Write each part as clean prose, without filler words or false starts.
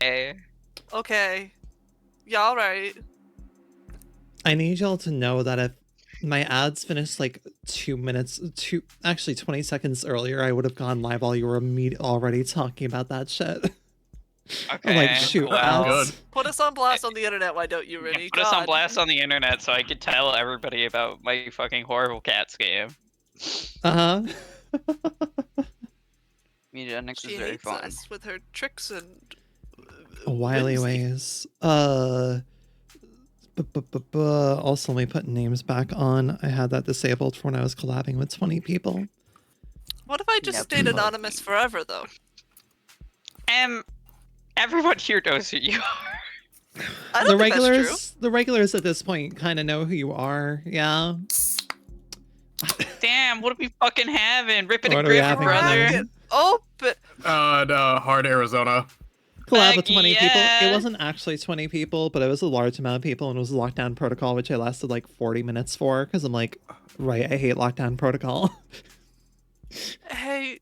Okay. Okay. Yeah, alright. I need y'all to know that if my ads finished like 20 seconds earlier, I would have gone live while you were already talking about that shit. Okay. I'm like, shoot, well, ads. Put us on blast on the internet, why don't you, yeah, Rinny? put us on God. blast on the internet so I could tell everybody about my fucking horrible cats game. Uh-huh. Mutagenics is She very hates fun. us with her tricks and Wily whimsy. ways. Also, let me put names back on. I had that disabled for when I was collabing with 20 people. What if I just stayed anonymous forever, though? Everyone here knows who you are. I don't think that's true. The regulars at this point kind of know who you are. Yeah. Damn, what are we fucking having? Rip it What and are we grip it, having, brother. man? Oh, but Hard Arizona. Collab with 20 yeah. people. It wasn't actually 20 people, but it was a large amount of people, and it was a lockdown protocol, which I lasted like 40 minutes for, because I'm like, right, I hate lockdown protocol. hey,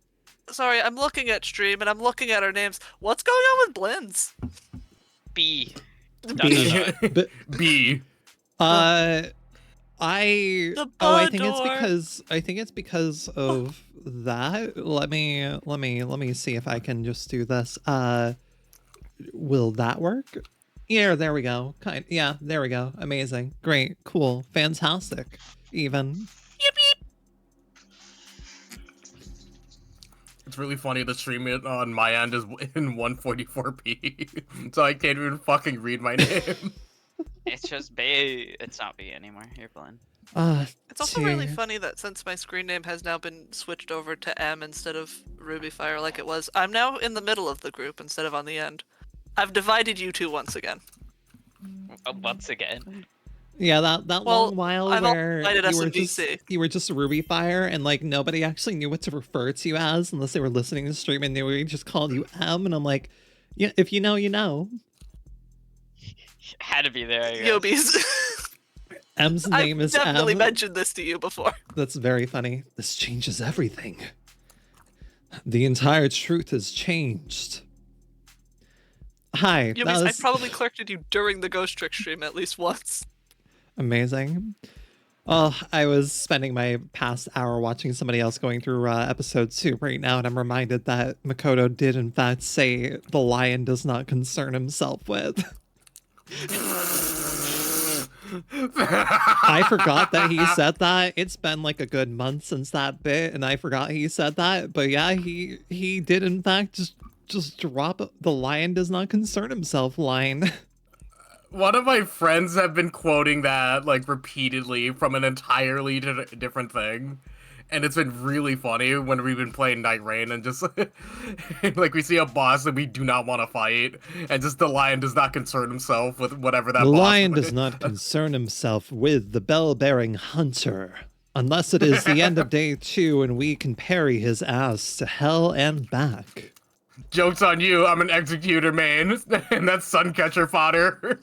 sorry, I'm looking at stream and I'm looking at our names. What's going on with blends? B. B. B. I think it's because of that. Let me see if I can just do this. Will that work? Yeah, there we go. Yeah, there we go. Amazing. Great. Cool. Fantastic. Even. Yippee! It's really funny the stream it on my end is in 144p, so I can't even fucking read my name. It's just B. It's not B anymore. You're blind. It's also really funny that since my screen name has now been switched over to M instead of RubyFire like it was, I'm now in the middle of the group instead of on the end. I've divided you two once again. Once again. Yeah, that long while I've where SMBC. you were just RubyFire and like nobody actually knew what to refer to you as unless they were listening to the stream and they would just called you M, and I'm like, yeah, if you know, you know. Had to be there, I guess. Yobies. M's name is I've definitely M. mentioned this to you before. That's very funny. This changes everything. The entire truth has changed. Hi. Yobies, I probably clerked you during the Ghost Trick stream at least once. Amazing. Oh, I was spending my past hour watching somebody else going through episode 2 right now, and I'm reminded that Makoto did in fact say the lion does not concern himself with. I forgot that he said that. It's been like a good month since that bit, and I forgot he said that. But yeah, he did in fact just drop the lion does not concern himself line. One of my friends have been quoting that like repeatedly from an entirely different thing. And it's been really funny when we've been playing Night Rain and just like we see a boss that we do not want to fight, and just the lion does not concern himself with whatever that The boss lion is. does not concern himself with the bell-bearing hunter, unless it is the end of day 2 and we can parry his ass to hell and back. Joke's on you, I'm an executor main, and that's Suncatcher fodder.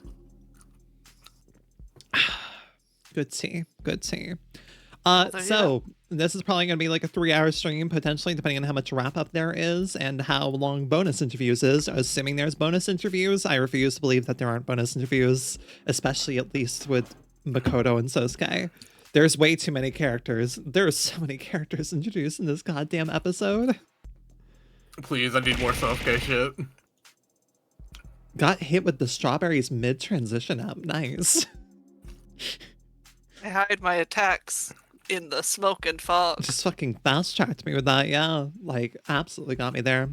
Good tea. there you So this is probably going to be like a 3-hour stream, potentially, depending on how much wrap-up there is and how long bonus interviews is. Assuming there's bonus interviews, I refuse to believe that there aren't bonus interviews, especially at least with Makoto and Sosuke. There's way too many characters. There are so many characters introduced in this goddamn episode. Please, I need more Sosuke shit. Got hit with the strawberries mid-transition up. Nice. I hide my attacks in the smoke and fog. Just fucking fast-tracked me with that, yeah. Like, absolutely got me there.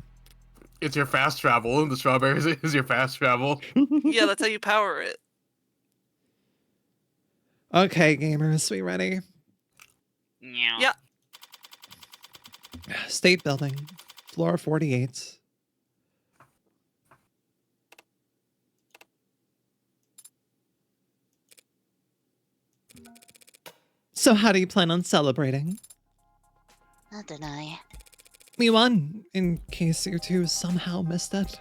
It's your fast travel. The strawberries is your fast travel. Yeah, that's how you power it. Okay, gamers, we ready? Yeah. State building, floor 48. So how do you plan on celebrating? I don't know. We won, in case you two somehow missed it.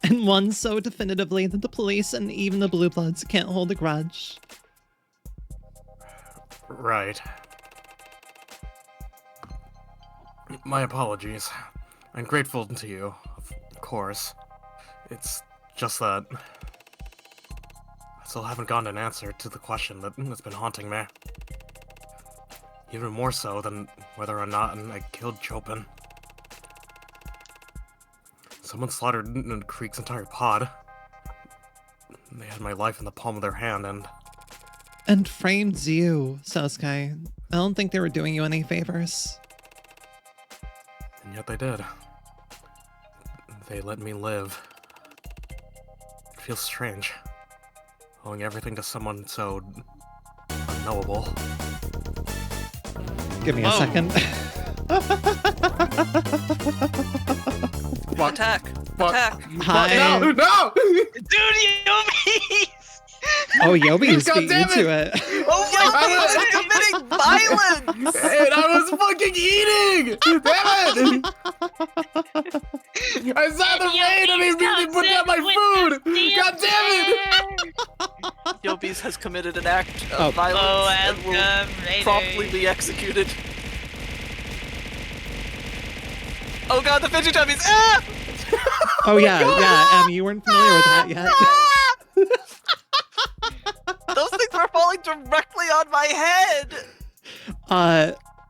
And won so definitively that the police and even the Blue Bloods can't hold a grudge. Right. My apologies. I'm grateful to you, of course. It's Just that I still haven't gotten an answer to the question that's been haunting me. Even more so than whether or not I killed Chopin. Someone slaughtered Creek's entire pod. They had my life in the palm of their hand, And framed you, Sasuke. I don't think they were doing you any favors. and yet they did. They let me live. It feels strange, owing everything to someone so unknowable. Give me a Whoa. second. Attack! Attack! Hi. No! No! Dude, Yobi! Oh, Yobi's God beat you damn to it. Oh my I god, was- I'm committing violence! And I was fucking eating! Damn it! I saw the rain and they immediately put down my food! God damn it! Yobis has committed an act Oh. of violence Oh, and will welcome, Reyes. promptly be executed. Oh god, the fidget tubbies! Ah! Oh, yeah, you weren't familiar with that yet. Those things were falling directly on my head!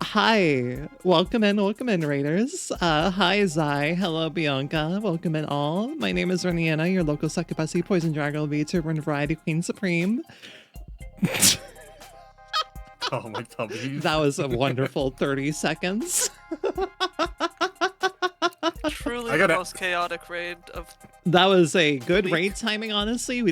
Hi. Welcome in, Raiders. Hi, Zai. Hello, Bianca. Welcome in all. My name is Rinienna, your local succubusy, poison dragon, VTuber, and variety queen supreme. Oh my tummy. That was a wonderful 30 seconds. Truly I the gotta- most chaotic raid of... That was a good Week. raid timing, honestly.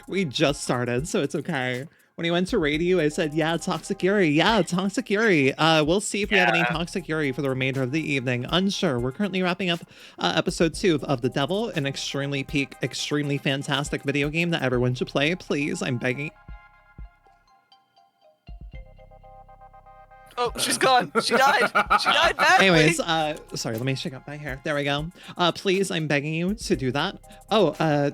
We just started, so it's okay. When he went to raid you, I said, yeah, Toxic Yuri. Yeah, Toxic Yuri. We'll see if we have any Toxic Yuri for the remainder of the evening. Unsure. We're currently wrapping up episode 2 of The Devil, an extremely peak, extremely fantastic video game that everyone should play. Please, I'm begging. Oh, she's gone! She died! She died badly! Anyways, sorry, let me shake up my hair. There we go. Please, I'm begging you to do that. Oh,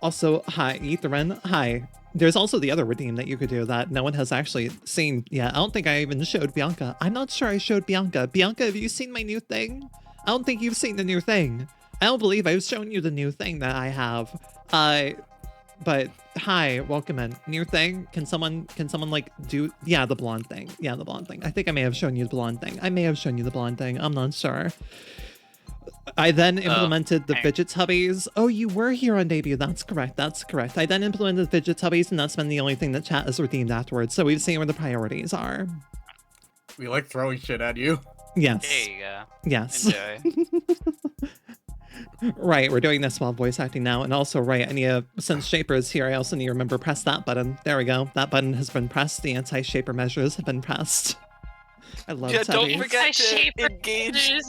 also, hi, Etherin. Hi. There's also the other redeem that you could do that no one has actually seen yet. I don't think I even showed Bianca. I'm not sure I showed Bianca. Bianca, have you seen my new thing? I don't think you've seen the new thing. I don't believe I've shown you the new thing that I have. But hi, welcome in. New thing? Can someone like do, yeah, the blonde thing. Yeah, the blonde thing. I think I may have shown you the blonde thing. I may have shown you the blonde thing. I'm not sure. I then implemented the fidget tubbies. Oh, you were here on debut. That's correct. That's correct. I then implemented the fidget tubbies, and that's been the only thing that chat has redeemed afterwards. So we've seen where the priorities are. We like throwing shit at you. Yes. There you go. Yes. Enjoy. Right, we're doing this while voice acting now. And also, right, since Shaper is here, I also need to remember press that button. There we go. That button has been pressed. The anti-Shaper measures have been pressed. I love Yeah, don't tubbies. forget to engage.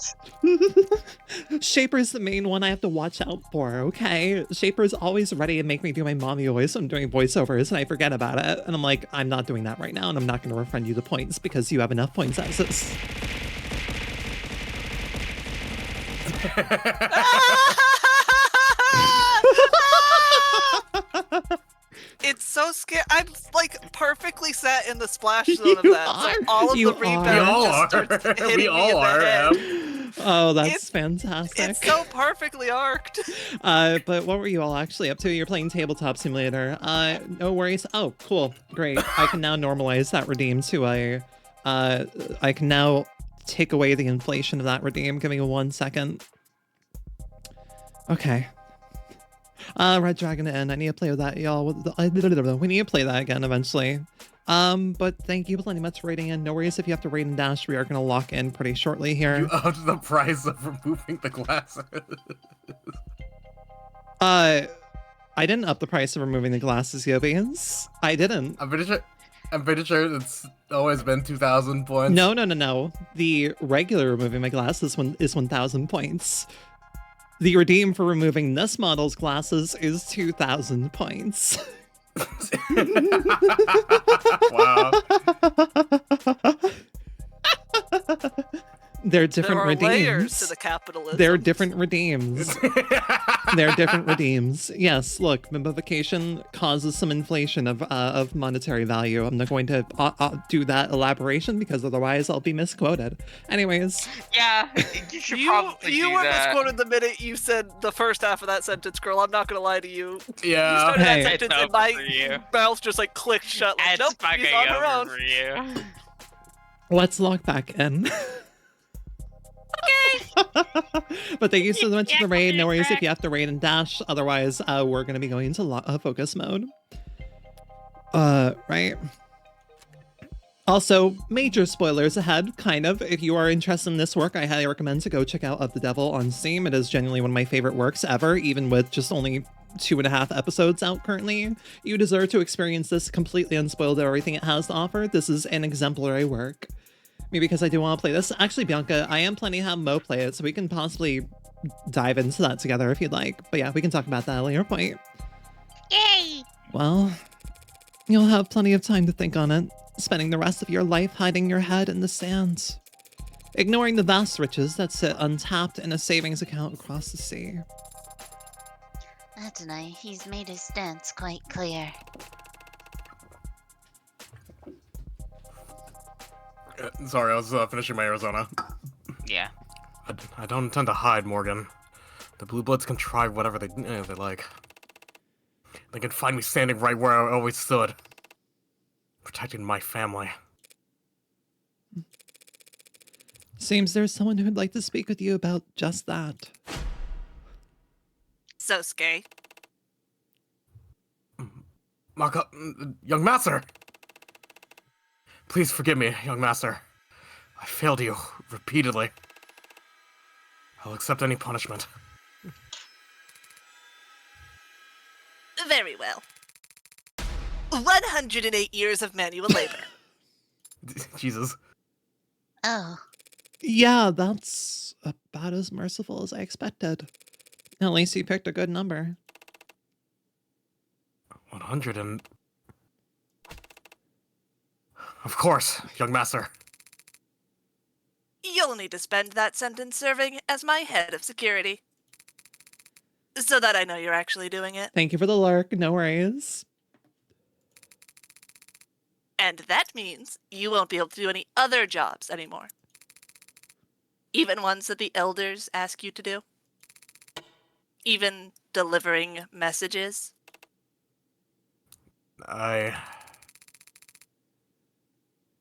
Shaper's the main one I have to watch out for, okay? Shaper's always ready to make me do my mommy voice when I'm doing voiceovers, and I forget about it. And I'm like, I'm not doing that right now, and I'm not going to refund you the points because you have enough points as is. It's so scary. I'm like perfectly set in the splash zone of You that. are. So all of You the are. rebound We all just are. starts hitting We me all in the are, head. Em. Oh, that's It's- fantastic. It's so perfectly arced. But what were you all actually up to? You're playing Tabletop Simulator. No worries. Oh, cool. Great. I can now normalize that redeem to a, I can now take away the inflation of that redeem. Give me 1 second. Okay. Red Dragon Inn. I need to play with that, y'all. We need to play that again eventually. But thank you plenty much for raiding in. No worries if you have to raid and dash. We are going to lock in pretty shortly here. You upped the price of removing the glasses. I didn't up the price of removing the glasses, Yobians. I didn't. I'm pretty sure it's always been 2,000 points. No. The regular removing my glasses is 1,000 points. The redeem for removing this model's glasses is 2,000 points. Wow. They're different there are layers redeems. to the capitalism. They're different redeems. They're different redeems. Yes, look, mimification causes some inflation of monetary value. I'm not going to do that elaboration because otherwise I'll be misquoted. Anyways. Yeah, you should probably You do were that. misquoted the minute you said the first half of that sentence, girl. I'm not gonna lie to you. You Yeah. started Hey. that It's sentence and over my for you. mouth just like clicked shut. Like, It's nope, fucking she's on her own. over for you. Let's log back in. But thank you so much for the raid. No worries if you have to raid and dash. Otherwise, we're going to be going into focus mode. Right. Also, major spoilers ahead, kind of. If you are interested in this work, I highly recommend to go check out Of the Devil on Steam. It is genuinely one of my favorite works ever, even with just only 2.5 episodes out currently. You deserve to experience this completely unspoiled of everything it has to offer. This is an exemplary work. Maybe because I do want to play this. Actually, Bianca, I am planning to have Mo play it, so we can possibly dive into that together if you'd like. But yeah, we can talk about that at a later point. Yay! Well, you'll have plenty of time to think on it, spending the rest of your life hiding your head in the sand, ignoring the vast riches that sit untapped in a savings account across the sea. Adonai, he's made his stance quite clear. Sorry, I was finishing my Arizona. Yeah. I don't intend to hide, Morgan. The Blue Bloods can try whatever they like. They can find me standing right where I always stood, protecting my family. Seems there's someone who'd like to speak with you about just that. Sosuke. Young master! Please forgive me, young master. I failed you repeatedly. I'll accept any punishment. Very well. 108 years of manual labor. Jesus. Oh, Yeah, that's about as merciful as I expected. At least you picked a good number. 100 and... Of course, young master. You'll need to spend that sentence serving as my head of security. So that I know you're actually doing it. Thank you for the lurk, no worries. And that means you won't be able to do any other jobs anymore. Even ones that the elders ask you to do. Even delivering messages.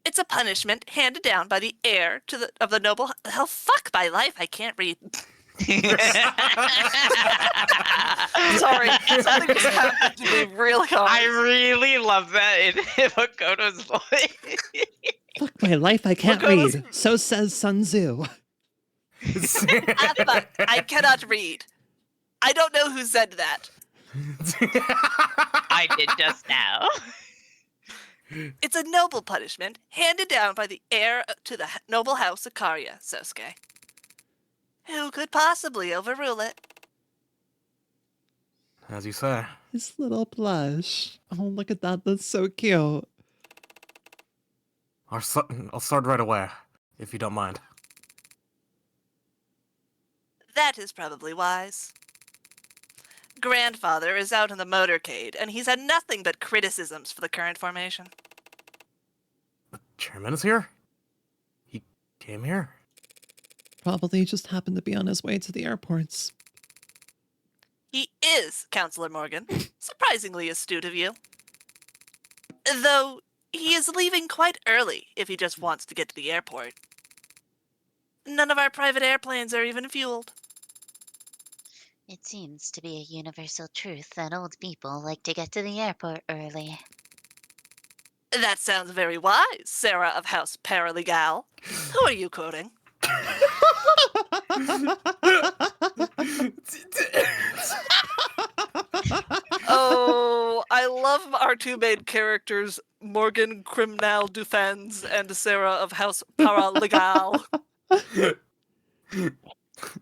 It's a punishment handed down by the heir of the noble. Oh, fuck my life! I can't read. Sorry, something just happened to me really hard. I really love that in Makoto's voice. Fuck my life, I can't Makoto's- read. So says Sun Tzu. Ah, fuck, I cannot read. I don't know who said that. I did just now. It's a noble punishment handed down by the heir to the noble house of Karya, Sosuke. Who could possibly overrule it? As you say. His little blush. Oh, look at that. That's so cute. I'll start right away, if you don't mind. That is probably wise. Grandfather is out in the motorcade, and he's had nothing but criticisms for the current formation. The chairman is here? He came here? Probably just happened to be on his way to the airports. He is, Counselor Morgan. Surprisingly astute of you. Though, he is leaving quite early if he just wants to get to the airport. None of our private airplanes are even fueled. it seems to be a universal truth that old people like to get to the airport early. That sounds very wise, Sarah of House Paralegal. Who are you quoting? Oh, I love our two main characters, Morgan Criminal Dufens and Sarah of House Paralegal.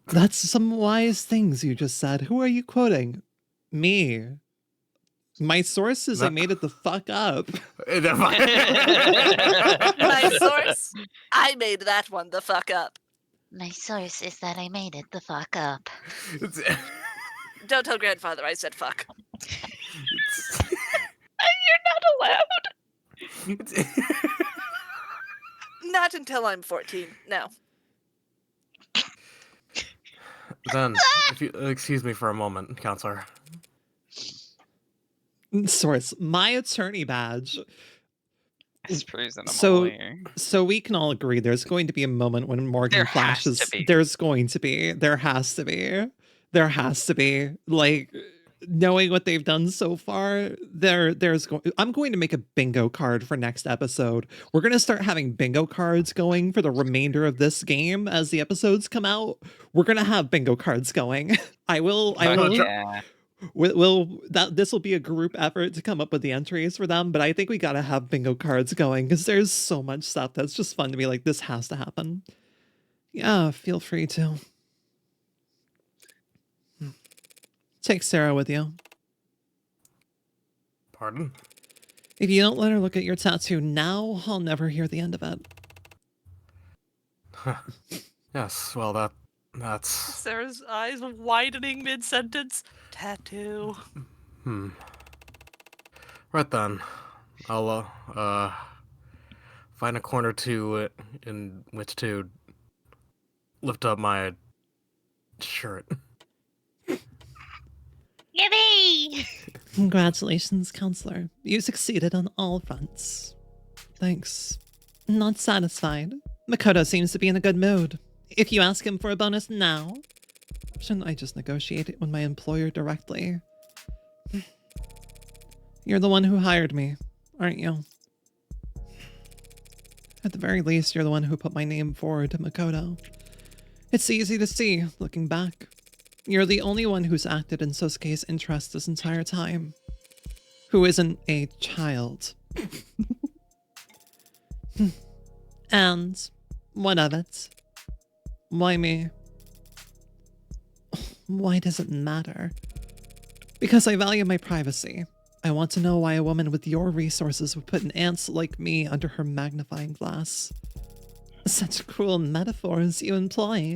That's some wise things you just said. Who are you quoting? Me. My sources, I made it the fuck up. My source? I made that one the fuck up. My source is that I made it the fuck up. It's, Don't tell grandfather I said fuck. it's, You're not allowed. it's, Not until I'm 14. No. then, if you excuse me for a moment, counselor. Source, my attorney badge. It's freezing. I'm So- all here. So we can all agree there's going to be a moment when Morgan There has to flashes. be. There's going to be. There has to be. There has to be. Like, knowing what they've done so far, I'm going to make a bingo card for next episode. We're going to start having bingo cards going for the remainder of this game as the episodes come out. We're going to have bingo cards going. I will. Yeah. This will be a group effort to come up with the entries for them, but I think we gotta have bingo cards going because there's so much stuff that's just fun to be like, this has to happen. Yeah, feel free to. Take Sarah with you. Pardon? If you don't let her look at your tattoo now, I'll never hear the end of it. Yes, well, that's... Sarah's eyes widening mid-sentence. Tattoo. Right then. I'll, find a corner in which to lift up my shirt. Yippee! Congratulations, counselor. You succeeded on all fronts. Thanks. Not satisfied. Makoto seems to be in a good mood. If you ask him for a bonus now, shouldn't I just negotiate it with my employer directly? You're the one who hired me, aren't you? At the very least, you're the one who put my name forward to Makoto. It's easy to see, looking back. You're the only one who's acted in Sosuke's interest this entire time. Who isn't a child. And what of it? Why me? Why does it matter? Because I value my privacy. I want to know why a woman with your resources would put an ant like me under her magnifying glass. Such cruel metaphors you employ.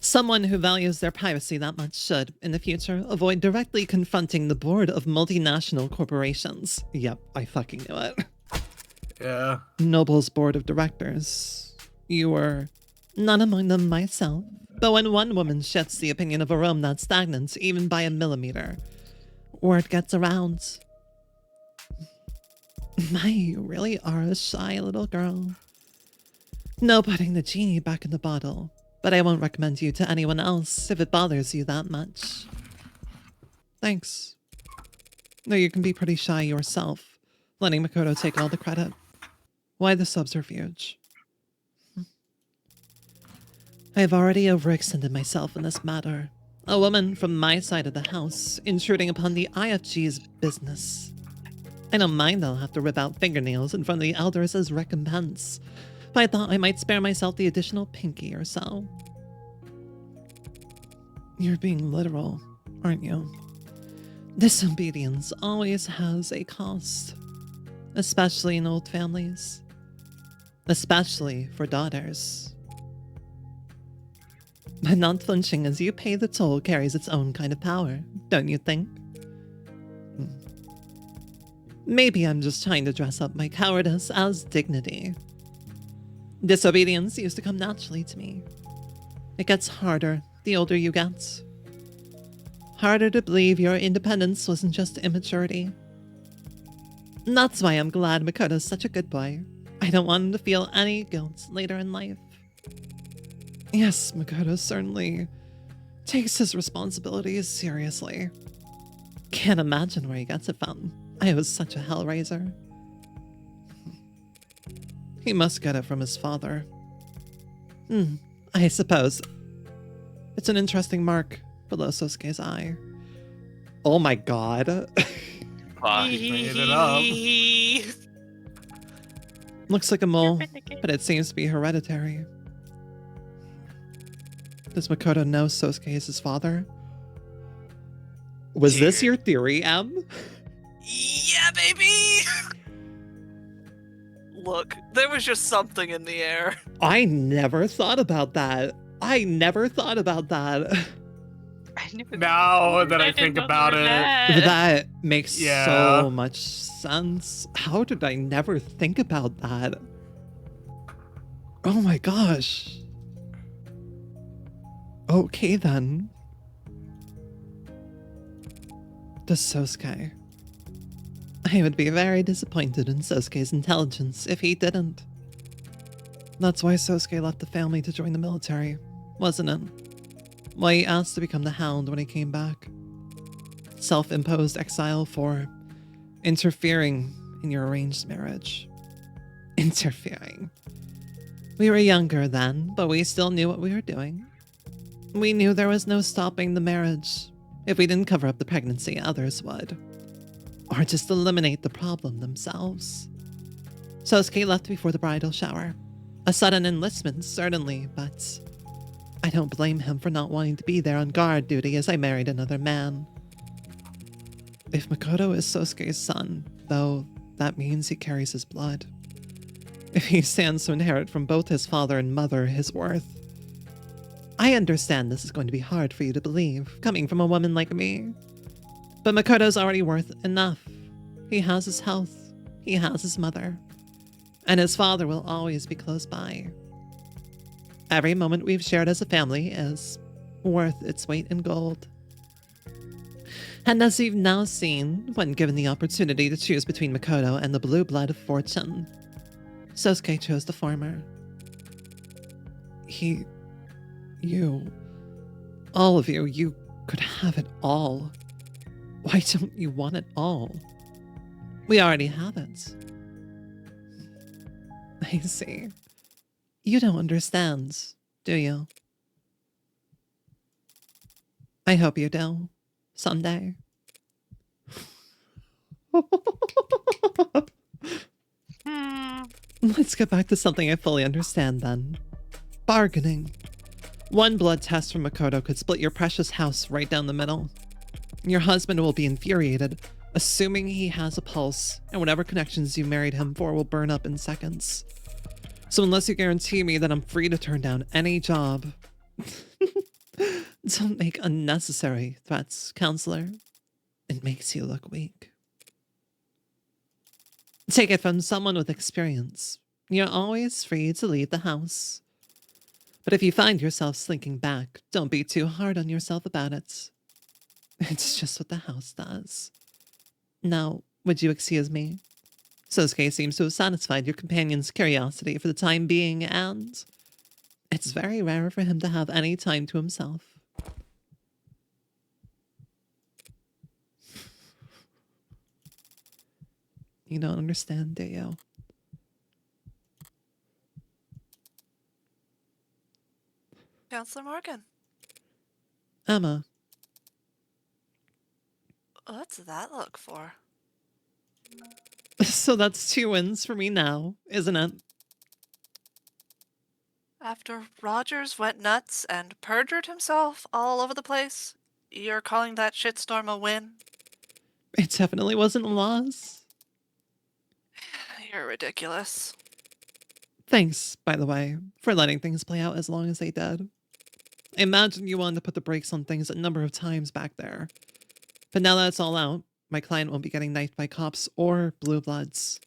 Someone who values their privacy that much should, in the future, avoid directly confronting the board of multinational corporations. Yep, I fucking knew it. Yeah. Noble's board of directors. You were not among them myself. But when one woman shifts the opinion of a room that's stagnant, even by a millimeter, word gets around. My, you really are a shy little girl. No putting the genie back in the bottle, but I won't recommend you to anyone else if it bothers you that much. Thanks. Though you can be pretty shy yourself, letting Makoto take all the credit. Why the subterfuge? I've already overextended myself in this matter. A woman from my side of the house intruding upon the IFG's business. I don't mind they'll have to rip out fingernails in front of the elders as recompense, but I thought I might spare myself the additional pinky or so. You're being literal, aren't you? Disobedience always has a cost, especially in old families, especially for daughters. But not flinching as you pay the toll carries its own kind of power, don't you think? Maybe I'm just trying to dress up my cowardice as dignity. Disobedience used to come naturally to me. It gets harder the older you get. Harder to believe your independence wasn't just immaturity. That's why I'm glad Makoto's such a good boy. I don't want him to feel any guilt later in life. Yes, Makoto certainly takes his responsibilities seriously. Can't imagine where he gets it from. I was such a hellraiser. He must get it from his father. I suppose. It's an interesting mark below Sosuke's eye. Oh my god. Fuck. Made it up. Looks like a mole, but it seems to be hereditary. Does Makoto know Sosuke is his father? Was this your theory, Em? Yeah, baby! look. There was just something in the air. I never thought about that. I never thought about that. I never Now that I didn't think know about they were it, that. That makes Yeah. so much sense. How did I never think about that? Oh my gosh. Okay then. The Sosuke. I would be very disappointed in Sosuke's intelligence if he didn't. That's why Sosuke left the family to join the military, wasn't it? Why he asked to become the Hound when he came back. Self-imposed exile for interfering in your arranged marriage. Interfering. We were younger then, but we still knew what we were doing. We knew there was no stopping the marriage. If we didn't cover up the pregnancy, others would. Or just eliminate the problem themselves. Sosuke left before the bridal shower. A sudden enlistment, certainly, but I don't blame him for not wanting to be there on guard duty as I married another man. If Makoto is Sosuke's son, though, that means he carries his blood. If he stands to inherit from both his father and mother his worth. I understand this is going to be hard for you to believe, coming from a woman like me. But Makoto's already worth enough. He has his health, he has his mother, and his father will always be close by. Every moment we've shared as a family is worth its weight in gold. And as you've now seen, when given the opportunity to choose between Makoto and the blue blood of fortune, Sosuke chose the former. All of you could have it all. Why don't you want it all? We already have it. I see. You don't understand, do you? I hope you do. Someday. Let's get back to something I fully understand then. Bargaining. One blood test from Makoto could split your precious house right down the middle. Your husband will be infuriated, assuming he has a pulse, and whatever connections you married him for will burn up in seconds. So unless you guarantee me that I'm free to turn down any job, don't make unnecessary threats, counselor. It makes you look weak. Take it from someone with experience. You're always free to leave the house. But if you find yourself slinking back, don't be too hard on yourself about it. It's just what the house does. Now, would you excuse me? Sosuke seems to have satisfied your companion's curiosity for the time being, and it's very rare for him to have any time to himself. You don't understand, do you? Counselor Morgan, Emma, what's that look for? so that's 2 wins for me now, isn't it? After Rogers went nuts and perjured himself all over the place, you're calling that shitstorm a win? It definitely wasn't a loss. You're ridiculous. Thanks, by the way, for letting things play out as long as they did. I imagine you wanted to put the brakes on things a number of times back there. But now that it's all out, my client won't be getting knifed by cops or blue bloods.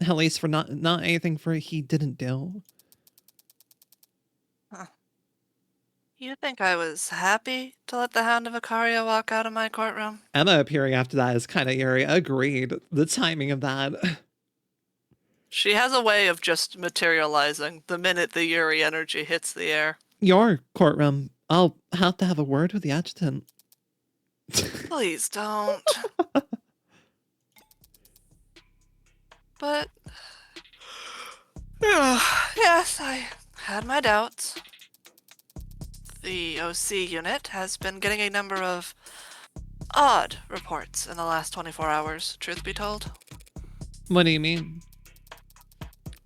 At least for not anything for he didn't do. Huh. You think I was happy to let the Hound of Icaria walk out of my courtroom? Emma appearing after that is kind of eerie. Agreed. The timing of that. She has a way of just materializing the minute the Yuri energy hits the air. Your courtroom. I'll have to have a word with the adjutant. Please don't. But yes, I had my doubts. The OC unit has been getting a number of odd reports in the last 24 hours, truth be told. What do you mean?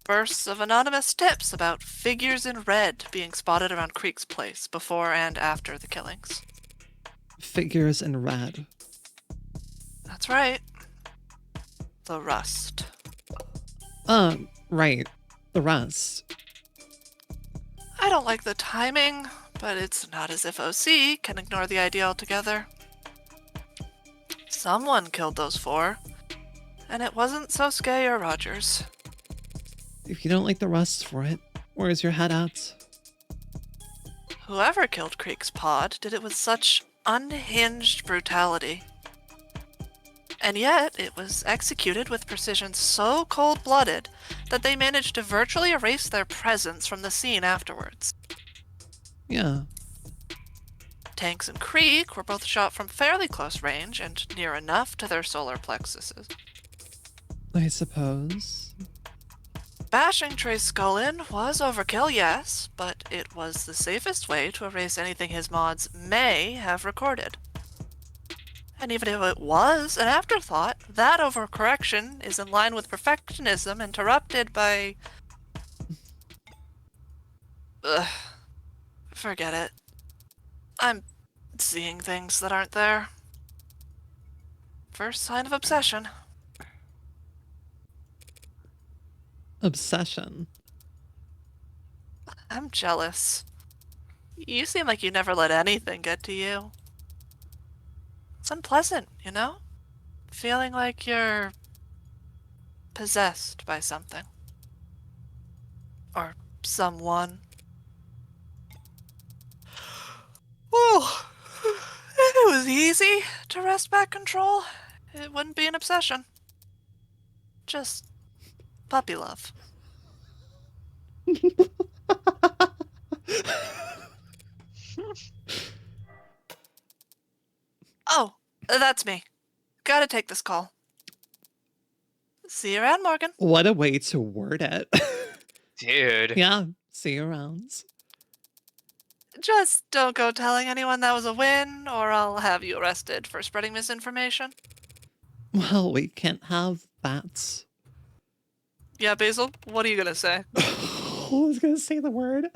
Bursts of anonymous tips about figures in red being spotted around Creek's place before and after the killings. Figures in red. That's right. The Rust. Right. The rest. I don't like the timing, but it's not as if OC can ignore the idea altogether. Someone killed those 4, and it wasn't Sosuke or Rogers. If you don't like the rest for it, where's your head at? Whoever killed Creek's pod did it with such unhinged brutality. And yet, it was executed with precision so cold-blooded that they managed to virtually erase their presence from the scene afterwards. Yeah. Tanks and Creek were both shot from fairly close range and near enough to their solar plexuses. I suppose. Bashing Trey's skull in was overkill, yes, but it was the safest way to erase anything his mods may have recorded. And even if it was an afterthought, that overcorrection is in line with perfectionism interrupted by... Ugh. Forget it. I'm seeing things that aren't there. First sign of obsession. Obsession. I'm jealous. You seem like you never let anything get to you. It's unpleasant, you know? Feeling like you're possessed by something. Or someone. Well, if it was easy to wrest back control, it wouldn't be an obsession. Just puppy love. Oh, that's me. Gotta take this call. See you around, Morgan. What a way to word it. Dude. Yeah, see you around. Just don't go telling anyone that was a win, or I'll have you arrested for spreading misinformation. Well, we can't have that. Yeah, Basil, what are you gonna say? I was gonna say the word.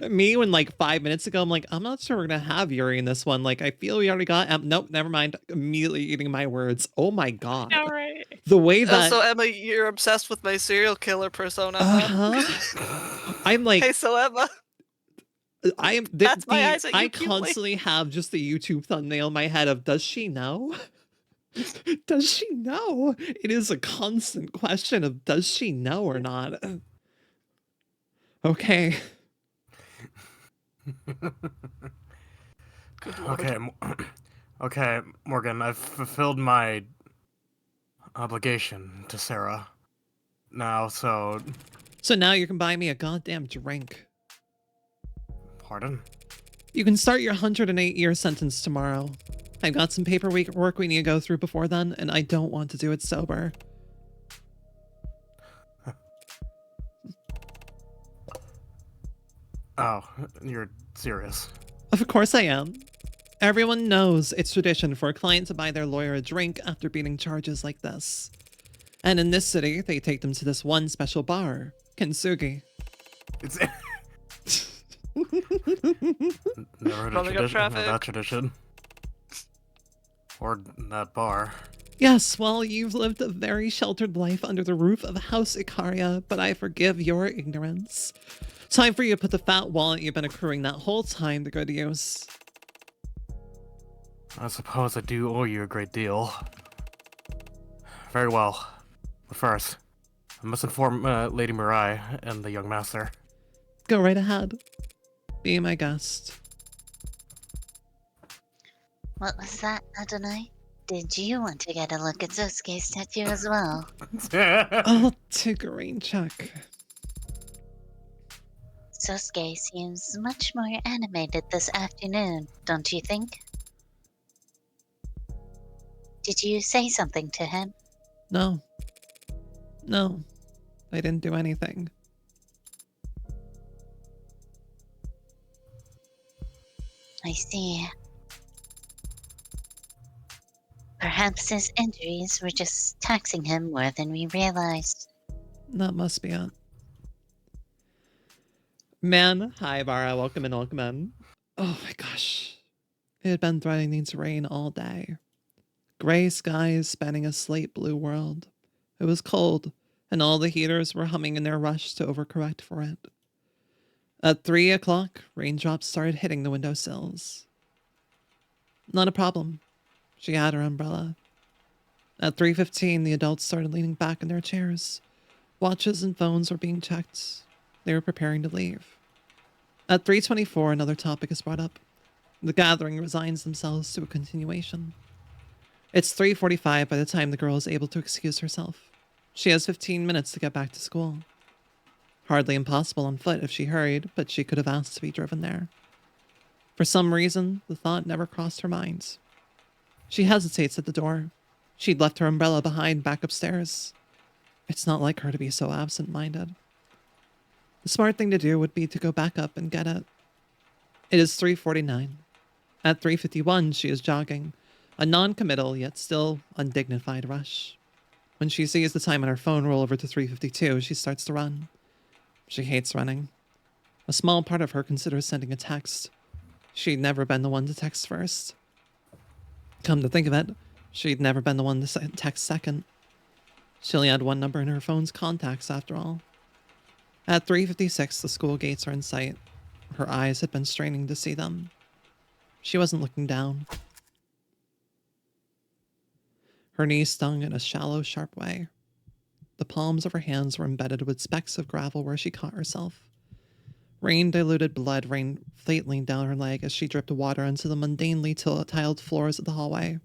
Me, when like 5 minutes ago, I'm like, I'm not sure we're gonna have Yuri in this one. Like, I feel we already got. Nope, never mind. Immediately eating my words. Oh my god. All right. The way that. So, Emma, you're obsessed with my serial killer persona, huh? I'm like. Hey, so Emma. I am. That's my eyes at you I cutely. constantly have just the YouTube thumbnail in my head of, does she know? Does she know? It is a constant question of, does she know or not? Okay. Good lord. Okay, Morgan, I've fulfilled my obligation to Sarah. Now, so... So now you can buy me a goddamn drink. Pardon? You can start your 108-year sentence tomorrow. I've got some paperwork we need to go through before then, and I don't want to do it sober. Oh, you're serious. Of course I am. Everyone knows it's tradition for a client to buy their lawyer a drink after beating charges like this. And in this city, they take them to this one special bar, Kintsugi. It's... Never heard of Rolling up traffic. that tradition. Or that bar. Yes, well, you've lived a very sheltered life under the roof of House Ikaria, but I forgive your ignorance. Time for you to put the fat wallet you've been accruing that whole time to good use. I suppose I do owe you a great deal. Very well. But first, I must inform Lady Mirai and the young master. Go right ahead. Be my guest. What was that, Adonai? Did you want to get a look at Zosuke's tattoo as well? I'll take a rain check. Sosuke seems much more animated this afternoon, don't you think? Did you say something to him? No. No. I didn't do anything. I see. Perhaps his injuries were just taxing him more than we realized. That must be it. Man, hi Farah, welcome in, welcome in. Oh my gosh. It had been threatening to rain all day. Gray skies spanning a slate blue world. It was cold, and all the heaters were humming in their rush to overcorrect for it. At 3 o'clock, raindrops started hitting the windowsills. Not a problem. She had her umbrella. At 3:15, the adults started leaning back in their chairs. Watches and phones were being checked. They were preparing to leave. At 3:24, another topic is brought up. The gathering resigns themselves to a continuation. It's 3:45 by the time the girl is able to excuse herself. She has 15 minutes to get back to school. Hardly impossible on foot if she hurried, but she could have asked to be driven there. For some reason, the thought never crossed her mind. She hesitates at the door. She'd left her umbrella behind back upstairs. It's not like her to be so absent-minded. The smart thing to do would be to go back up and get it. It is 3:49. At 3:51, she is jogging, a non-committal yet still undignified rush. When she sees the time on her phone roll over to 3:52, she starts to run. She hates running. A small part of her considers sending a text. She'd never been the one to text first. Come to think of it, she'd never been the one to text second. She only had one number in her phone's contacts after all. At 3:56, the school gates are in sight. Her eyes had been straining to see them. She wasn't looking down. Her knees stung in a shallow, sharp way. The palms of her hands were embedded with specks of gravel where she caught herself. Rain-diluted blood rained faintly down her leg as she dripped water onto the mundanely tiled floors of the hallway.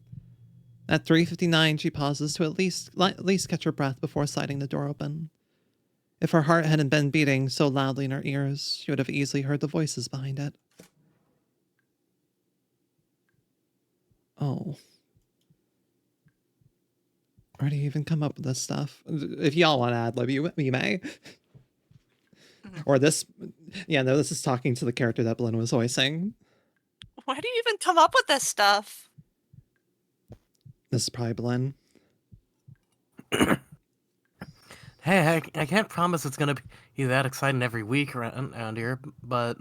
At 3:59, she pauses to at least catch her breath before sliding the door open. If her heart hadn't been beating so loudly in her ears, she would have easily heard the voices behind it. Oh. Where do you even come up with this stuff? If y'all want to ad-lib, you may. Or this... Yeah, no, this is talking to the character that Blinn was voicing. Where do you even come up with this stuff? This is probably Blinn. Hey, I can't promise it's gonna be that exciting every week around here, but...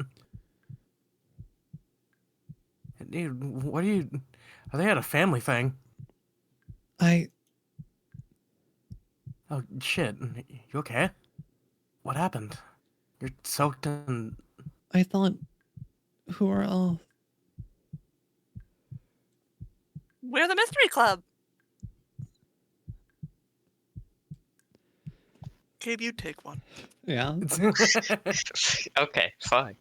Dude, what are you... Are they at a family thing? Oh, shit. You okay? What happened? You're soaked in... I thought... Who are all... We're the Mystery Club. Gabe, you take one. Yeah. Okay, fine.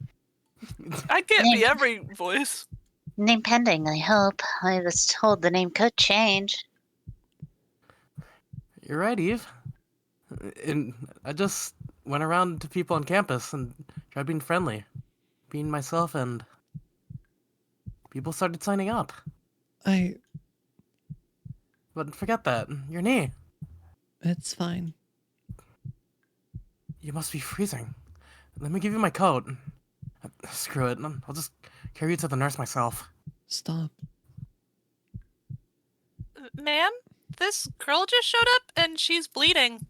I can't be every voice. Name pending, I hope. I was told the name could change. You're right, Eve. And I just went around to people on campus and tried being friendly. Being myself, and people started signing up. But forget that. Your knee. It's fine. You must be freezing. Let me give you my coat. Screw it. I'll just carry you to the nurse myself. Stop. Ma'am, this girl just showed up and she's bleeding.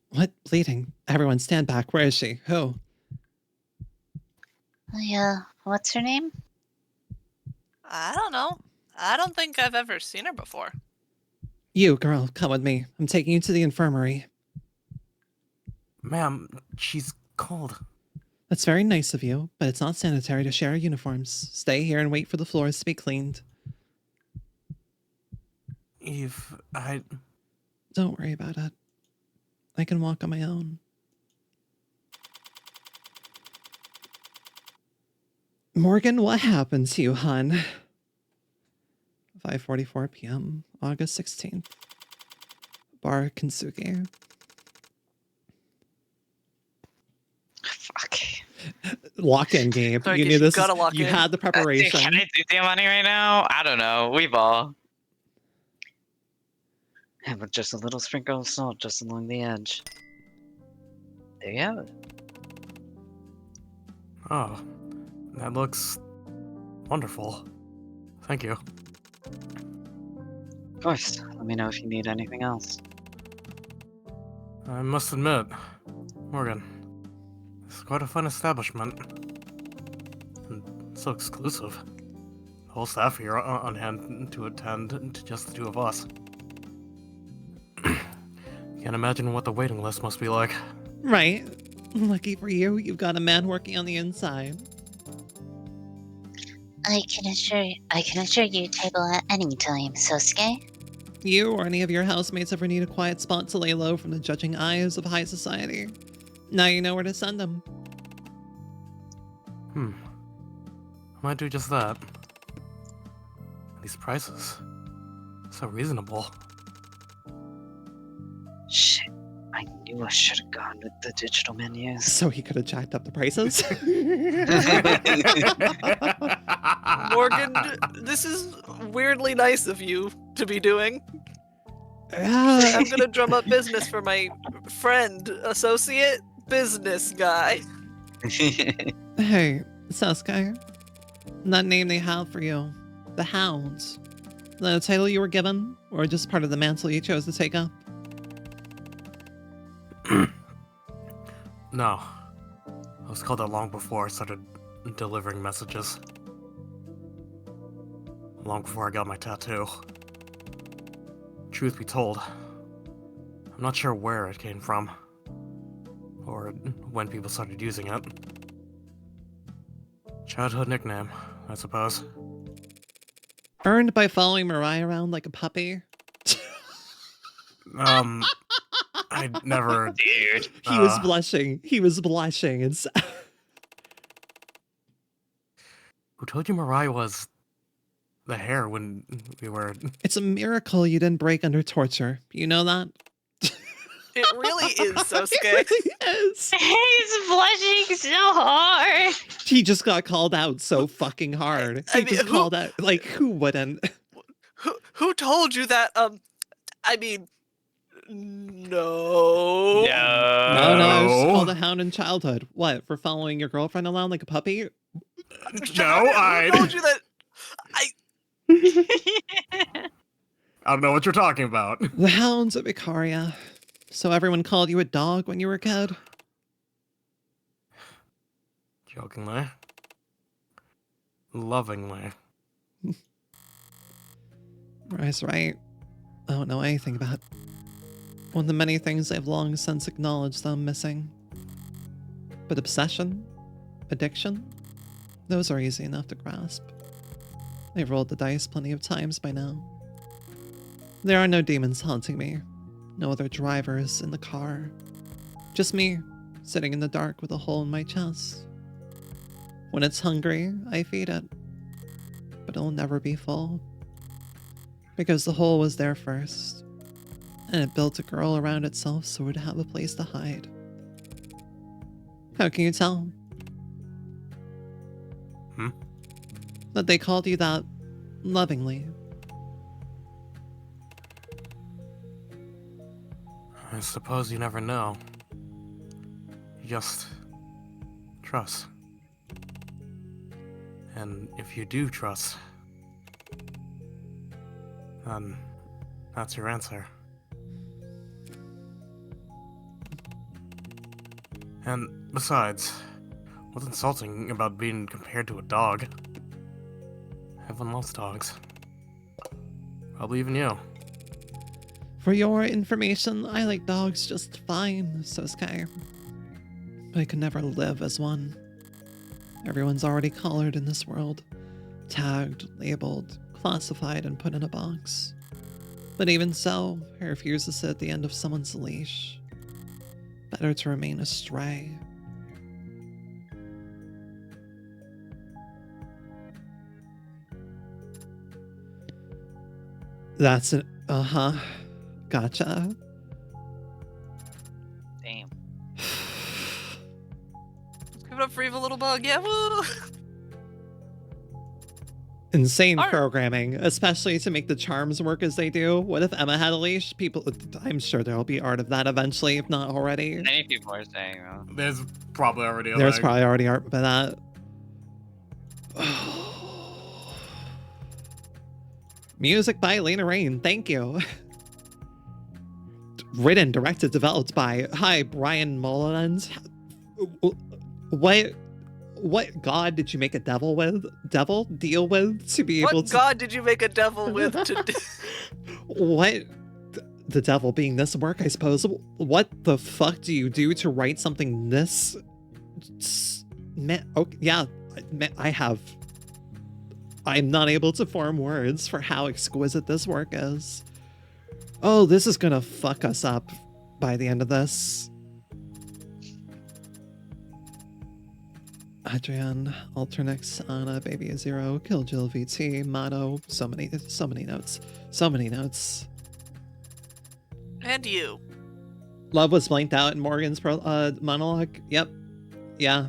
What? Bleeding? Everyone stand back. Where is she? Who? What's her name? I don't know. I don't think I've ever seen her before. You, girl, come with me. I'm taking you to the infirmary. Ma'am, she's cold. That's very nice of you, but it's not sanitary to share uniforms. Stay here and wait for the floors to be cleaned. Eve, Don't worry about it. I can walk on my own. Morgan, what happened to you, hon? 5:44 p.m., August 16th. Bar Kinsugi. Fuck. Lock in, Gabe. Sorry, You Gabe, knew you this. gotta lock You in. had the preparation. Can I do the money right now? I don't know. We've all. And with just a little sprinkle of salt just along the edge. There you have it. Oh, that looks wonderful. Thank you. Of course, let me know if you need anything else. I must admit, Morgan, this is quite a fun establishment. And so exclusive. The whole staff here on hand to attend to just the two of us. Can't imagine what the waiting list must be like. Right. Lucky for you, you've got a man working on the inside. I can assure you table at any time, Sosuke. You or any of your housemates ever need a quiet spot to lay low from the judging eyes of high society? Now you know where to send them. I might do just that. These prices, so reasonable. Shit. I knew I should have gone with the digital menus. So he could have jacked up the prices? Morgan, this is weirdly nice of you to be doing. I'm gonna drum up business for my friend, associate, business guy. Hey, Sasuke. That name they have for you. The Hound. The title you were given, or just part of the mantle you chose to take up? No. I was called that long before I started delivering messages. Long before I got my tattoo. Truth be told, I'm not sure where it came from. Or when people started using it. Childhood nickname, I suppose. Earned by following Mariah around like a puppy? I never... Dude. He was blushing. He was blushing. Who told you Mariah was the hair when we were... It's a miracle you didn't break under torture. You know that? It really is, Sosuke. It really is. He's blushing so hard. He just got called out so fucking hard. I He mean, just who- called out. Like, who wouldn't? Who told you that? I mean, no. No, I was No. called a hound in childhood. What, for following your girlfriend around like a puppy? No, Who told you that? I don't know what you're talking about. The hounds of Icaria. So everyone called you a dog when you were a kid? Jokingly. Lovingly. Reyes, right. I don't know anything about one of the many things I've long since acknowledged that I'm missing. But obsession? Addiction? Those are easy enough to grasp. I've rolled the dice plenty of times by now. There are no demons haunting me. No other drivers in the car. Just me, sitting in the dark with a hole in my chest. When it's hungry, I feed it. But it'll never be full. Because the hole was there first. And it built a girl around itself so it would have a place to hide. How can you tell? That they called you that lovingly. I suppose you never know. You just trust. And if you do trust, then that's your answer. And besides, what's insulting about being compared to a dog? Everyone loves dogs. Probably even you. For your information, I like dogs just fine, Sosuke. But I could never live as one. Everyone's already collared in this world. Tagged, labeled, classified, and put in a box. But even so, I refuse to sit at the end of someone's leash. Better to remain a stray. That's it. Uh-huh. Gotcha. Damn. Give it up for evil little bug. Yeah, woo. Insane Art. programming, especially to make the charms work as they do. What if Emma had a leash? I'm sure there'll be art of that eventually, if not already. Many people are saying that. There's probably already a There's probably already art by that. Music by Lena Rain, thank you. Written, directed, developed by Brian Mullins. What god did you make a deal with to be able What to god did you make a devil with to do? what the devil being this work, I suppose. What the fuck do you do to write something this... Okay, yeah, I have... I'm not able to form words for how exquisite this work is. Oh, this is gonna fuck us up by the end of this. Adrian, Alternix, Anna, Baby Zero, Kill Jill VT, Motto, so many notes. So many notes. And you. Love was blanked out in Morgan's monologue. Yep. Yeah.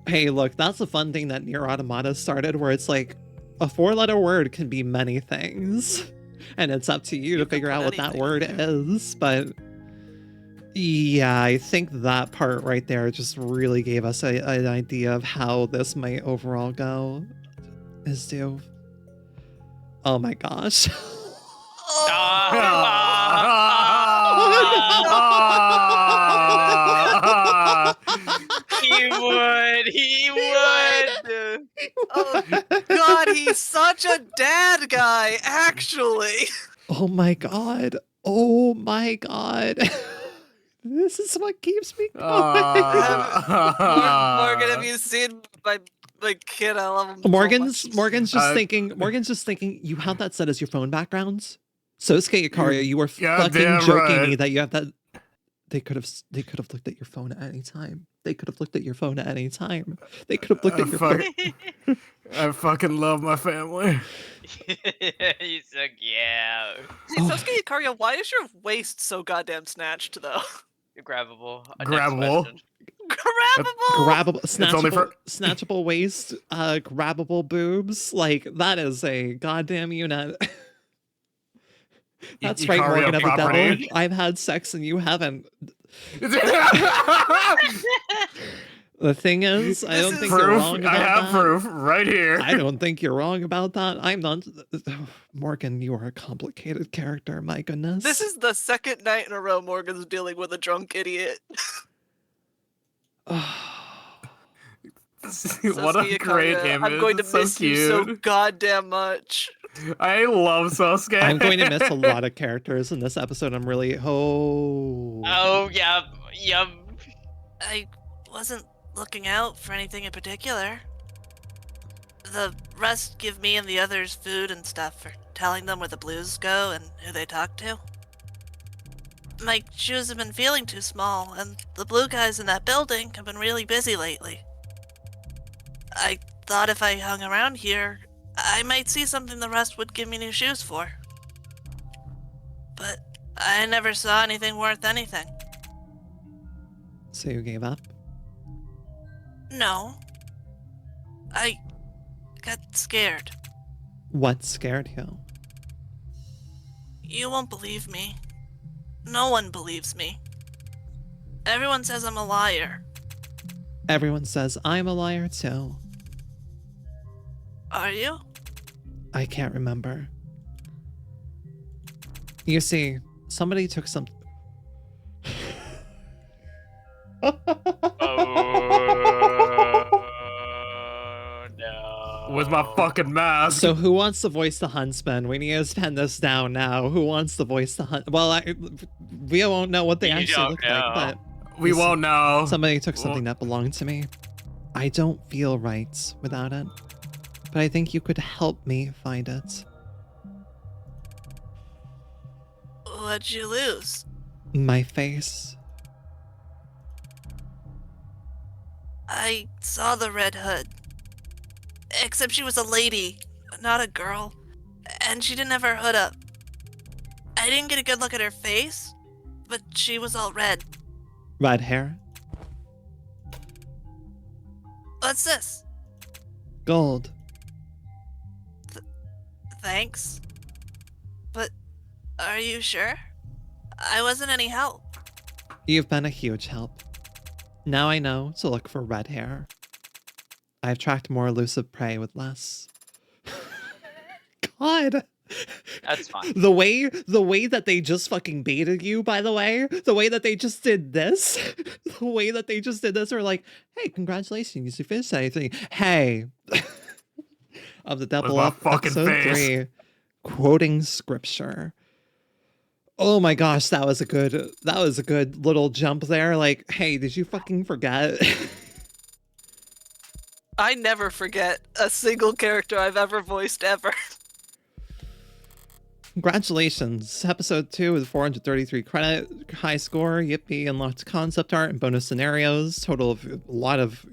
Hey, look, that's a fun thing that Nier Automata started, where it's like, a 4-letter word can be many things. And it's up to you to figure out what that word is, but... Yeah, I think that part right there just really gave us an idea of how this might overall go. Is due. Oh my gosh. He would. Oh God, he's such a dad guy, actually. Oh my god. Oh my god. This is what keeps me going. Morgan, have you seen my kid? I love him. Morgan's just thinking, you have that set as your phone backgrounds? Sosuke Ikaria, you were fucking joking me that you have that. They could have looked at your phone at any time. They could have looked at your phone at any time. They could have looked at your phone. I fucking love my family. He's so cute. See, Sosuke Ikaria, why is your waist so goddamn snatched, though? Grabbable. Grabbable. Grabbable! Snatchable waist, grabbable boobs. Like, that is a goddamn unit. That's right, Morgan of the Devil. I've had sex and you haven't. The thing is, I don't think you're wrong about that. I have proof right here. I don't think you're wrong about that. I'm not... Morgan, you are a complicated character, my goodness. This is the second night in a row Morgan's dealing with a drunk idiot. What a great image. I'm going to miss you so goddamn much. I love Sosuke. I'm going to miss a lot of characters in this episode. I'm really... Oh, yep. I wasn't looking out for anything in particular. The rest give me and the others food and stuff for telling them where the blues go and who they talk to. My shoes have been feeling too small, and the blue guys in that building have been really busy lately. I thought if I hung around here, I might see something the rest would give me new shoes for. But I never saw anything worth anything. So you gave up? No. I got scared. What scared you? You won't believe me. No one believes me. Everyone says I'm a liar. Everyone says I'm a liar too. Are you? I can't remember. You see, somebody took some... Oh, no. With my fucking mask. So who wants to voice the Huntsman? We need to pen this down now. Who wants to voice the Hunt? Well, we won't know what they actually look like, but... We won't know. Somebody took something that belonged to me. I don't feel right without it, but I think you could help me find it. What'd you lose? My face. I saw the Red Hood. Except she was a lady, not a girl. And she didn't have her hood up. I didn't get a good look at her face, but she was all red. Red hair. What's this? Gold. Thanks. But are you sure? I wasn't any help. You've been a huge help. Now I know to look for red hair. I've tracked more elusive prey with less. God. That's fine. The way that they just fucking baited you, by the way, the way that they just did this, were like, hey, congratulations, you finished anything. Hey, of the Double my Up fucking episode face. 3, quoting scripture. Oh my gosh, that was a good little jump there. Like, hey, did you fucking forget? I never forget a single character I've ever voiced ever. Congratulations. Episode 2 with 433 credit, high score, yippee, unlocked concept art and bonus scenarios. Total of a lot of,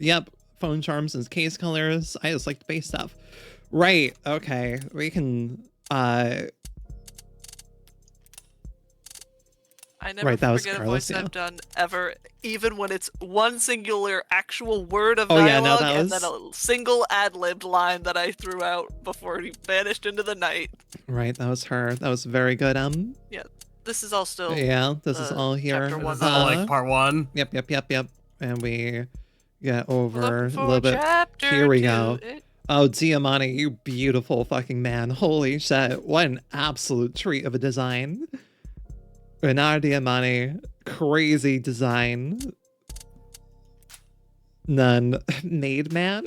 phone charms and case colors. I just like the base stuff. Right, okay. We can, I never Right, that was forget a Carlos, voice yeah. I've done ever, even when it's one singular actual word of Oh, yeah, no, dialogue that and then was- a single ad-libbed line that I threw out before he vanished into the night. Right, that was her. That was very good, This is all still yeah, this is all here. chapter one. This is all like part 1. Yep. And we get over a Looking for little bit. chapter Here we 2. go. Oh, Diamante, you beautiful fucking man. Holy shit. What an absolute treat of a design. Renata Diamante, crazy design. None. Made man?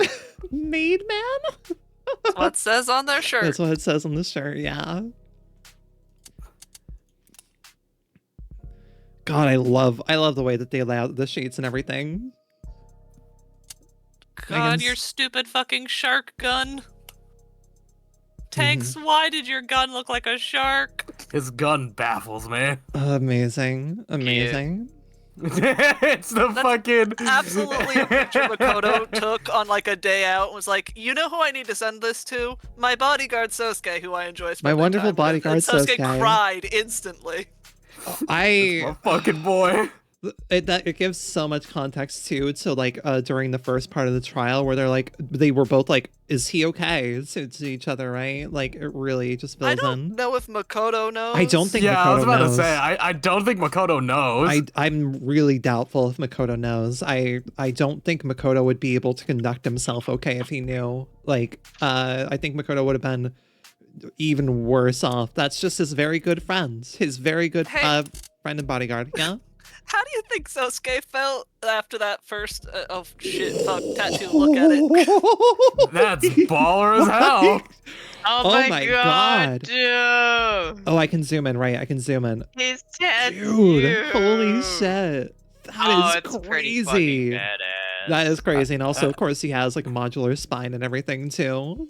Made man? That's what it says on their shirt. That's what it says on the shirt, yeah. God, I love the way that they lay out the sheets and everything. God, Megan's- your stupid fucking shark gun. Tanks, why did your gun look like a shark? His gun baffles me. Amazing. It's the fucking Absolutely a picture Makoto took on like a day out and was like, you know who I need to send this to? My bodyguard Sosuke, who I enjoy spending wonderful time with." bodyguard And Sosuke Sosuke. cried instantly. my fucking boy. It gives so much context too to like during the first part of the trial where they were both like, is he okay to each other, right? Like it really just I fills don't in. know if Makoto knows. I don't think Yeah, Makoto I was about knows. to say, I don't think Makoto knows. I'm really doubtful if Makoto knows. I don't think Makoto would be able to conduct himself okay if he knew. Like I think Makoto would have been even worse off. That's just his very good friend. His very good Hey. friend and bodyguard. Yeah. How do you think Sosuke felt after that first oh shit, fuck, tattoo, look at it. That's baller as hell. Oh, my god, dude! Oh, I can zoom in, right? I can zoom in. His tattoo! Dude, holy shit. That is it's pretty crazy. fucking badass. That is crazy. And also, of course, he has like a modular spine and everything too.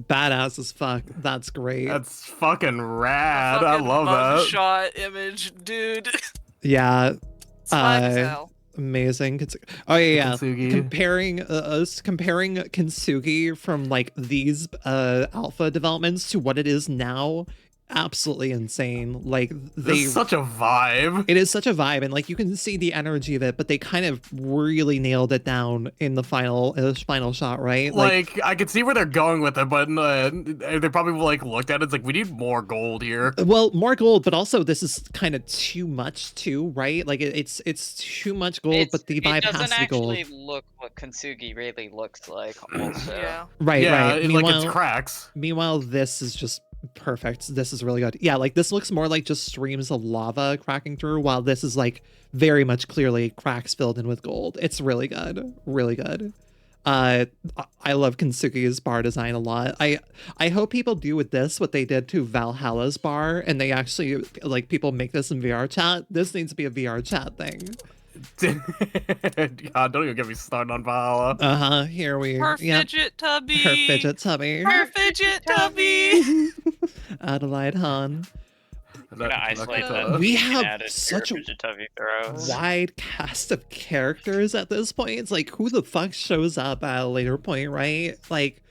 Badass as fuck. That's great. That's fucking rad. I Fucking love that. mugshot image, dude. Yeah. Swag as hell. Amazing. Oh yeah, Kintsugi. comparing comparing Kintsugi from like these alpha developments to what it is now, absolutely insane. Like This is such a vibe. it is such a vibe, and like you can see the energy of it, but they kind of really nailed it down in the final shot, right? Like I could see where they're going with it, but they probably like looked at it. It's like we need more gold here. Well, more gold, but also this is kind of too much too, right? Like it's too much gold, but the vibe it has doesn't to be gold. actually look what Kintsugi really looks like, also. Yeah. Right, Yeah, right. like it's cracks. Meanwhile, this is just perfect. This is really good. Yeah, like this looks more like just streams of lava cracking through, while this is like very much clearly cracks filled in with gold. It's really good. Really good. I love Kintsugi's bar design a lot. I hope people do with this what they did to Valhalla's bar, and they actually like people make this in VR chat. This needs to be a VR chat thing. God, don't even get me started on Valhalla. Here we Her yep. fidget tubby. Her fidget tubby. Her fidget tubby. Adelaide Hahn. I'm gonna isolate that. We and have add it to such your a Fujitabi throws. wide cast of characters at this point. It's like, who the fuck shows up at a later point, right? Like,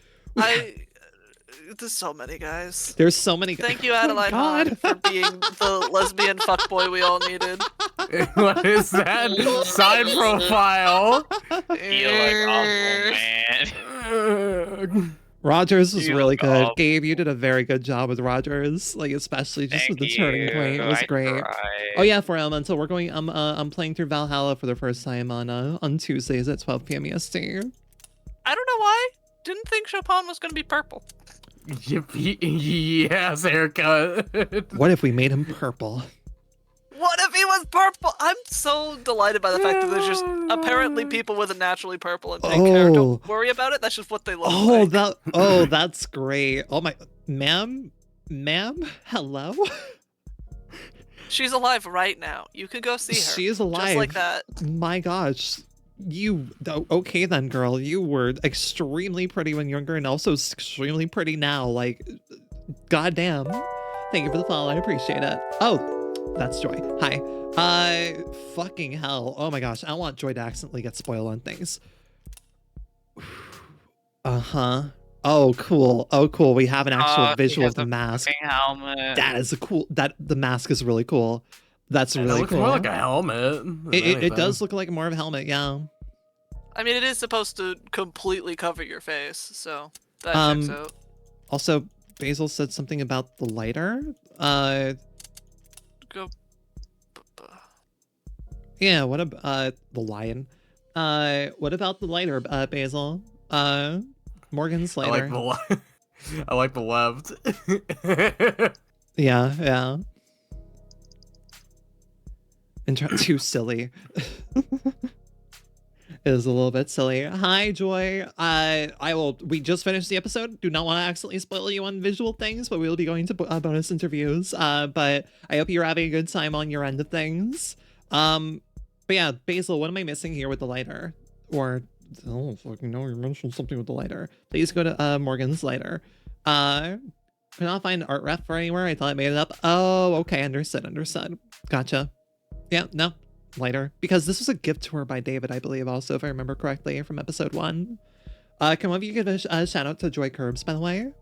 There's so many guys. there's so many. Thank you, Adelaide God. Hahn, for being the lesbian fuckboy we all needed. What is that? Side profile. Feel like awful, man. Rogers was You really look good. awful. Gabe, you did a very good job with Rogers, like especially just with the Thank turning point. It was you, I great. tried. Oh yeah, for Elemental, we're going. I'm playing through Valhalla for the first time on Tuesdays at 12 p.m. EST. I don't know why. Didn't think Chopin was gonna be purple. Yes, haircut. What if we made him purple? What if he was purple? I'm so delighted by the fact that there's just apparently people with a naturally purple and pink hair. Oh. Don't worry about it. That's just what they look Oh, like. that's great. Oh my, ma'am, hello. She's alive right now. You could go see her. She is alive. Just like that. My gosh. Okay then, girl. You were extremely pretty when younger and also extremely pretty now. Like, goddamn. Thank you for the follow. I appreciate it. Oh, that's Joy. Hi. Fucking hell. Oh my gosh. I don't want Joy to accidentally get spoiled on things. Uh-huh. Oh, cool. Oh, cool. We have an actual visual of the mask. Helmet. That is a cool. The mask is really cool. That's It really looks cool. more like a helmet. than It anything. does look like more of a helmet, yeah. I mean, it is supposed to completely cover your face, so that checks out. Also, Basil said something about the lighter. Go. Yeah. What about the lion? What about the lighter, Basil? Morgan's I lighter. I like the left. Yeah. Too silly. Is a little bit silly. Hi, Joy. We just finished the episode. Do not want to accidentally spoil you on visual things, but we will be going to bonus interviews. But I hope you're having a good time on your end of things. But yeah, Basil, what am I missing here with the lighter? Or, oh, fucking no, you mentioned something with the lighter. Please go to Morgan's lighter. Could not find art ref for anywhere. I thought I made it up. Oh, okay, understood. Gotcha. Yeah, no. Lighter, because this was a gift to her by David, I believe, also, if I remember correctly, from episode 1. Can one of you give a shout out to Joy Curbs, by the way?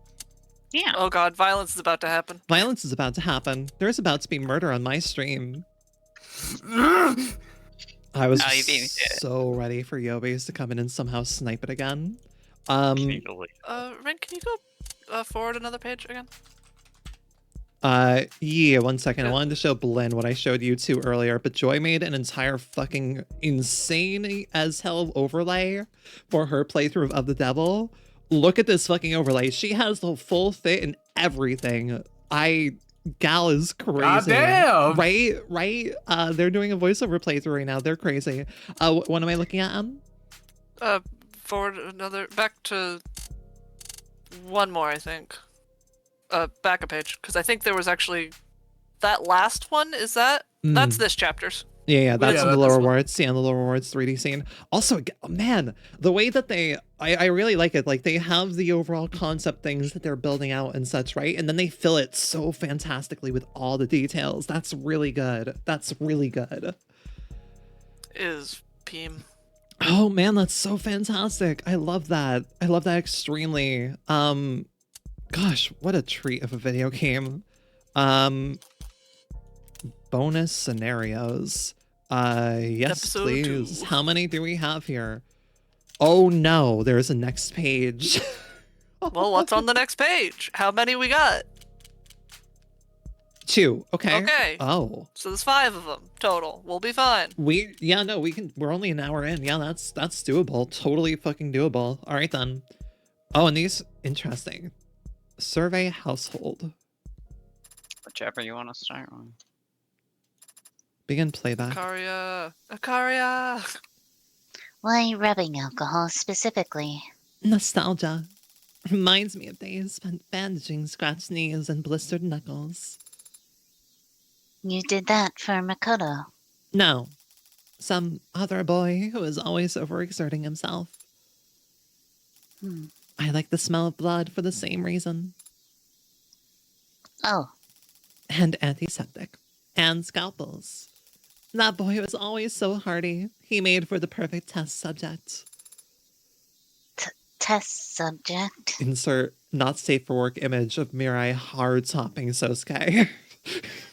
Yeah. Oh god, violence is about to happen. Violence is about to happen. There's about to be murder on my stream. I was Oh, you beat me to it. so ready for Yobes to come in and somehow snipe it again. Can you believe Ren, can you go forward another page again? Yeah, 1 second. I Yeah. wanted to show Blinn what I showed you two earlier, but Joy made an entire fucking insane as hell overlay for her playthrough of The Devil. Look at this fucking overlay. She has the full fit and everything. Gal is crazy. Goddamn! Right? They're doing a voiceover playthrough right now. They're crazy. What am I looking at, Forward another, back to one more, I think. Back a page, because I think there was actually that last one. Is that? That's this chapter's. Yeah, that's Yeah, in the that's lower one. wards. Yeah, in the lower wards 3D scene. Also, man, the way that I really like it. Like, they have the overall concept things that they're building out and such, right? And then they fill it so fantastically with all the details. That's really good. Is Peem. Oh man, that's so fantastic. I love that. I love that extremely. Gosh, what a treat of a video game. Bonus scenarios. Yes, Episode please. 2. How many do we have here? Oh no, there's a next page. Well, what's on the next page? How many we got? 2. Okay. Okay. Oh. So there's 5 of them total. We'll be fine. We can, we're only an hour in. Yeah, that's doable. Totally fucking doable. All right then. Oh, and these, interesting. Survey household. whichever you want to start with. Begin playback. Akaria! Why rubbing alcohol specifically? Nostalgia. Reminds me of days spent bandaging scratched knees and blistered knuckles. You did that for Makoto. No. Some other boy who is always overexerting himself. I like the smell of blood for the same reason. Oh, And antiseptic. And scalpels. That boy was always so hardy. He made for the perfect test subject. test subject. Insert not safe for work image of Mirai hard topping Sosuke.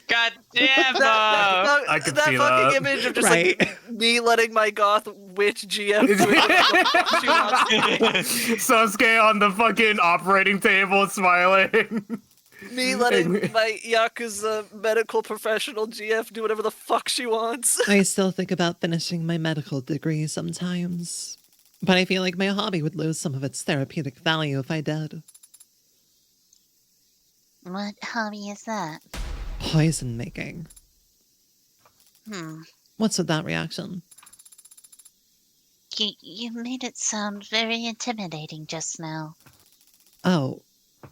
God damn! I could that see fucking that. image of just Right. like me letting my goth witch GM do what she wants. Sasuke on the fucking operating table smiling. Me letting my Yakuza medical professional GF do whatever the fuck she wants. I still think about finishing my medical degree sometimes. But I feel like my hobby would lose some of its therapeutic value if I did. What hobby is that? Poison making. What's with that reaction? You made it sound very intimidating just now. Oh,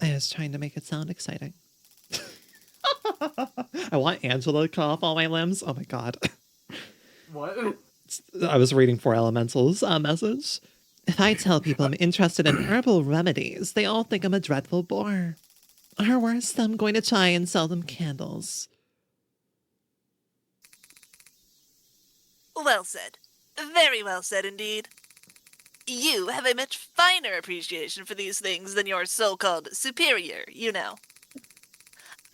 I was trying to make it sound exciting. I want Angela to cut off all my limbs. Oh my god. What? I was reading 4 Elemental's message. If I tell people I'm interested in herbal remedies, they all think I'm a dreadful bore. Or worse, I'm going to try and sell them candles. Well said. Very well said indeed. You have a much finer appreciation for these things than your so-called superior, you know.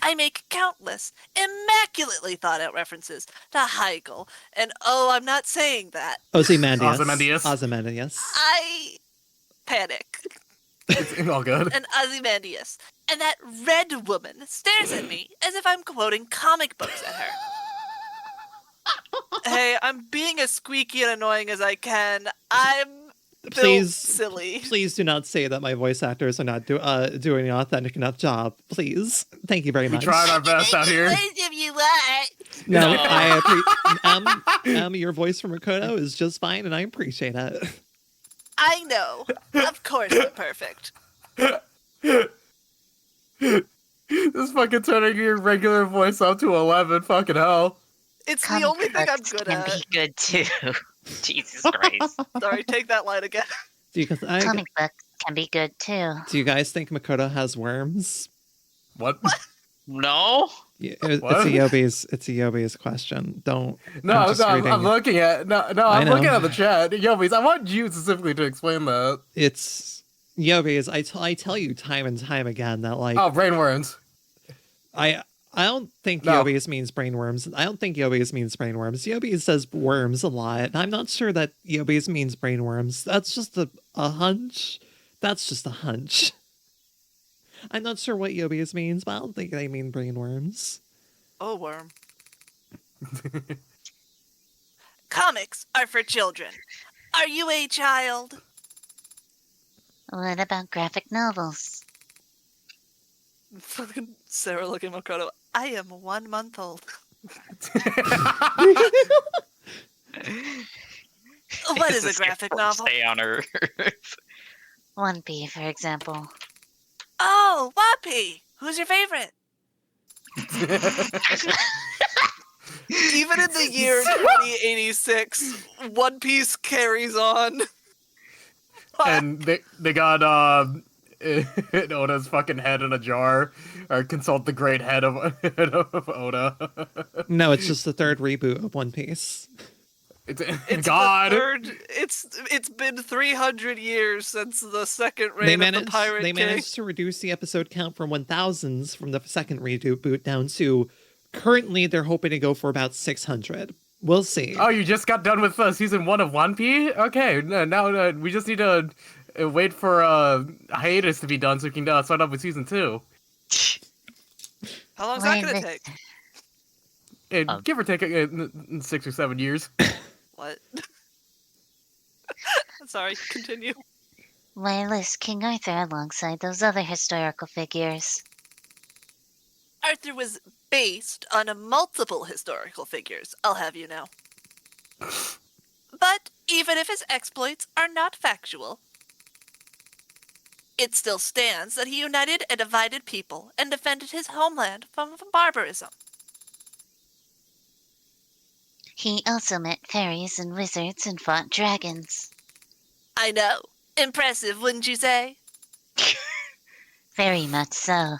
I make countless, immaculately thought-out references to Heigl, and oh, I'm not saying that. Ozymandias. Ozymandias. I panic. It's all good. And Ozymandias. And that red woman stares at me as if I'm quoting comic books at her. Hey, I'm being as squeaky and annoying as I can. I'm built silly. Please do not say that my voice actors are not doing an authentic enough job. Please. Thank you very much. We tried our best out here. If you want. No, your voice from Makoto is just fine, and I appreciate it. I know. Of course I'm perfect. This fucking turning your regular voice up to 11. Fucking hell. It's the only thing I'm good can at. be good too. Jesus Christ. Sorry, take that line again. Comic books can be good too. Do you guys think Makoto has worms? What? No. Yeah, it's a Yobi's question. Don't. I'm looking at I'm looking at the chat. Yobi's, I want you specifically to explain that. It's Yobi's. I tell you time and time again that like. Oh, brainworms. I don't think Yobi's means brainworms. I don't think Yobi's means brainworms. Yobi's says worms a lot. I'm not sure that Yobi's means brainworms. That's just a hunch. That's just a hunch. I'm not sure what Yobi's means, but I don't think they mean brainworms. Oh, worm. Comics are for children. Are you a child? What about graphic novels? Fucking Sarah looking at Makoto. I am 1 month old. What is a graphic novel? Stay on Earth. One Piece, for example. Oh, Wappy! Who's your favorite? Even in the year 2086, One Piece carries on. And they got Oda's fucking head in a jar, or consult the great head of Oda. No, it's just the 3rd reboot of One Piece. It's God. It's been 300 years since the second reign of the Pirate King. They managed to reduce the episode count from 1,000s from the 2nd reboot down to currently they're hoping to go for about 600. We'll see. Oh, you just got done with season 1 of One Piece? Okay, now we just need to wait for hiatus to be done so we can start up with season 2. How long is that going to take? Give or take 6 or 7 years. What? Sorry, continue. Why list King Arthur alongside those other historical figures? Arthur was based on multiple historical figures, I'll have you know. But even if his exploits are not factual, it still stands that he united a divided people and defended his homeland from barbarism. He also met fairies and wizards and fought dragons. I know. Impressive, wouldn't you say? Very much so.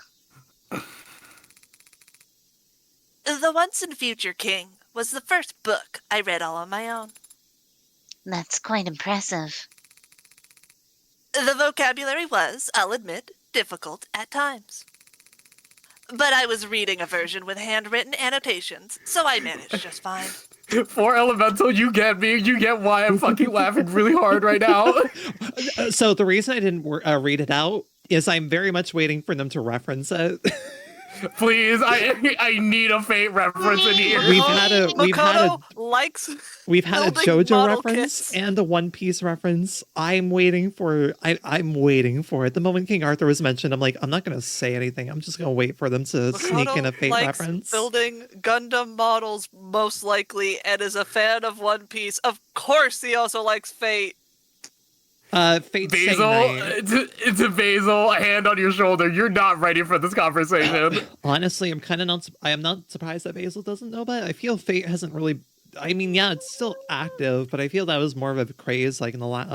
The Once and Future King was the first book I read all on my own. That's quite impressive. The vocabulary was, I'll admit, difficult at times. But I was reading a version with handwritten annotations, so I managed just fine. 4 Elemental, you get me. You get why I'm fucking laughing really hard right now. So the reason I didn't read it out is I'm very much waiting for them to reference it. Please, I need a Fate reference in here. Makoto likes We've had a building JoJo model reference kits. and a One Piece reference. I'm waiting for it. The moment King Arthur was mentioned, I'm like, I'm not gonna say anything. I'm just gonna wait for them to sneak in a Makoto Fate likes reference. building Gundam models most likely, and is a fan of One Piece. Of course, he also likes Fate. Fate Basil, to Basil, a hand on your shoulder. You're not ready for this conversation. Honestly, I am not surprised that Basil doesn't know, but I feel Fate hasn't really. I mean, yeah, it's still active, but I feel that was more of a craze like in the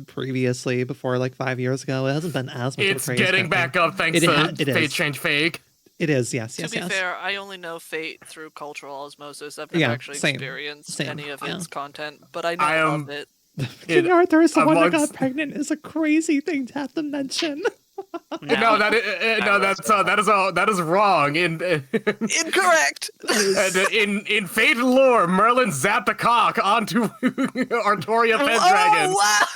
previously, before like 5 years ago. It hasn't been as much of a It's craze. getting back up thanks to Fate Change Fake. It is, yes. To be yes. fair, I only know Fate through cultural osmosis. I've never actually experienced any of its content, but I know of it. King Arthur is the one that got pregnant is a crazy thing to have to mention. No, that is wrong. Incorrect. In Fate lore, Merlin zapped a cock onto Artoria Pendragon. Oh, wow.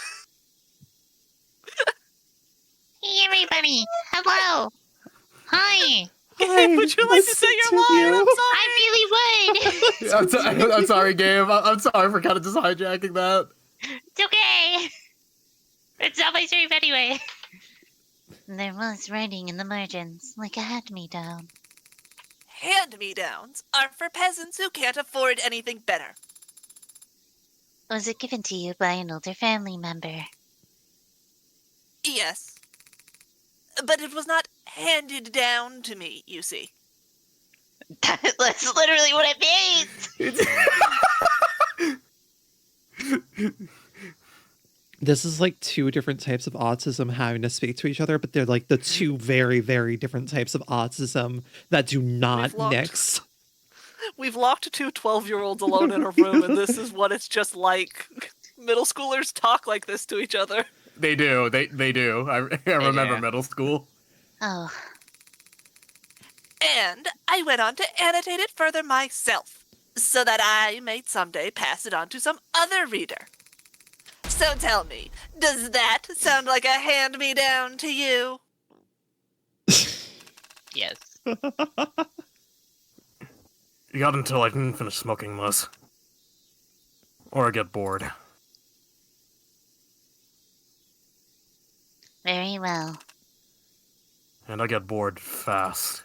Hey, everybody! Hello! Hi! Would you like to say your line? I'm sorry. I really would! I'm sorry, Gabe. I'm sorry for kind of just hijacking that. It's okay! It's not my stream anyway. There was writing in the margins, like a hand-me-down. Hand-me-downs are for peasants who can't afford anything better. Was it given to you by an older family member? Yes. But it was not handed down to me, you see. That's literally what it means! This is like two different types of autism having to speak to each other, but they're like the two very, very different types of autism that do not mix. We've locked two 12-year-olds alone in a room, and this is what it's just like. Middle schoolers talk like this to each other. They do. They do. I remember middle school. Oh. And I went on to annotate it further myself, so that I may someday pass it on to some other reader. So tell me, does that sound like a hand-me-down to you? Yes. You got until I can finish smoking this. Or I get bored. Very well. And I get bored fast.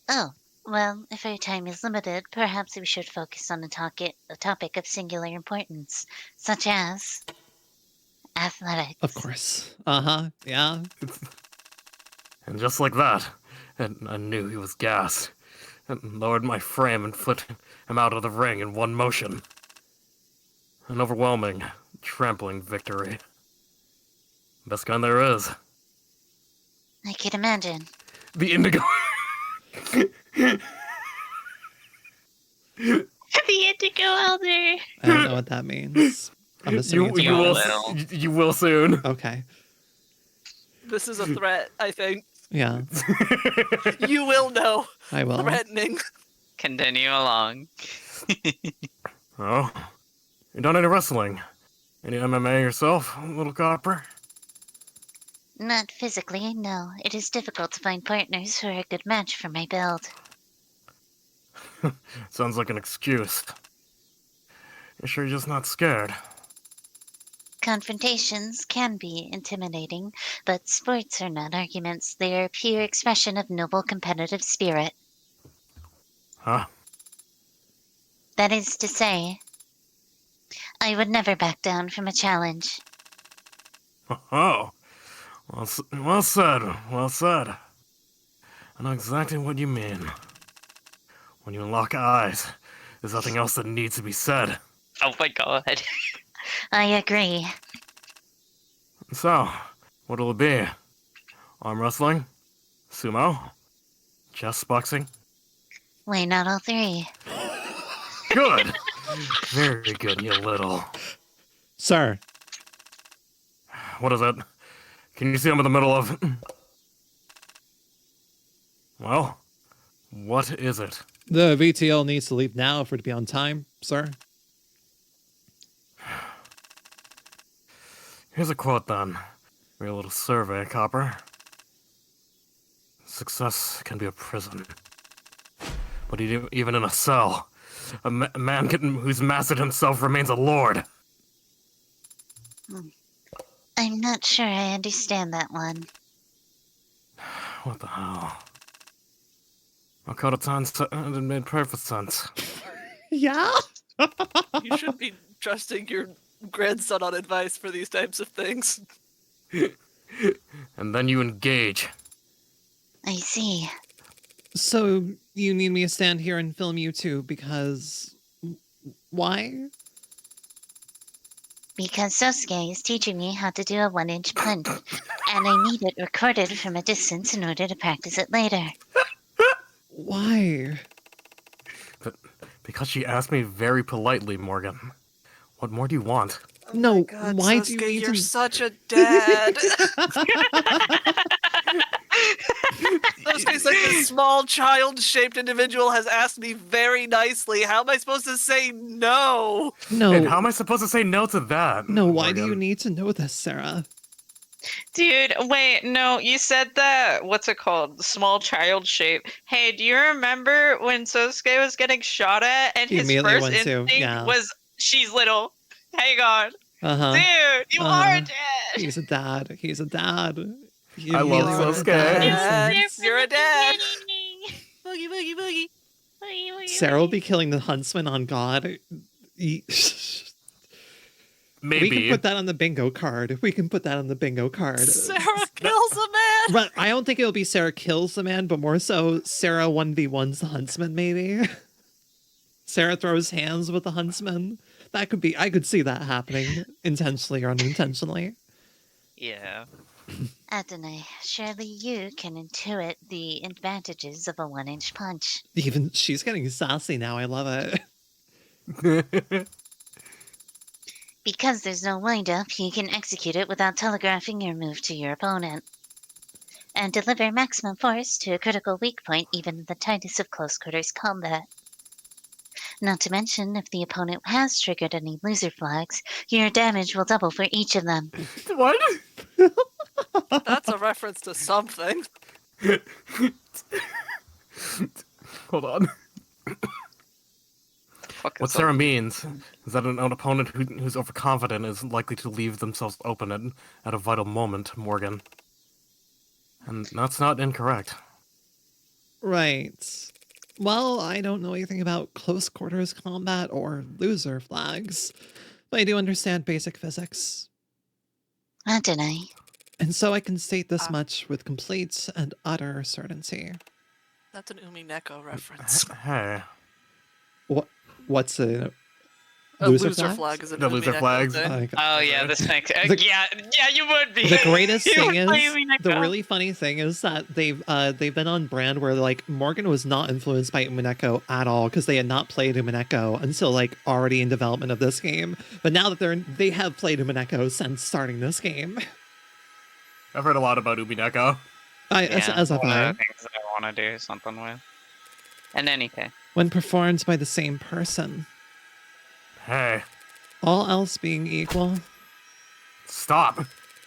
Oh, well, if our time is limited, perhaps we should focus on a topic of singular importance, such as athletics. Of course. Uh-huh, yeah. And just like that, I knew he was gassed. And lowered my frame and flipped him out of the ring in one motion. An overwhelming, trampling victory. Best kind there is. I could imagine. The indigo... The indigo elder! I don't know what that means. I'm assuming you will soon. Okay. This is a threat, I think. Yeah. You will know. I will. Threatening. Continue along. Oh? You done any wrestling? Any MMA yourself, little copper? Not physically, no. It is difficult to find partners who are a good match for my build. Sounds like an excuse. You sure you're just not scared? Confrontations can be intimidating, but sports are not arguments. They are a pure expression of noble competitive spirit. Huh? That is to say, I would never back down from a challenge. Oh. Well said, well said. I know exactly what you mean. When you lock eyes, there's nothing else that needs to be said. Oh my god. I agree. So, what'll it be? Arm wrestling? Sumo? Chess boxing? Why not all three? Good! Very good, you little... Sir. What is it? Can you see I'm in the middle of... Well, what is it? The VTL needs to leave now for it to be on time, sir. Here's a quote then. For your little survey, Copper. Success can be a prison. But even in a cell, a man who's mastered himself remains a lord. I'm not sure I understand that one. What the hell? It made perfect sense. Yeah? You should be trusting your grandson on advice for these types of things. And then you engage. I see. So you need me to stand here and film you too because why? Because Sosuke is teaching me how to do a 1-inch punch, and I need it recorded from a distance in order to practice it later. Why? But because she asked me very politely, Morgan. What more do you want? No, God, why Sosuke, do you need you're to... such a dad. Sosuke's like this small child-shaped individual has asked me very nicely. How am I supposed to say no? No, And how am I supposed to say no to that? no, why do you Morgan? need to know this, Sarah? Dude, wait, no, you said that, what's it called? Small child shape. Hey, do you remember when Sosuke was getting shot at and He his immediately first went to, instinct yeah. was, she's little. Hang on. Uh-huh. Dude, you are a dad. He's a dad. He's a dad. He I love immediately went to Sosuke. dad Dad, instincts. you're a dad. Boogie, boogie, boogie. Sarah will be killing the huntsman on God. We Maybe. can put that on the bingo card. We can put that on the bingo card. Sarah kills a man. But I don't think it'll be Sarah kills the man, but more so Sarah 1v1s the huntsman, maybe. Sarah throws hands with the huntsman. That could be, I could see that happening intentionally or unintentionally. Yeah. Adonai, surely you can intuit the advantages of a 1-inch punch. Even she's getting sassy now. I love it. Because there's no wind-up, you can execute it without telegraphing your move to your opponent. And deliver maximum force to a critical weak point even in the tightest of close-quarters combat. Not to mention, if the opponent has triggered any loser flags, your damage will double for each of them. What? That's a reference to something. Hold on. Fuck What Sarah means is that an opponent who's overconfident is likely to leave themselves open at a vital moment, Morgan. And that's not incorrect. Right. Well, I don't know anything about close quarters combat or loser flags, but I do understand basic physics. Adonai, And so I can state this much with complete and utter certainty. That's an Umineko reference. Hey. What's a A loser loser flag? flag is an The loser Umineko flags. thing. Oh yeah, this makes yeah, you would be. The greatest You thing would is, play Umineko. the really funny thing is that they've been on brand where like Morgan was not influenced by Umineko at all because they had not played Umineko until like already in development of this game. But now that they have played Umineko since starting this game. I've heard a lot about Umineko. As have one of I. the things that I want to do something with. In any case. When performed by the same person, Hey, all else being equal, stop.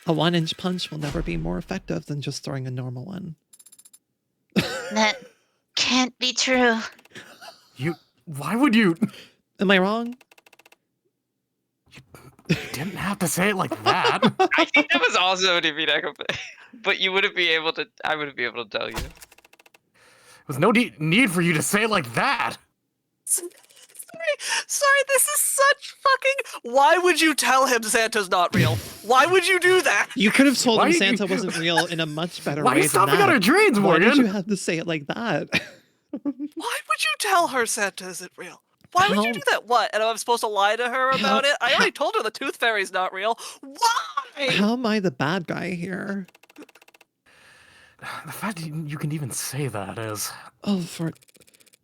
a 1-inch punch will never be more effective than just throwing a normal one. that can't be true. Why would you? Am I wrong? You didn't have to say it like that. I think that was also a Umineko, but you wouldn't be able to. I wouldn't be able to tell you. There's no need for you to say it like that. Sorry, this is such fucking... Why would you tell him Santa's not real? Why would you do that? You could have told Why him did Santa you- wasn't real in a much better Why are way you than stopping that. on our dreams, Why Morgan? did you have to say it like that? Why would you tell her Santa isn't real? Why would you How- do that? What? And I'm supposed to lie to her about it? I already told her the Tooth Fairy's not real. Why? How am I the bad guy here? The fact that you can even say that is... Oh,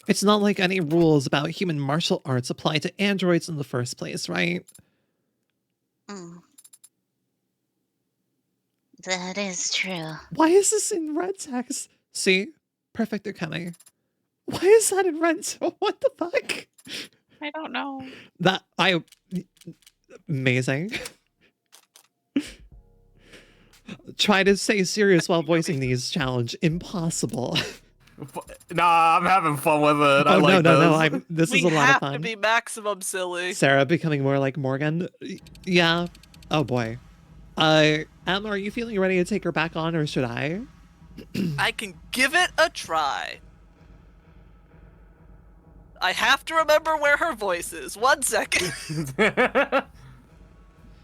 it's not like any rules about human martial arts apply to androids in the first place, right? Mm. That is true. Why is this in red text? See? Perfect accounting. Why is that in red? What the fuck? I don't know. Amazing. Try to stay serious while voicing these challenge. Impossible. Nah, I'm having fun with it. I Oh, like no. this. This We is a lot of have to fun. be maximum silly. Sarah becoming more like Morgan. Yeah. Oh, boy. Emma, are you feeling ready to take her back on, or should I? I can give it a try. I have to remember where her voice is. 1 second.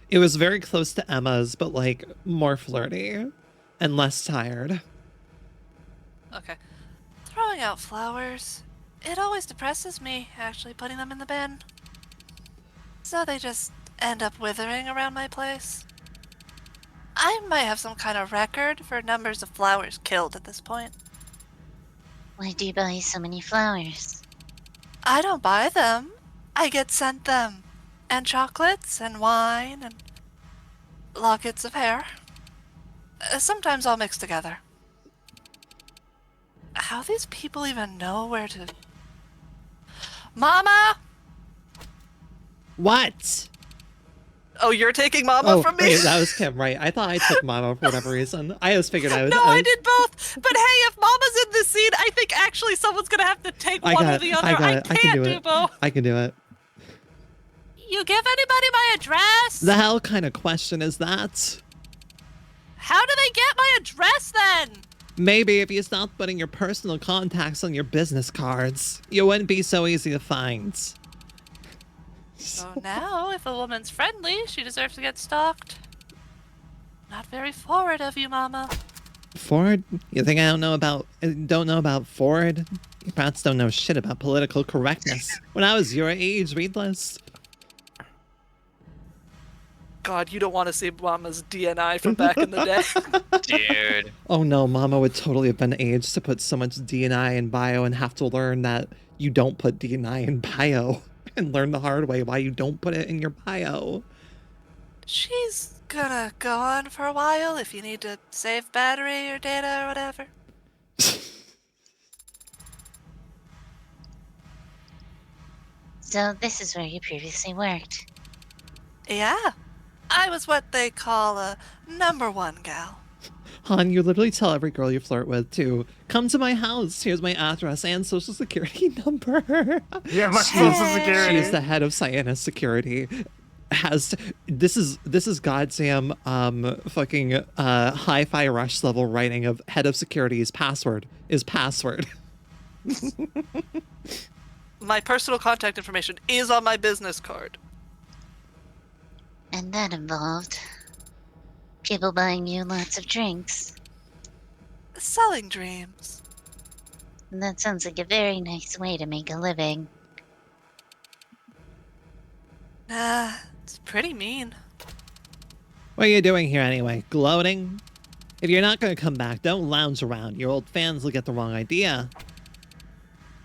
It was very close to Emma's, but like more flirty and less tired. Okay. Throwing out flowers. It always depresses me, actually putting them in the bin. So they just end up withering around my place. I might have some kind of record for numbers of flowers killed at this point. Why do you buy so many flowers? I don't buy them. I get sent them. And chocolates, and wine, and lockets of hair. Sometimes all mixed together. How these people even know where to... Mama! What? Oh, you're taking Mama from me? Wait, that was Kim, right? I thought I took Mama for whatever reason. I just figured I would. No, I did both. But hey, if Mama's in the scene, I think actually someone's gonna have to take one or the other. I can't do both. I can do it. You give anybody my address? The hell kind of question is that? How do they get my address then? Maybe if you stopped putting your personal contacts on your business cards, you wouldn't be so easy to find. So now, if a woman's friendly, she deserves to get stalked. Not very forward of you, Mama. Ford? You think I don't know about Ford? You perhaps don't know shit about political correctness. When I was your age, read this. God, you don't want to see Mama's DNI from back in the day. Dude. Oh no, Mama would totally have been aged to put so much DNI in bio and have to learn that you don't put DNI in bio and learn the hard way why you don't put it in your bio. She's gonna go on for a while if you need to save battery or data or whatever. So this is where you previously worked. Yeah. I was what they call a #1 gal. Han, you literally tell every girl you flirt with to come to my house. Here's my address and social security number. Yeah, my social security. She's the head of Cyanus Security. This is goddamn fucking hi-fi rush level writing of head of security's password is password. My personal contact information is on my business card. And that involved people buying you lots of drinks. Selling dreams. And that sounds like a very nice way to make a living. Nah, it's pretty mean. What are you doing here anyway? Gloating? If you're not going to come back, don't lounge around. Your old fans will get the wrong idea.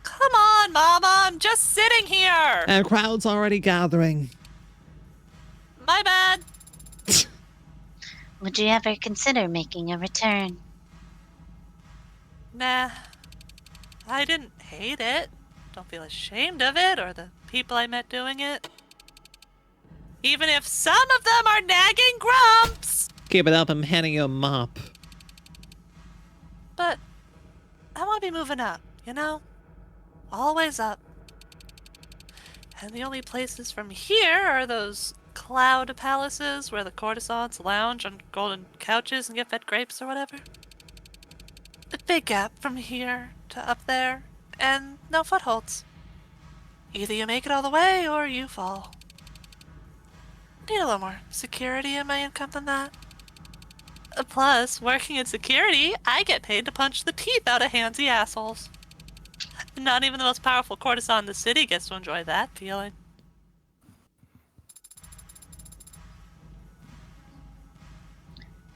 Come on, Mama, I'm just sitting here. And a crowd's already gathering. My bad. Would you ever consider making a return? Nah, I didn't hate it. Don't feel ashamed of it or the people I met doing it. Even if some of them are nagging grumps. Keep it up, I'm handing you a mop. But I want to be moving up, you know? Always up. And the only places from here are those cloud palaces where the courtesans lounge on golden couches and get fed grapes or whatever. A big gap from here to up there, and no footholds. Either you make it all the way or you fall. Need a little more security in my income than that. Plus, working in security, I get paid to punch the teeth out of handsy assholes. Not even the most powerful courtesan in the city gets to enjoy that feeling.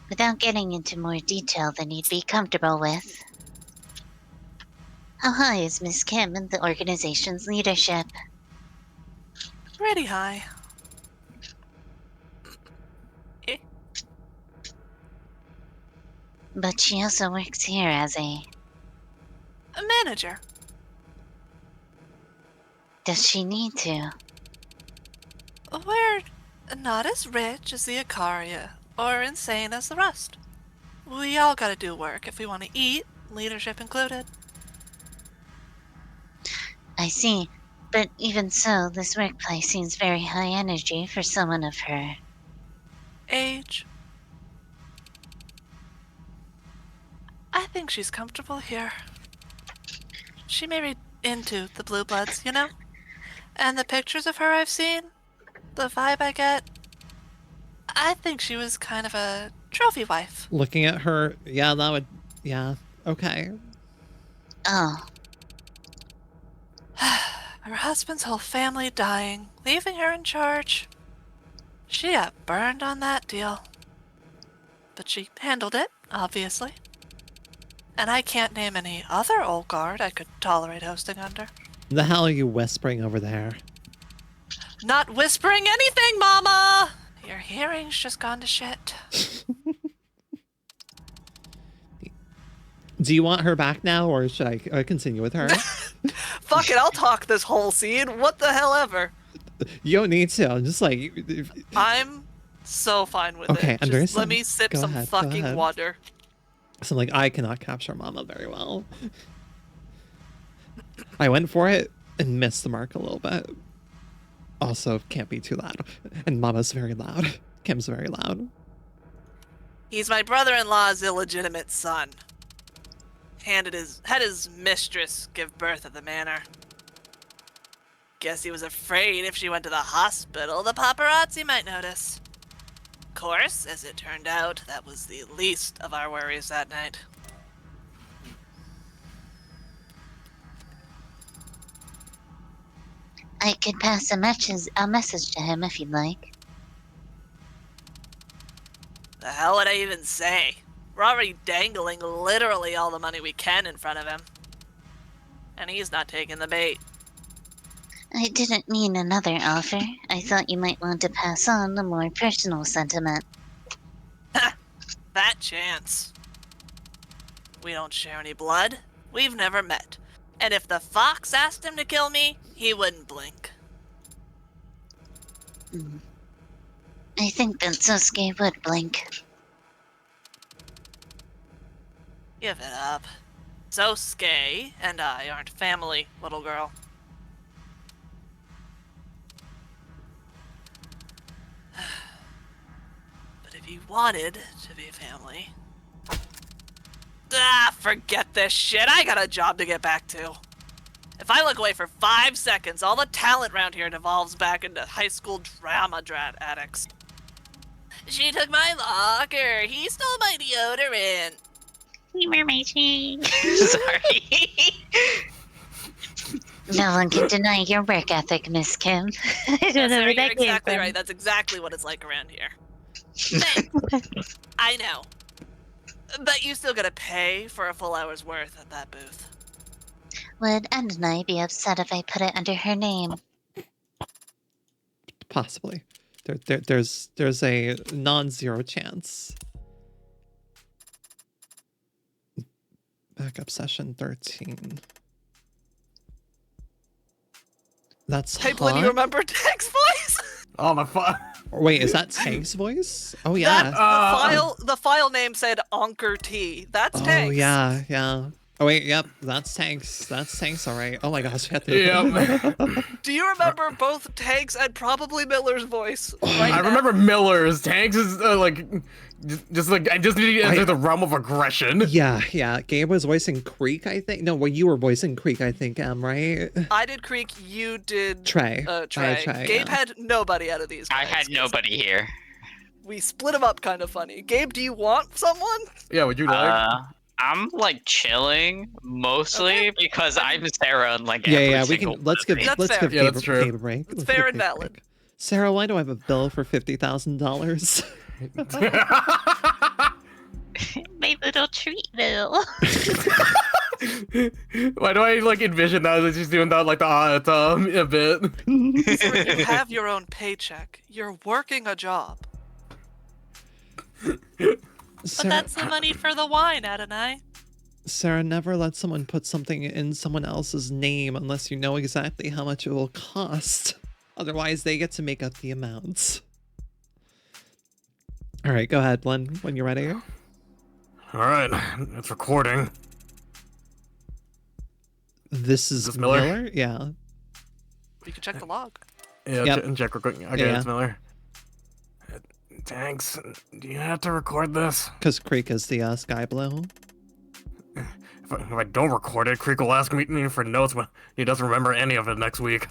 Without getting into more detail than you'd be comfortable with, how high is Miss Kim in the organization's leadership? Pretty high. But she also works here as A manager. Does she need to? We're not as rich as the Icaria, or insane as the Rust. We all gotta do work if we want to eat, leadership included. I see. But even so, this workplace seems very high energy for someone of her Age. I think she's comfortable here. She may be into the blue bloods, you know? And the pictures of her I've seen, the vibe I get, I think she was kind of a trophy wife. Looking at her, yeah, that would, yeah, okay. Oh, Her husband's whole family dying, leaving her in charge. She got burned on that deal. But she handled it, obviously. And I can't name any other old guard I could tolerate hosting under. The hell are you whispering over there? Not whispering anything, Mama! Your hearing's just gone to shit. Do you want her back now, or should I continue with her? Fuck it, I'll talk this whole scene. What the hell ever. You don't need to. I'm just like... I'm so fine with Okay, it. Just understand. let me sip Go some ahead, go fucking ahead. water. So like, I cannot capture Mama very well. I went for it and missed the mark a little bit. Also, can't be too loud. And Mama's very loud. Kim's very loud. He's my brother-in-law's illegitimate son. Had his mistress give birth at the manor. Guess he was afraid if she went to the hospital, the paparazzi might notice. Of course, as it turned out, that was the least of our worries that night. I could pass a message to him if you'd like. The hell would I even say? We're already dangling literally all the money we can in front of him. And he's not taking the bait. I didn't mean another offer. I thought you might want to pass on the more personal sentiment. That chance. We don't share any blood. We've never met. And if the fox asked him to kill me, he wouldn't blink. I think that Sosuke would blink. Give it up. Sosuke and I aren't family, little girl. But if you wanted to be family... forget this shit. I got a job to get back to. If I look away for 5 seconds, all the talent around here devolves back into high school drama addicts. She took my locker. He stole my deodorant. You were my chain. Sorry. No one can deny your work ethic, Miss Kim. I don't know Sarah, where you're that came exactly from. right. That's exactly what it's like around here. Thanks. I know. But you still gotta pay for a full hour's worth at that booth. Would End and I be upset if I put it under her name? Possibly. There's a non-zero chance. Backup session 13. That's Hey, Blinn, you hot. remember Tech's voice? Oh my fuck. Wait, is that Tank's voice? Oh yeah. The file name said Onker T. That's Oh Tank's. yeah, yeah. Oh wait, yep, that's Tank's. That's Tank's, all right. Oh my gosh, we have to. Yep. Do you remember both Tank's and probably Miller's voice? Right I now? remember Miller's. Tanks is like, just like I just need to enter the realm of aggression. Yeah. Gabe was voicing Creek, I think. No, well, you were voicing Creek, I think. Right? I did Creek, you did Trey. Trey. I had Trey, Gabe yeah. had nobody out of these I guys. had nobody here. We split them up kind of funny. Gabe, do you want someone? Yeah, would you like? I'm like chilling mostly because I'm Sarah and like Yeah, every we single can. Let's one give. of That's Let's fair. give Yeah, Gabe, that's true. Gabe a break. It's Let's fair give and Gabe a valid. break. Sarah, why do I have a bill for $50,000? My little treat bill. Why do I like envision that as just doing that like a bit? So you have your own paycheck. You're working a job. But that's the money for the wine, Adonai. Sarah, never let someone put something in someone else's name unless you know exactly how much it will cost. Otherwise, they get to make up the amounts. All right, go ahead, Blinn, when you're ready. Alright, it's recording. This is this Miller? Miller? Yeah. You can check the log. Yeah, Yep. check recording. Okay, Yeah. it's Miller. Thanks. Do you have to record this? Because Creek is the Sky Blue. If I don't record it, Creek will ask me for notes, but he doesn't remember any of it next week.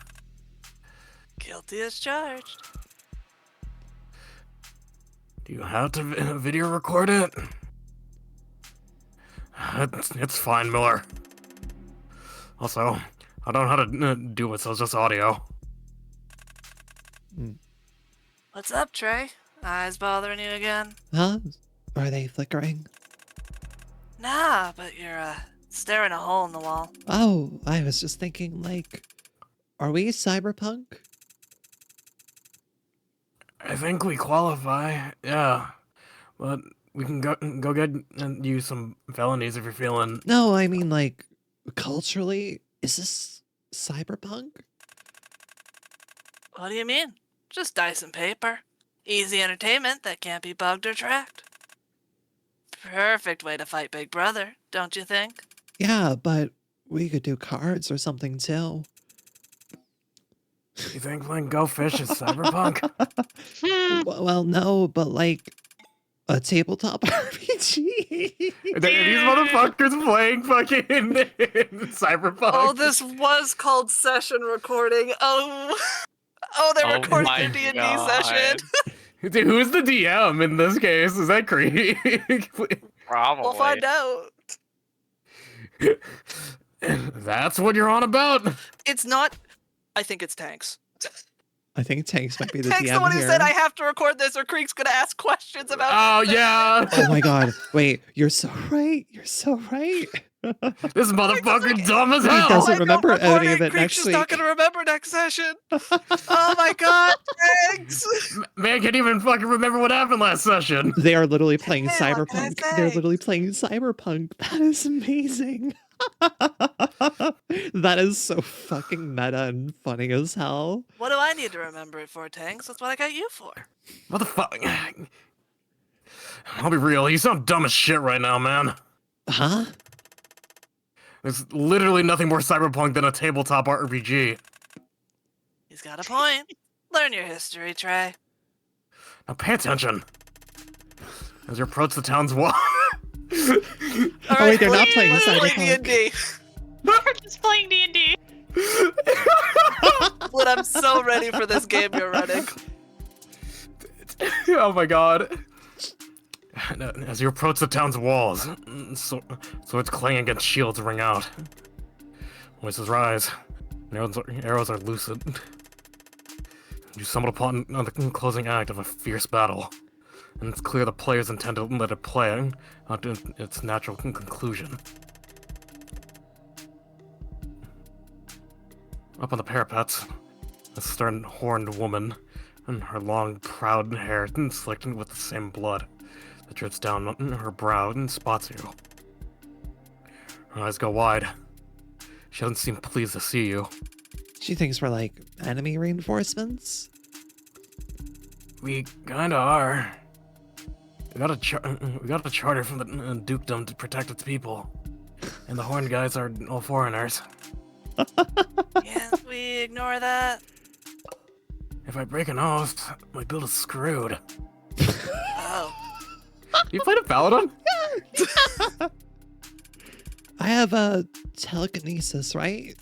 Guilty as charged. Do you have to video record it? It's fine, Miller. Also, I don't know how to do it, so it's just audio. What's up, Trey? Eyes bothering you again? Huh? Are they flickering? Nah, but you're staring a hole in the wall. Oh, I was just thinking, like, are we cyberpunk? I think we qualify, yeah. But we can go get you some felonies if you're feeling... No, I mean, like, culturally, is this cyberpunk? What do you mean? Just dice and paper. Easy entertainment that can't be bugged or tracked. Perfect way to fight Big Brother, don't you think? Yeah, but we could do cards or something too. You think playing Go Fish is cyberpunk? Well, no, but like a tabletop RPG. These motherfuckers playing fucking cyberpunk. Oh, this was called session recording. Oh, they're recording my their D&D God. session. Dude, who's the DM in this case? Is that Creek? Probably. We'll find out. That's what you're on about? It's not. I think it's Tanks. I think Tanks might be the Tanks DM the one who here. said I have to record this or Creek's gonna ask questions about Oh, this. yeah. Oh my god! Wait, you're so right. You're so right. This motherfucker dumb as He hell. doesn't I know remember any recording. of it Creek's next just week. not gonna remember next session. Oh my god, Tanks! Man can't even fucking remember what happened last session. They are literally playing Hey, what can I cyberpunk. They're say? literally playing cyberpunk. That is amazing. That is so fucking meta and funny as hell. What do I need to remember it for, Tanks? That's what I got you for. What the fuck? I'll be real, you sound dumb as shit right now, man. Huh? There's literally nothing more cyberpunk than a tabletop RPG. He's got a point. Learn your history, Trey. Now pay attention. As you approach the town's wall... All wait, they're not let's playing play Cyberpunk. D&D. We're just playing D&D. But I'm so ready for this game you're running. Oh my god. As you approach the town's walls, swords clang against shields ring out. Voices rise. Arrows are lucid. You stumble upon the closing act of a fierce battle, and it's clear the players intend to let it play out to its natural conclusion. Up on the parapets, a stern, horned woman, and her long, proud hair slicked with the same blood that drips down her brow and spots you. Her eyes go wide. She doesn't seem pleased to see you. She thinks we're like enemy reinforcements. We kinda are. We got a charter from the dukedom to protect its people, and the horned guys are all foreigners. Can't we ignore that? If I break an oath, my build is screwed. Oh. You played a paladin? I have a telekinesis, right?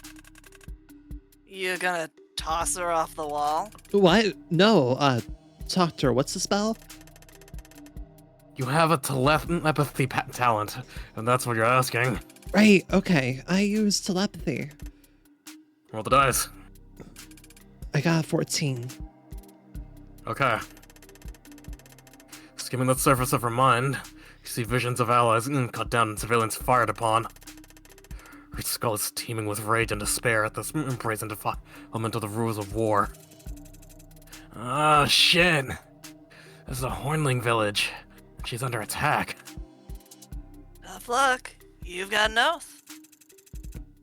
You gonna toss her off the wall? What? No, talk to her. What's the spell? You have a telepathy talent, and that's what you're asking. Right, okay. I use telepathy. Roll the dice. I got 14. Okay. Skimming the surface of her mind, you see visions of allies cut down and civilians fired upon. Her skull is teeming with rage and despair at this brazen defilement of the rules of war. Ah, shit. This is a Hornling village. She's under attack. Tough luck. You've got an oath.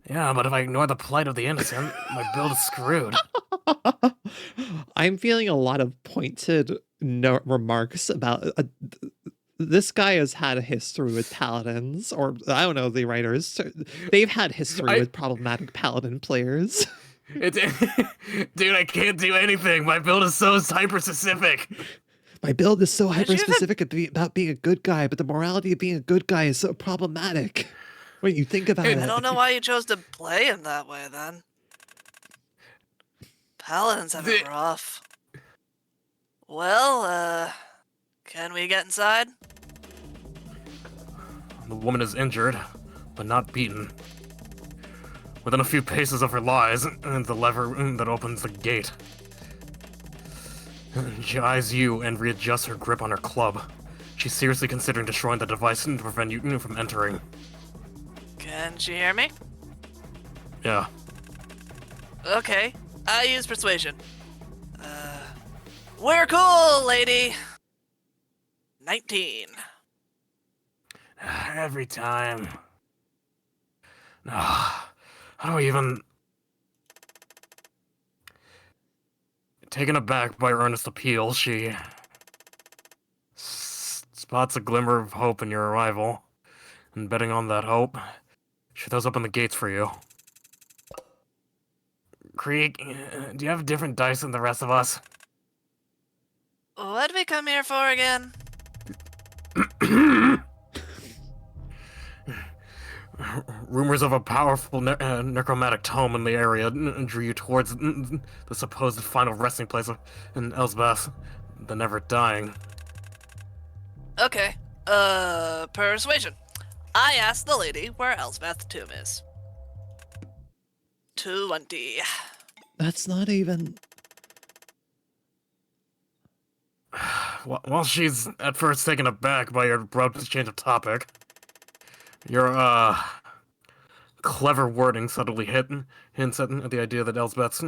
Yeah, but if I ignore the plight of the innocent, my build is screwed. I'm feeling a lot of pointed remarks about this guy has had a history with paladins, or I don't know, the writers. They've had history with problematic paladin players. Dude, I can't do anything. My build is so hyper-specific. My build is so Did you even- hyper-specific about being a good guy, but the morality of being a good guy is so problematic. When you think about it. I don't know why you chose to play him that way, then. Paladins have it rough. Well, can we get inside? The woman is injured, but not beaten. Within a few paces of her lies, and the lever that opens the gate. She eyes you and readjusts her grip on her club. She's seriously considering destroying the device to prevent you from entering. Can she hear me? Yeah. Okay, I use persuasion. We're cool, lady. 19. Every time. How do I even... Taken aback by her earnest appeal, she... spots a glimmer of hope in your arrival. And betting on that hope, she throws open the gates for you. Creek, do you have different dice than the rest of us? What did we come here for again? Rumors of a powerful necromantic tome in the area drew you towards the supposed final resting place in Elsbeth, the never dying. Okay, persuasion. I asked the lady where Elsbeth tomb is. 20. That's not even... While she's at first taken aback by your abrupt change of topic, your clever wording subtly hints at the idea that Elsbeth's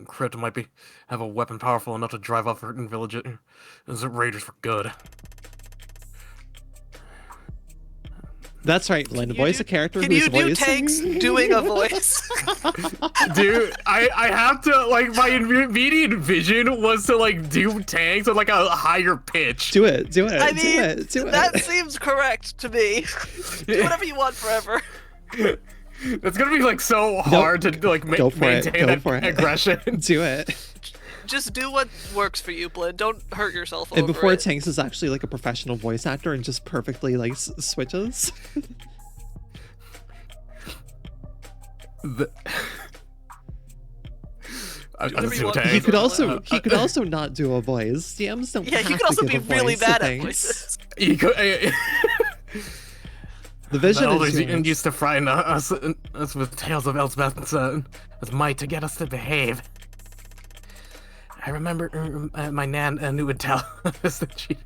crypt might have a weapon powerful enough to drive off certain villages as raiders for good. That's right, Lynn. Voice a character Can who's you do voicing... Tanks doing a voice? Dude, I have to, like, my immediate vision was to, like, do Tanks with, like, a higher pitch. Do it, do it, I mean, do it. that seems correct to me. Do whatever you want forever. It's gonna be, like, so hard to, like, Go for it, maintain go that for it. aggression. Do it. Just do what works for you, Blinn. Don't hurt yourself over And before it. Tanks is actually like a professional voice actor and just perfectly like switches. He could also not do a voice. DMs don't Yeah, have he could to also give be a really voice to bad at things. voices. He could, The vision the elders is yours. used to frighten us with tales of Elsbeth's might to get us to behave. I remember my nan who would tell us that she...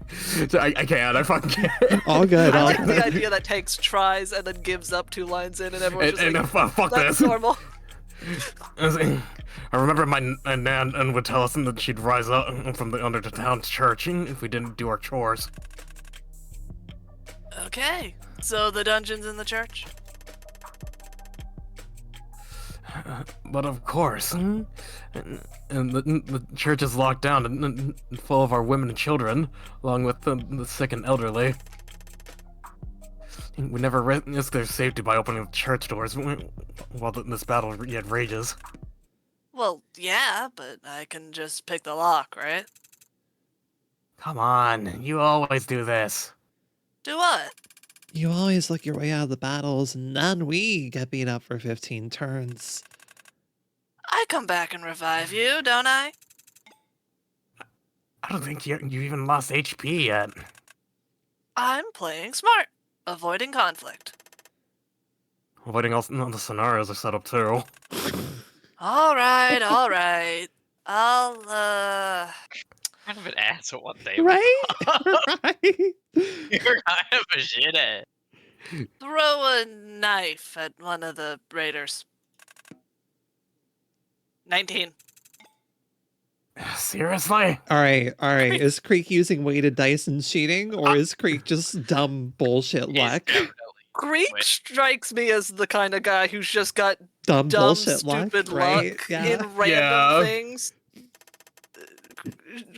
I can't, I fucking can't. All good, I all like good. the idea that Tanks tries and then gives up 2 lines in and everyone's just like, fuck that's this. normal. I remember my nan would tell us that she'd rise up from the under the town church if we didn't do our chores. Okay, so the dungeon's in the church? But of course, and the church is locked down and full of our women and children, along with the sick and elderly. We never risk their safety by opening the church doors while this battle yet rages. Well, yeah, but I can just pick the lock, right? Come on, you always do this. Do what? You always look your way out of the battles, and then we get beat up for 15 turns. I come back and revive you, don't I? I don't think you even lost HP yet. I'm playing smart, avoiding conflict. Avoiding all the scenarios are set up too. Alright, alright. I'll, Kind of an ass at one day. Right? Right? You're kind of a shithead. throw a knife at one of the raiders. 19. Seriously? All right. Is Creek using weighted dice and cheating, or is Creek just dumb bullshit He's luck? definitely Greek Wait. strikes me as the kind of guy who's just got Dumb dumb, bullshit luck, stupid right? luck Yeah. in random Yeah. things.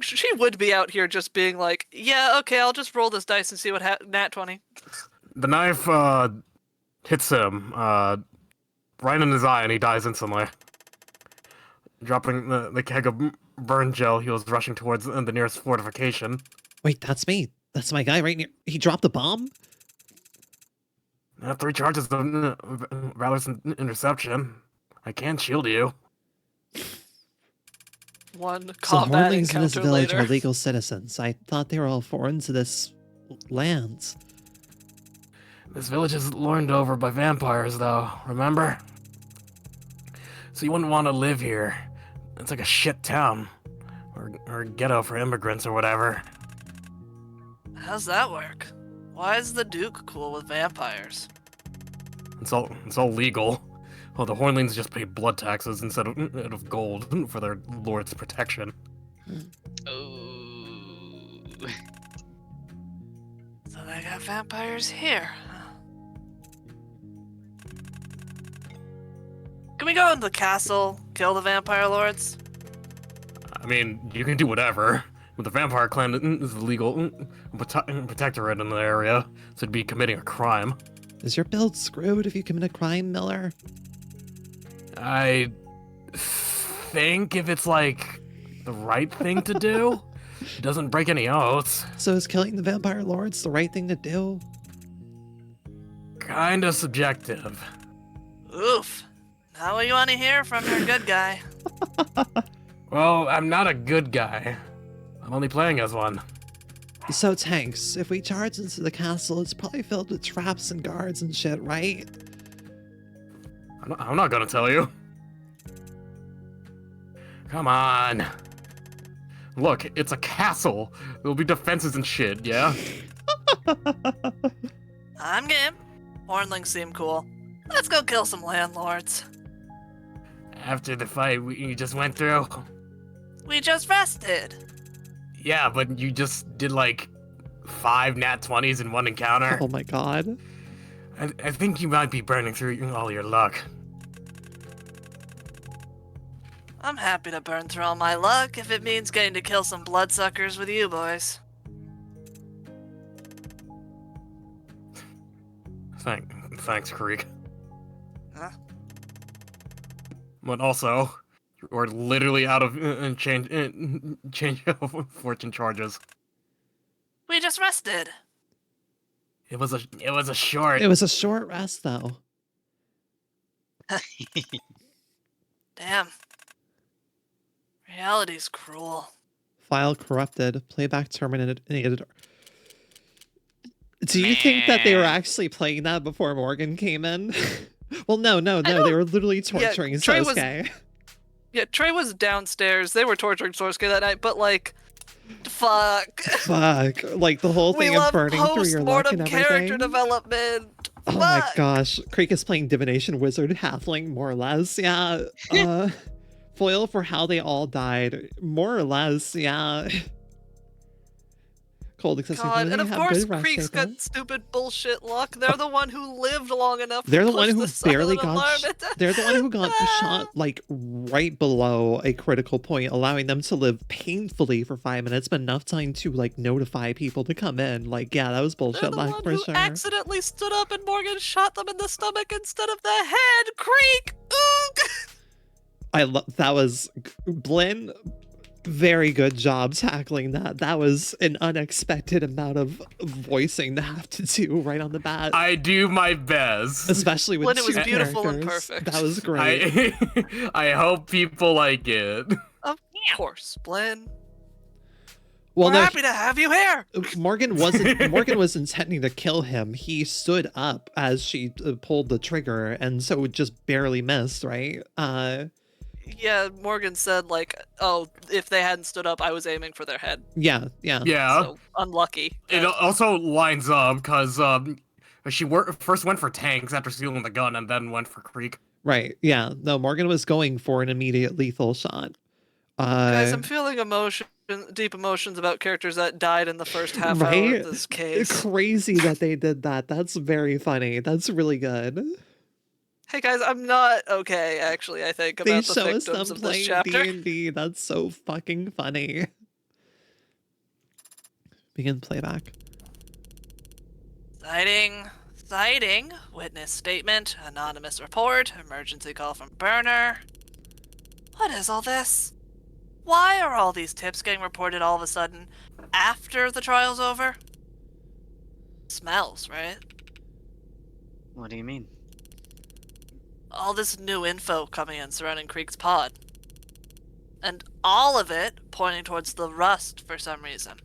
she would be out here just being like, yeah, okay, I'll just roll this dice and see what nat 20. The knife hits him right in his eye, and he dies instantly. Dropping the keg of burn gel, he was rushing towards the nearest fortification. Wait, that's me. That's my guy right near. He dropped a bomb? 3 charges of Valor's interception. I can't shield you. One So combat Hornlings in this encounter village later. are legal citizens. I thought they were all foreign to this land. This village is lorded over by vampires, though, remember? So you wouldn't want to live here. It's like a shit town. Or ghetto for immigrants or whatever. How's that work? Why is the Duke cool with vampires? It's all legal. Well, the Hornlings just pay blood taxes instead of gold for their lord's protection. Oh. So they got vampires here. Can we go into the castle, kill the vampire lords? I mean, you can do whatever. But the vampire clan is the legal protectorate in the area, so it'd be committing a crime. Is your build screwed if you commit a crime, Miller? I think if it's like the right thing to do, it doesn't break any oaths. So is killing the vampire lords the right thing to do? Kinda subjective. Oof. Not what you want to hear from your good guy. Well, I'm not a good guy. I'm only playing as one. So Tanks, if we charge into the castle, it's probably filled with traps and guards and shit, right? I'm not gonna tell you. Come on. Look, it's a castle. There'll be defenses and shit, yeah? I'm game. Hornlings seem cool. Let's go kill some landlords. After the fight you just went through? We just rested. Yeah, but you just did like 5 nat 20s in one encounter. Oh my god. I think you might be burning through all your luck. I'm happy to burn through all my luck if it means getting to kill some bloodsuckers with you boys. Thanks, Creek. Huh? But also, you're literally out of change of fortune charges. We just rested. It was a short. It was a short rest, though. Damn. Reality's cruel. File corrupted. Playback terminated. Do you think that they were actually playing that before Morgan came in? Well, no. They were literally torturing Trey was- Sosuke. Yeah, Trey was downstairs. They were torturing Sosuke that night, but like, fuck. Fuck. Like the whole We thing of love burning through your luck post-mortem and character everything. development. Oh my Fuck. gosh. Creek is playing Divination Wizard Halfling, more or less. Yeah. Foil for how they all died. More or less, yeah. Cold accessory. God, and of course Creek's Creek's got stupid bullshit luck. They're the one who lived long enough They're to the one push who the barely silent got. alarm. They're the one who got shot like right below a critical point, allowing them to live painfully for 5 minutes, but enough time to like notify people to come in. Like, yeah, that was They're bullshit the luck one for who sure. accidentally stood up and Morgan shot them in the stomach instead of the head. Creek! Oog! I love that was Blinn. Very good job tackling that. That was an unexpected amount of voicing to have to do right on the bat. I do my best. Especially with When it was two beautiful and characters. perfect. That was great. I hope people like it. Of course, Blinn. Well, We're no, happy to have you here. Morgan was intending to kill him. He stood up as she pulled the trigger, and so it just barely missed, right? Yeah, Morgan said like, "Oh, if they hadn't stood up, I was aiming for their head." Yeah. Yeah. So unlucky. It also lines up because she first went for Tanks after stealing the gun and then went for Creek. Right. Yeah. No, Morgan was going for an immediate lethal shot. Guys, I'm feeling deep emotions about characters that died in the first half hour Right? of this case. Crazy that they did that. That's very funny. That's really good. Hey guys, I'm not okay, actually, I think, They about the show us victims them of this playing chapter. D&D. That's so fucking funny. Begin playback. Sighting, witness statement, anonymous report, emergency call from burner. What is all this? Why are all these tips getting reported all of a sudden after the trial's over? Smells, right? What do you mean? All this new info coming in surrounding Creek's pod. And all of it pointing towards the rust for some reason.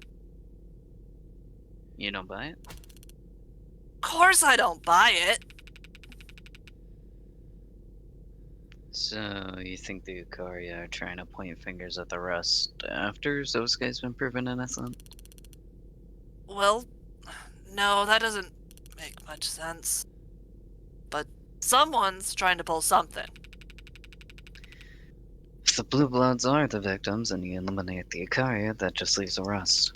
You don't buy it? Of course I don't buy it! So, you think the Ukari are trying to point fingers at the rest after Zosuke's been proven innocent? Well, no, that doesn't make much sense. But someone's trying to pull something. If the Blue Bloods are the victims and you eliminate the Ikari, that just leaves the rest.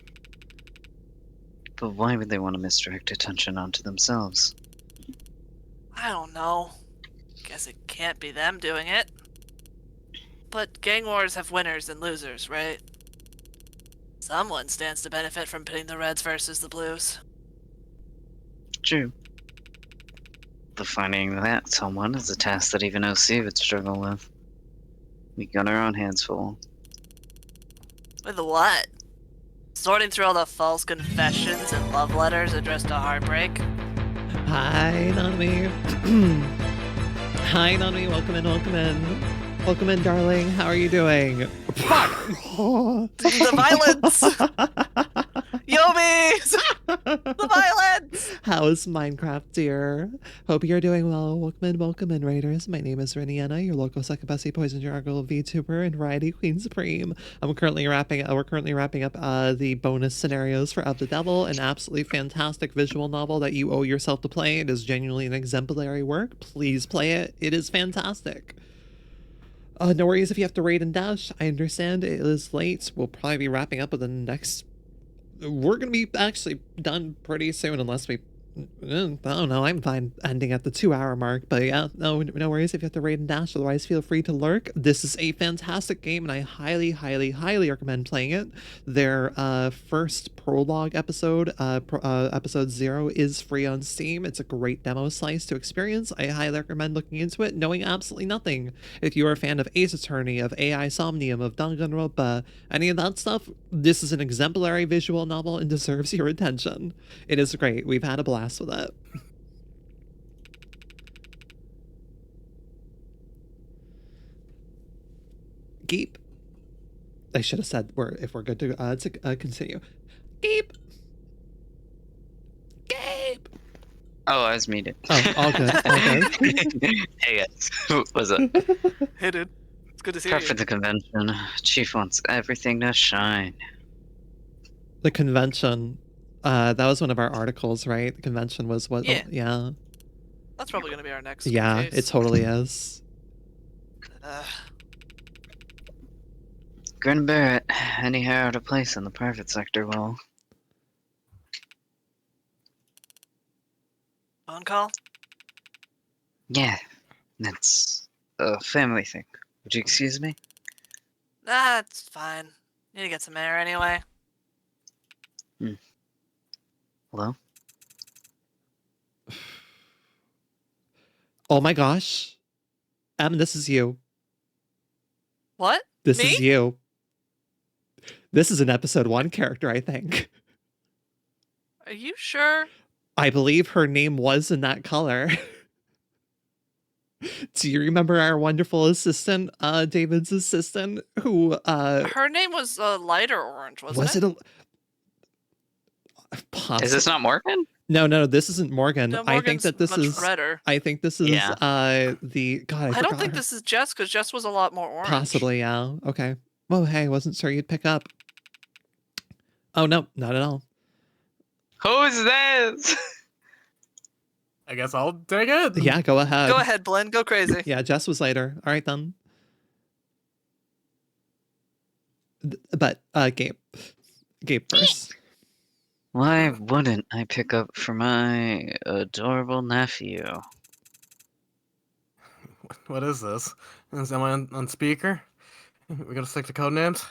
But why would they want to misdirect attention onto themselves? I don't know. Guess it can't be them doing it. But gang wars have winners and losers, right? Someone stands to benefit from pitting the Reds versus the Blues. True. But finding that someone is a task that even OC would struggle with. We got our own hands full. With what? Sorting through all the false confessions and love letters addressed to heartbreak? Hi, Nanami. Hi, Nanami. Welcome in, welcome in. Welcome in, darling. How are you doing? Fuck! The violence! Yomis! The violence! How's Minecraft, dear? Hope you're doing well. Welcome in, Raiders. My name is Rinienna, your local second bestie poison jungle VTuber and variety queen supreme. We're currently wrapping up the bonus scenarios for Of the Devil, an absolutely fantastic visual novel that you owe yourself to play. It is genuinely an exemplary work. Please play it. It is fantastic. No worries if you have to raid and dash. I understand it is late. We'll probably be wrapping up with the next... We're going to be actually done pretty soon unless we... I don't know, I'm fine ending at the 2-hour mark, but yeah, no worries if you have to raid and dash, otherwise feel free to lurk. This is a fantastic game and I highly recommend playing it. Their first prologue episode, episode 0, is free on Steam. It's a great demo slice to experience. I highly recommend looking into it, knowing absolutely nothing. If you are a fan of Ace Attorney, of AI Somnium, of Danganronpa, any of that stuff, this is an exemplary visual novel and deserves your attention. It is great. We've had a blast with it. Geep. I should have said if we're good to continue. Geep. Geep. Oh, I was muted. Oh, all good. All good. Hey guys, what's up? Hey dude, it's good to see Prep you. for the convention. Chief wants everything to shine. The convention. That was one of our articles, right? The convention was what? Yeah. Yeah. That's probably gonna be our next Yeah, case. it totally is. Grin Barrett, any hair out of place in the private sector will. Phone call? Yeah, it's a family thing. Would you excuse me? That's fine. Need to get some air anyway. Hello? Oh my gosh. This is you. What? This Me? is you. This is an episode 1 character, I think. Are you sure? I believe her name was in that color. Do you remember our wonderful assistant, David's assistant, who Her name was lighter orange, wasn't was it a Is this not Morgan? No, this isn't Morgan. No, I think Morgan's that this much is redder. I think this is Yeah. the God, I don't forgot think her- this is Jess, because Jess was a lot more orange. Possibly, yeah. Okay. Well, hey, wasn't sure you'd pick up. Oh no, not at all. Who's this? I guess I'll take it. Yeah, go ahead. Go ahead, Blend. Go crazy. Yeah, Jess was later. All right then. But Gabe first. Why wouldn't I pick up for my adorable nephew? What is this? Am I on speaker? We gotta stick to code names?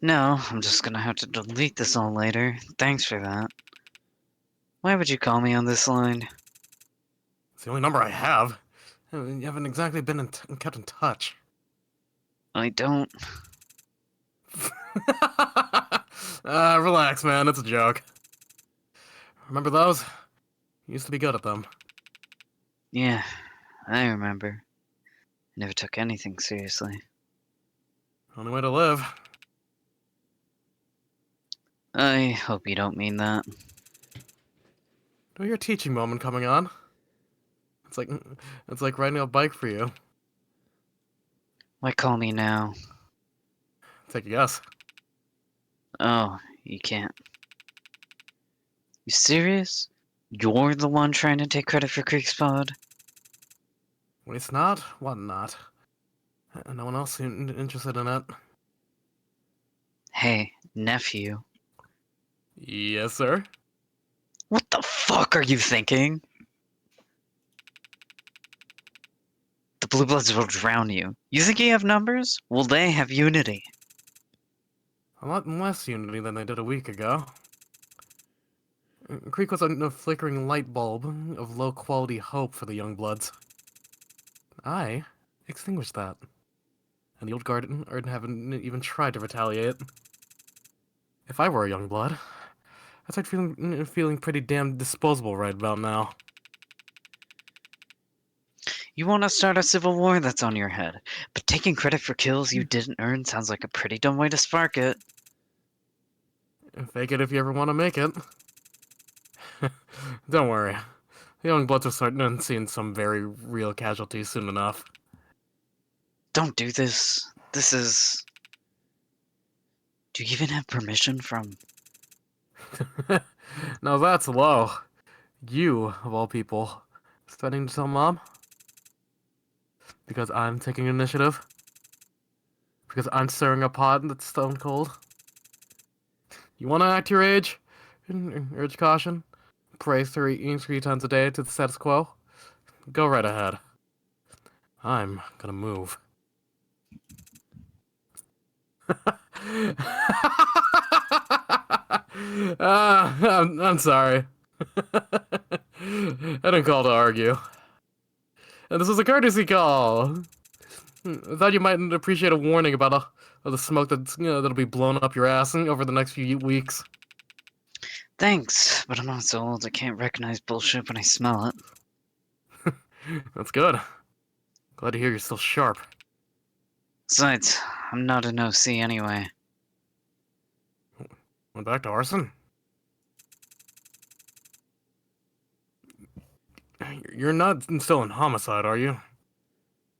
No, I'm just gonna have to delete this all later. Thanks for that. Why would you call me on this line? It's the only number I have. You haven't exactly been kept in touch. I don't. Relax, man. It's a joke. Remember those? You used to be good at them. Yeah, I remember. I never took anything seriously. Only way to live. I hope you don't mean that. Oh, your teaching moment coming on. It's like riding a bike for you. Why call me now? Take a guess. Oh, you can't. You serious? You're the one trying to take credit for Creek's pod? When it's not, what not? No one else interested in it. Hey, nephew. Yes, sir. What the fuck are you thinking? The Blue Bloods will drown you. You think you have numbers? Well, they have unity. A lot less unity than they did a week ago. Creek was a flickering light bulb of low-quality hope for the young bloods. I extinguished that. And the old guard haven't even tried to retaliate. If I were a young blood, I'd start feeling pretty damn disposable right about now. You want to start a civil war? That's on your head. But taking credit for kills you didn't earn sounds like a pretty dumb way to spark it. Fake it if you ever want to make it. Don't worry. The young bloods are starting seeing some very real casualties soon enough. Don't do this. This is... Do you even have permission from... Now that's low. You, of all people, starting to tell Mom? Because I'm taking initiative? Because I'm stirring a pot that's stone cold? You want to act your age? Urge caution? Pray three times a day to the status quo? Go right ahead. I'm gonna move. I'm sorry. I didn't call to argue. And this was a courtesy call. I thought you might appreciate a warning about the smoke that'll be blown up your ass over the next few weeks. Thanks, but I'm not so old I can't recognize bullshit when I smell it. That's good. Glad to hear you're still sharp. Besides, I'm not an OC anyway. Went back to arson? You're not still in homicide, are you?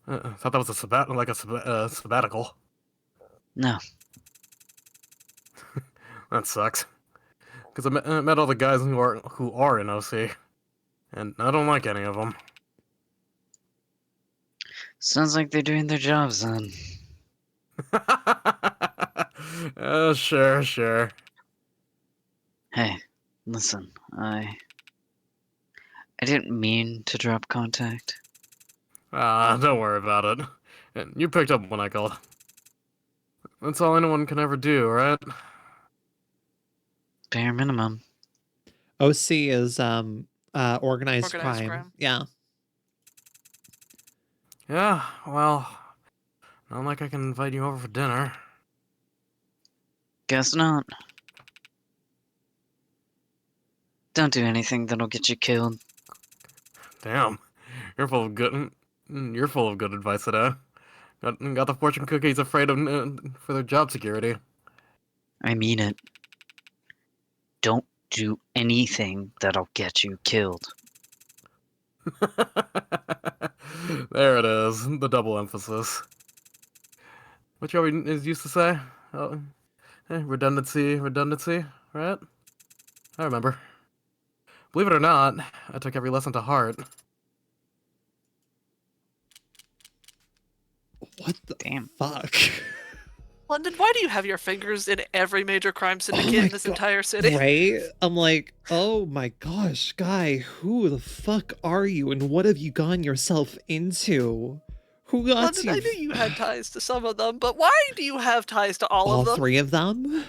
I thought that was a sabbatical. No. That sucks. Because I met all the guys who are in OC, and I don't like any of them. Sounds like they're doing their jobs then. Sure. Hey, listen, I didn't mean to drop contact. Don't worry about it. And you picked up when I called. That's all anyone can ever do, right? Bare minimum. OC is organized crime. crime. Yeah. Yeah, well, not like I can invite you over for dinner. Guess not. Don't do anything that'll get you killed. Damn, you're full of good advice today. Got the fortune cookies afraid of for their job security. I mean it. Don't do anything that'll get you killed. There it is, the double emphasis. What you always used to say? Oh, redundancy, right? I remember. Believe it or not, I took every lesson to heart. What the Damn. fuck? London, why do you have your fingers in every major crime syndicate in this entire city? Right? I'm like, oh my gosh, guy, who the fuck are you and what have you gotten yourself into? Who got London, you? I knew you had ties to some of them, but why do you have ties to all of them? 3 of them?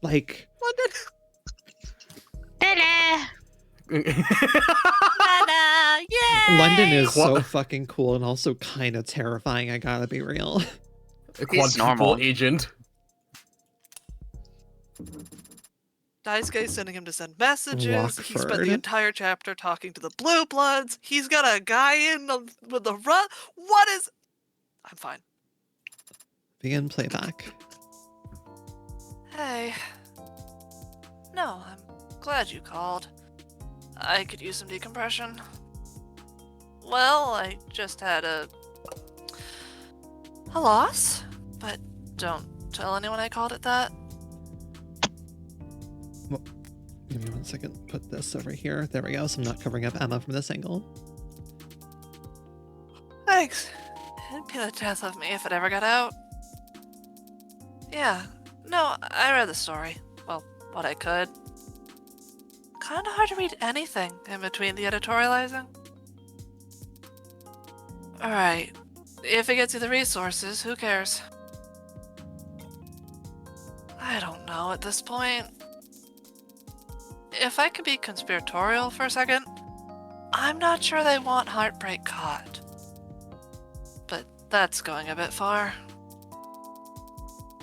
Like, London. Ta-da! Ta-da! Yay! London is so fucking cool and also kind of terrifying, I gotta be real. A He's quadruple normal. agent. Daisuke's sending him to send messages. He spent Rockford. the entire chapter talking to the Blue Bloods. He's got a guy in with the rut. What is... I'm fine. Begin playback. Hey. No, I'm glad you called. I could use some decompression. Well, I just had a loss, but don't tell anyone I called it that. Give me 1 second. Put this over here. There we go. So I'm not covering up Emma from this angle. Thanks. It'd be the death of me if it ever got out. Yeah. No, I read the story. Well, what I could. Kinda hard to read anything in between the editorializing. Alright. If it gets you the resources, who cares? I don't know at this point. If I could be conspiratorial for a second, I'm not sure they want Heartbreak caught. But that's going a bit far.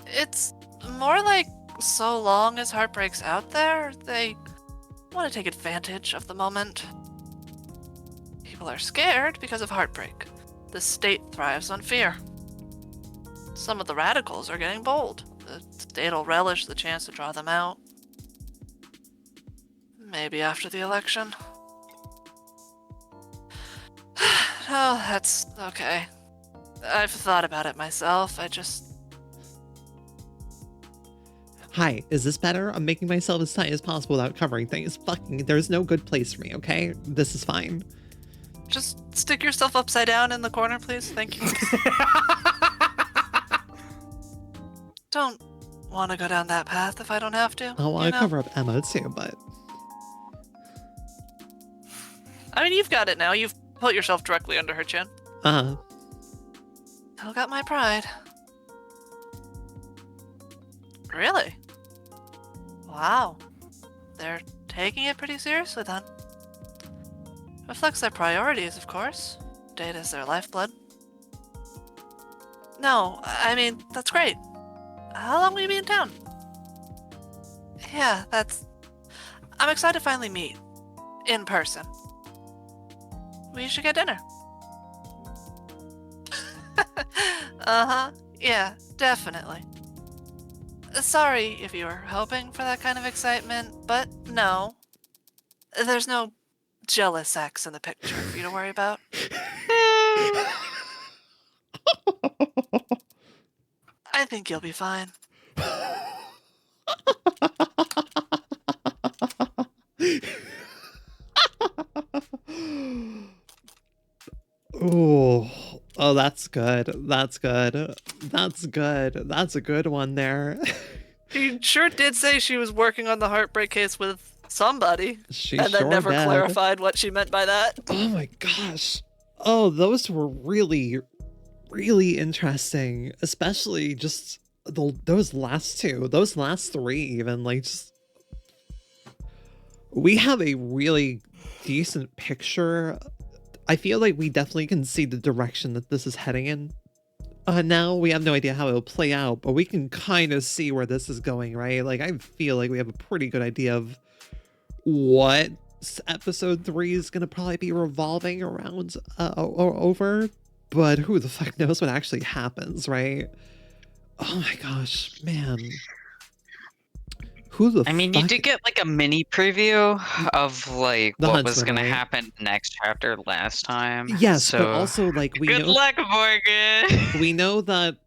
It's more like so long as Heartbreak's out there, they want to take advantage of the moment. People are scared because of Heartbreak. The state thrives on fear. Some of the radicals are getting bold. The state'll relish the chance to draw them out. Maybe after the election. Oh, that's okay. I've thought about it myself. Hi, is this better? I'm making myself as tight as possible without covering things. Fucking, there's no good place for me, okay? This is fine. Just stick yourself upside down in the corner, please. Thank you. Don't want to go down that path if I don't have to. I want you to know? cover up Emma too, but I mean, you've got it now. You've put yourself directly under her chin. Still got my pride. Really? Wow. They're taking it pretty seriously then. Reflects their priorities, of course. Data's their lifeblood. No, I mean, that's great. How long will you be in town? Yeah, I'm excited to finally meet. In person. We should get dinner. Uh-huh. Yeah, definitely. Sorry if you were hoping for that kind of excitement, but no. There's no jealous ex in the picture for you to worry about. I think you'll be fine. Oh, that's good. That's good. That's good. That's a good one there. She sure did say she was working on the Heartbreak case with somebody, She and then sure never did. clarified what she meant by that. Oh my gosh. Oh, those were really, really interesting. Especially just those last two. Those last three even. Like, just... We have a really decent picture. I feel like we definitely can see the direction that this is heading in. Now we have no idea how it'll play out, but we can kind of see where this is going, right? Like, I feel like we have a pretty good idea of what episode 3 is going to probably be revolving around over, but who the fuck knows what actually happens, right? Oh my gosh, man. Who the I mean, fuck... you did get like a mini preview of like The what was Huntsman, going to right? happen next chapter last time. Yes, so... but also like we Good know luck, Morgan. we know that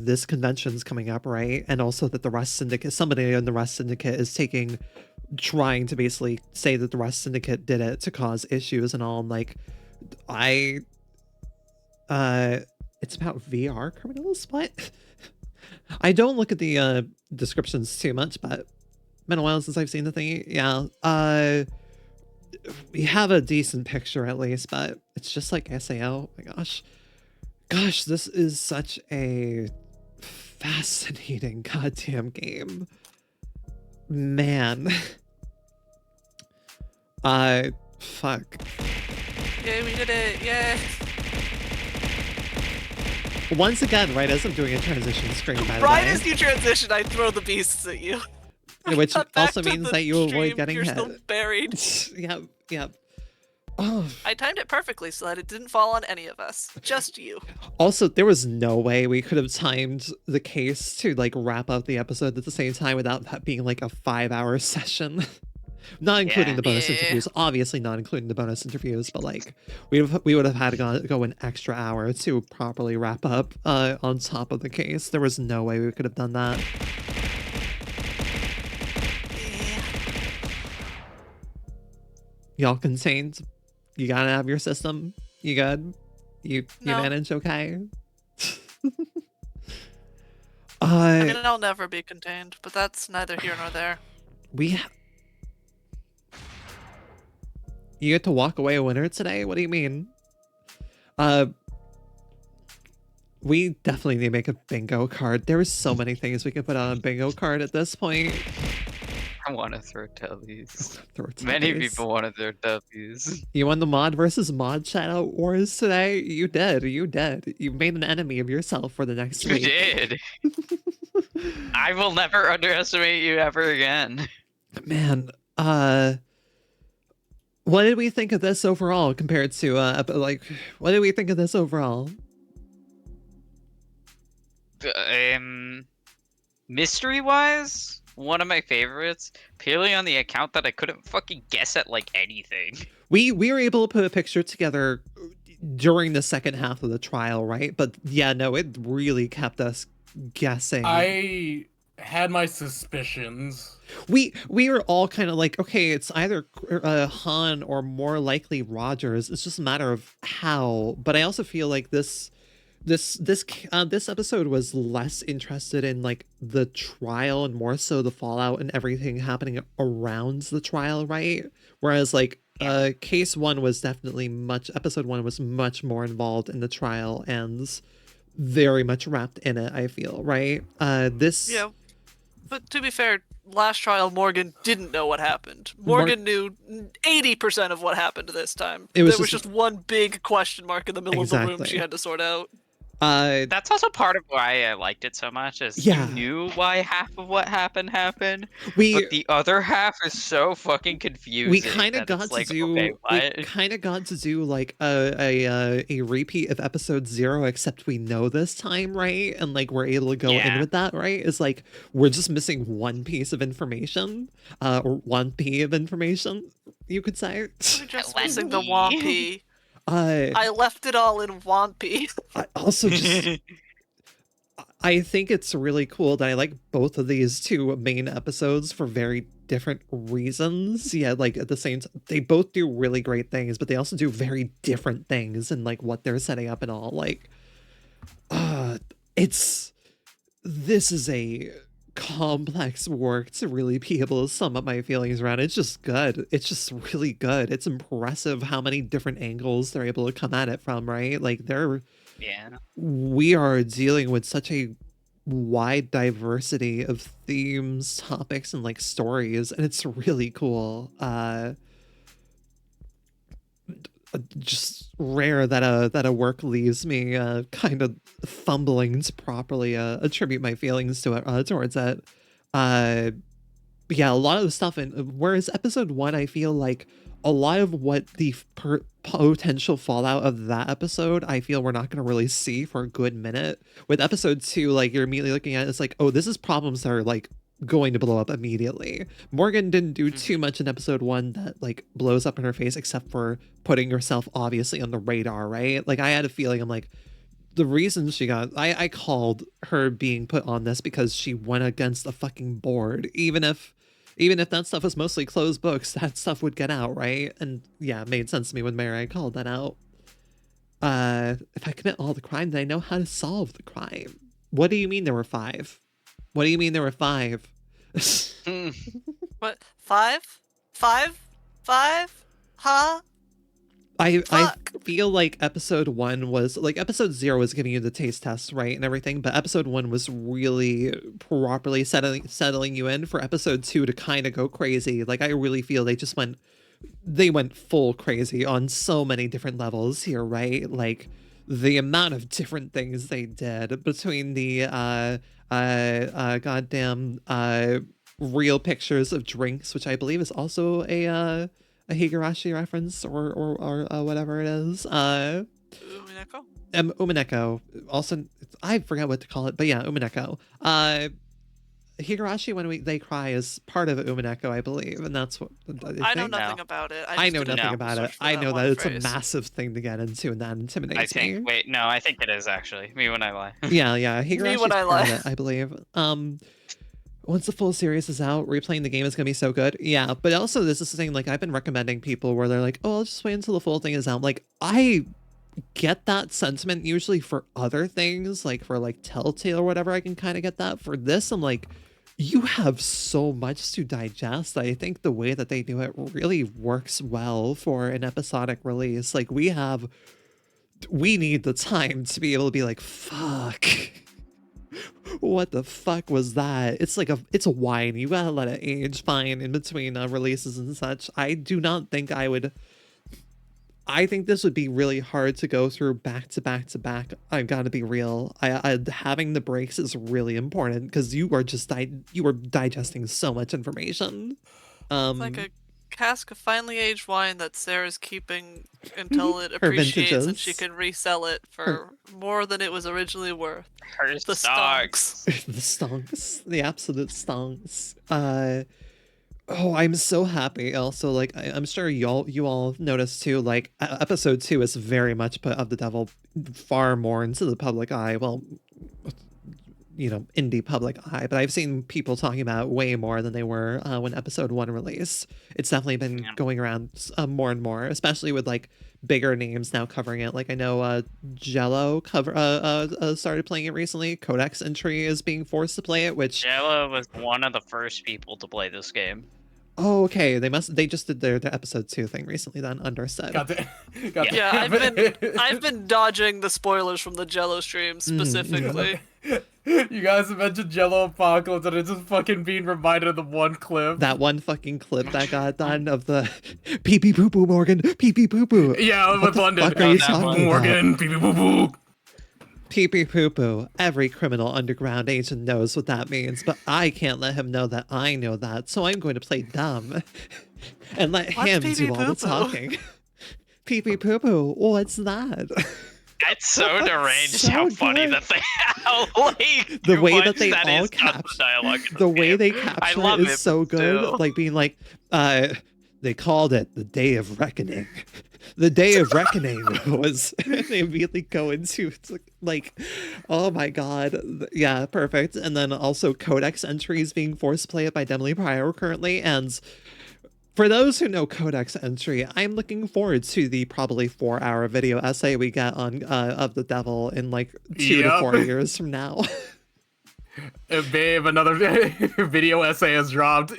this convention's coming up, right? And also that the Rust Syndicate, somebody in the Rust Syndicate is trying to basically say that the Rust Syndicate did it to cause issues and all. And like, it's about VR criminals. What? I don't look at the descriptions too much, but been a while since I've seen the thing. Yeah. We have a decent picture at least, but it's just like SAO. Oh my gosh. Gosh, this is such a fascinating goddamn game. Man. Fuck. Yay, we did it! Yay! Once again, right as I'm doing a transition screen, by the Right way. as you transition, I throw the beasts at you. Which Cut back also to means the that you avoid stream, getting you're hit. still buried. Yep, yep. Oh. I timed it perfectly so that it didn't fall on any of us. Just you. Also, there was no way we could have timed the case to like wrap up the episode at the same time without that being like a 5-hour session. Not including the bonus Yeah. interviews, obviously not including the bonus interviews, but like we would have had to go an extra hour to properly wrap up on top of the case. There was no way we could have done that. Yeah. Y'all contained? You gotta have your system? You good? You No. manage okay? I mean, I'll never be contained, but that's neither here nor there. You get to walk away a winner today? What do you mean? We definitely need to make a bingo card. There's so many things we could put on a bingo card at this point. I want to throw W's. Throw Many W's. people want to throw W's. You won the mod versus mod shadow wars today? You did. You did. You made an enemy of yourself for the next You week. did. I will never underestimate you ever again. Man, what did we think of this overall compared to what did we think of this overall? Mystery-wise, one of my favorites, purely on the account that I couldn't fucking guess at like anything. We were able to put a picture together during the second half of the trial, right? But yeah, no, it really kept us guessing. I had my suspicions. We were all kind of like, okay, it's either Han or more likely Rogers. It's just a matter of how. But I also feel like this episode was less interested in like the trial and more so the fallout and everything happening around the trial, right? Whereas like episode 1 was much more involved in the trial and very much wrapped in it, I feel, right? Yeah. But to be fair, last trial Morgan didn't know what happened. Morgan knew 80% of what happened this time. There was just one big question mark in the middle of the room she had to sort out. That's also part of why I liked it so much, is Yeah. you knew why half of what happened, but we the other half is so fucking confusing. kind of that got it's to like, do okay, what? we kind of got to do like a repeat of episode 0, except we know this time, right? And like we're able to go in Yeah. with that, right? It's like we're just missing one piece of information, or one P of information, you could say. We're just Let missing the me. Wampy. I I left it all in Wampy. also just I think it's really cool that I like both of these two main episodes for very different reasons. Yeah, like at the same time, they both do really great things, but they also do very different things and like what they're setting up and all. Like, this is a complex work to really be able to sum up my feelings around. It's just good. It's just really good. It's impressive how many different angles they're able to come at it from, right? Like Yeah. we are dealing with such a wide diversity of themes, topics, and like stories, and it's really cool. Just rare that a work leaves me kind of fumbling to properly attribute my feelings to it towards it. But yeah, a lot of the stuff whereas episode 1, I feel like a lot of what the potential fallout of that episode, I feel we're not going to really see for a good minute. With episode 2, like you're immediately looking at it, it's like, oh, this is problems that are like going to blow up immediately. Morgan didn't do too much in episode 1 that like blows up in her face, except for putting herself obviously on the radar, right? Like I had a feeling, I'm like, the reason she got, I called her being put on this because she went against a fucking board. Even if that stuff was mostly closed books, that stuff would get out, right? And yeah, it made sense to me when Mary called that out. if I commit all the crime, then I know how to solve the crime. What do you mean there were 5? What do you mean there were 5? What? 5? 5? 5? Huh? I Fuck. feel like episode 1 was like episode 0 was giving you the taste test, right, and everything, but episode 1 was really properly settling you in for episode 2 to kind of go crazy. Like I really feel they went full crazy on so many different levels here, right? Like the amount of different things they did between the goddamn real pictures of drinks, which I believe is also a Higurashi reference or whatever it is. Umineko? Umineko. Also, I forgot what to call it, but yeah, Umineko. Higurashi when they cry is part of Umineko, I believe, and that's what I know think. nothing No. about it. I just know did a nothing Google about it. search for I know one that it's phrase. a massive thing to get into, and that intimidates I think. me. Wait, no, I think it is actually. Me when I lie. Yeah. Higurashi's when I part of lie. it, I believe. Once the full series is out, replaying the game is gonna be so good. Yeah, but also this is the thing, like I've been recommending people where they're like, oh, I'll just wait until the full thing is out. Like I get that sentiment usually for other things, like for like Telltale or whatever, I can kind of get that. For this, I'm like, you have so much to digest. I think the way that they do it really works well for an episodic release. Like we need the time to be able to be like, fuck. What the fuck was that? It's like it's a wine. You gotta let it age fine in between releases and such. I do not think I would. I think this would be really hard to go through back to back to back. I've got to be real. Having the breaks is really important because you are just you are digesting so much information. It's like a cask of finely aged wine that Sarah's keeping until it appreciates and she vintages. can resell it for more than it was originally worth. Her The stocks. The stonks, the absolute stonks. Oh, I'm so happy. Also, like I'm sure you all noticed too. Like episode 2 is very much put of the devil far more into the public eye. Well, indie public eye, but I've seen people talking about it way more than they were when episode 1 released. It's definitely been going around more and more, especially with like bigger names now covering it. Like I know Jello started playing it recently. Codex Entry is being forced to play it, which Jello was one of the first people to play this game. oh, okay. They just did their episode 2 thing recently then, understood. Yeah, I've been dodging the spoilers from the Jello stream specifically. You guys have mentioned Jello Apocalypse, and it's just fucking being reminded of the one clip. That one fucking clip that got done of the pee pee poo poo Morgan, pee pee poo poo. Yeah, What with the London. fuck are you that talking one. about? Morgan, pee pee poo poo. Pee pee poo poo. Every criminal underground agent knows what that means, but I can't let him know that I know that, so I'm going to play dumb and let What's him pee do pee all the poo poo? talking. Pee pee poo poo. What's that? It's so deranged So how funny good. that they how like The way that much they that all is not the dialogue. in The this way game. they I capture love it is so good. too. Like being like, they called it the Day of Reckoning. The Day of Reckoning was they immediately go into it's like, oh my god, yeah, perfect. And then also Codex Entries being forced to play it by Demily Pryor currently. And for those who know Codex Entry, I'm looking forward to the probably 4-hour video essay we get on of the devil in like 2 to 4 years from now. Babe, another video essay has dropped.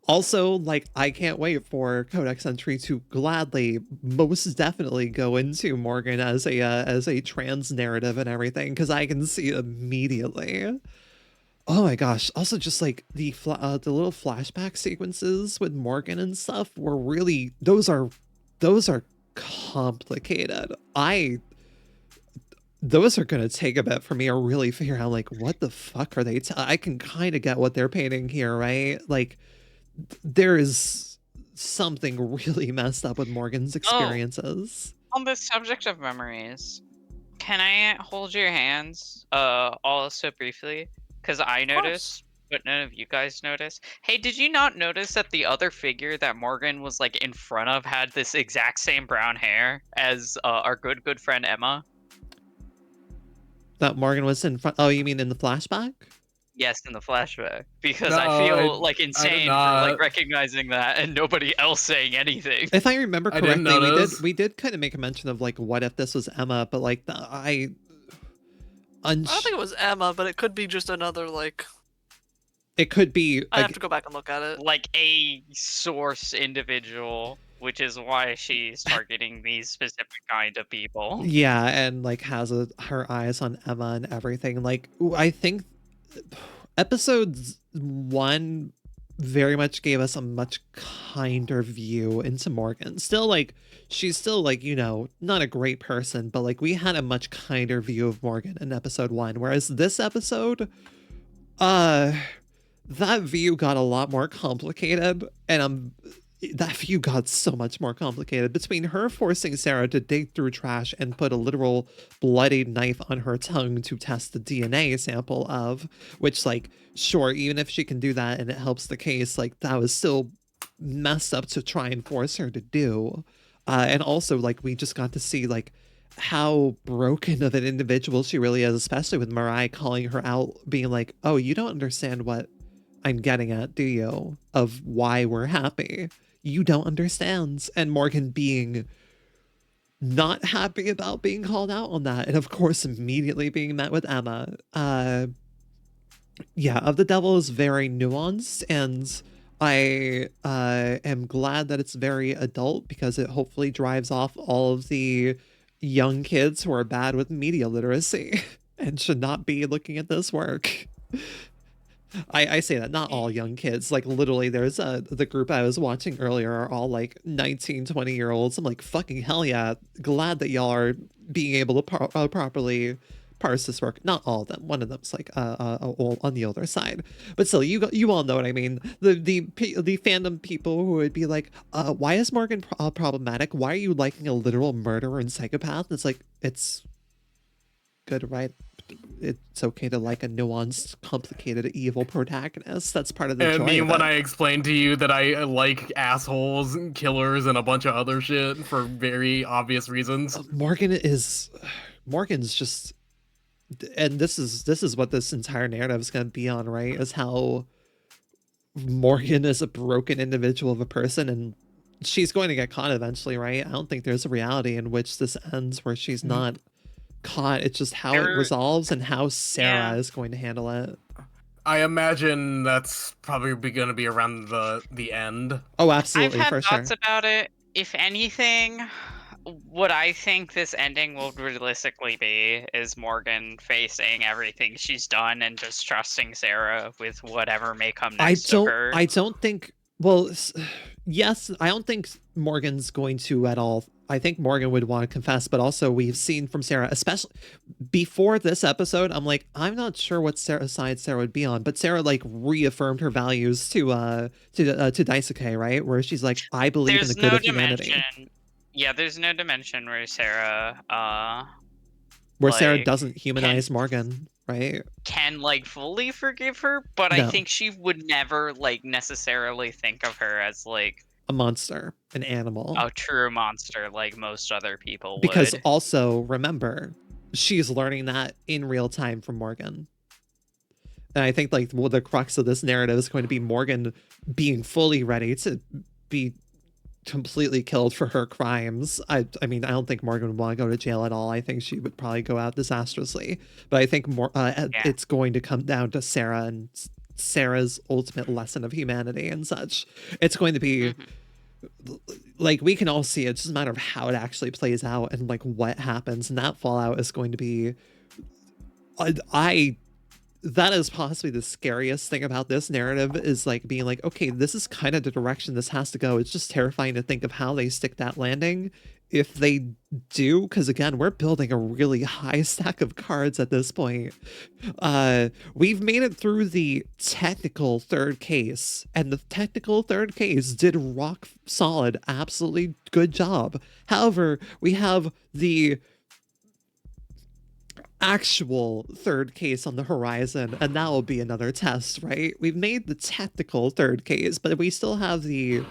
Also, like, I can't wait for Codex Entry to gladly, most definitely go into Morgan as a trans narrative and everything, because I can see it immediately. Oh my gosh! Also, just like the little flashback sequences with Morgan and stuff were really those are complicated. Those are gonna take a bit for me to really figure out like what the fuck are they? I can kind of get what they're painting here, right? Like there is something really messed up with Morgan's experiences. On the subject of memories, can I hold your hands also briefly? Because I noticed, but none of you guys noticed. Hey, did you not notice that the other figure that Morgan was like in front of had this exact same brown hair as our good friend Emma? That Morgan was in front. Oh, you mean in the flashback? Yes, in the flashback. Because No, I feel like insane for like not. recognizing that and nobody else saying anything. If I remember I didn't correctly, notice. we did kind of make a mention of like what if this was Emma, but like I don't think it was Emma, but it could be just another, like... it could be I have to go back and look at it. Like a source individual, which is why she's targeting these specific kind of people. yeah, and like has her eyes on Emma and everything. Like I think episodes 1 very much gave us a much kinder view into Morgan. Still like she's still like, you know, not a great person, but like we had a much kinder view of Morgan in episode 1, whereas this episode that view got a lot more complicated, and that view got so much more complicated between her forcing Sarah to dig through trash and put a literal bloodied knife on her tongue to test the DNA sample of, which, like, sure, even if she can do that and it helps the case, like, that was still messed up to try and force her to do. And also, like, we just got to see, like, how broken of an individual she really is, especially with Mariah calling her out, being like, oh, you don't understand what I'm getting at, do you? Of why we're happy. You don't understand. And Morgan being not happy about being called out on that. And of course, immediately being met with Emma. Yeah, Of the Devil is very nuanced, and I am glad that it's very adult because it hopefully drives off all of the young kids who are bad with media literacy and should not be looking at this work. I say that, not all young kids, like literally there's the group I was watching earlier are all like 19, 20-year-olds. I'm like, fucking hell yeah, glad that y'all are being able to properly parse this work. Not all of them, one of them's like on the older side, but still, you all know what I mean. The fandom people who would be like, why is Morgan problematic? Why are you liking a literal murderer and psychopath? It's like, it's good, right? It's okay to like a nuanced, complicated, evil protagonist. That's part of the joy. And me of when it. I explained to you that I like assholes and killers and a bunch of other shit for very obvious reasons. Morgan's just, and this is what this entire narrative is going to be on, right? Is how Morgan is a broken individual of a person, and she's going to get caught eventually, right? I don't think there's a reality in which this ends where she's not caught. It's just how it resolves and how Sarah is going to handle it. I imagine that's probably going to be around the end. Oh, absolutely, I've for had sure. thoughts about it. If anything, what I think this ending will realistically be is Morgan facing everything she's done and just trusting Sarah with whatever may come next to her. I don't think. Well, yes, I don't think Morgan's going to at all. I think Morgan would want to confess, but also we've seen from Sarah, especially before this episode, I'm like, I'm not sure what side Sarah would be on, but Sarah like reaffirmed her values to Daisuke, right? Where she's like, I believe in the good of humanity. Yeah, there's no dimension where Sarah Sarah doesn't humanize Morgan, right? Can like fully forgive her, but No. I think she would never like necessarily think of her as like a monster, an animal, a true monster like most other people would. Because also remember, she's learning that in real time from Morgan. And I think like the crux of this narrative is going to be Morgan being fully ready to be completely killed for her crimes. I mean, I don't think Morgan would want to go to jail at all. I think she would probably go out disastrously. But I think it's going to come down to Sarah and Sarah's ultimate lesson of humanity and such. It's going to be like, we can all see it. It's just a matter of how it actually plays out and like what happens. And that fallout is going to be that is possibly the scariest thing about this narrative, is like being like, okay, this is kind of the direction this has to go. It's just terrifying to think of how they stick that landing if they do, because again, we're building a really high stack of cards at this point. We've made it through the technical third case, and the technical third case did rock solid, absolutely good job. However, we have the actual third case on the horizon, and that will be another test, right? We've made the technical third case, but we still have the,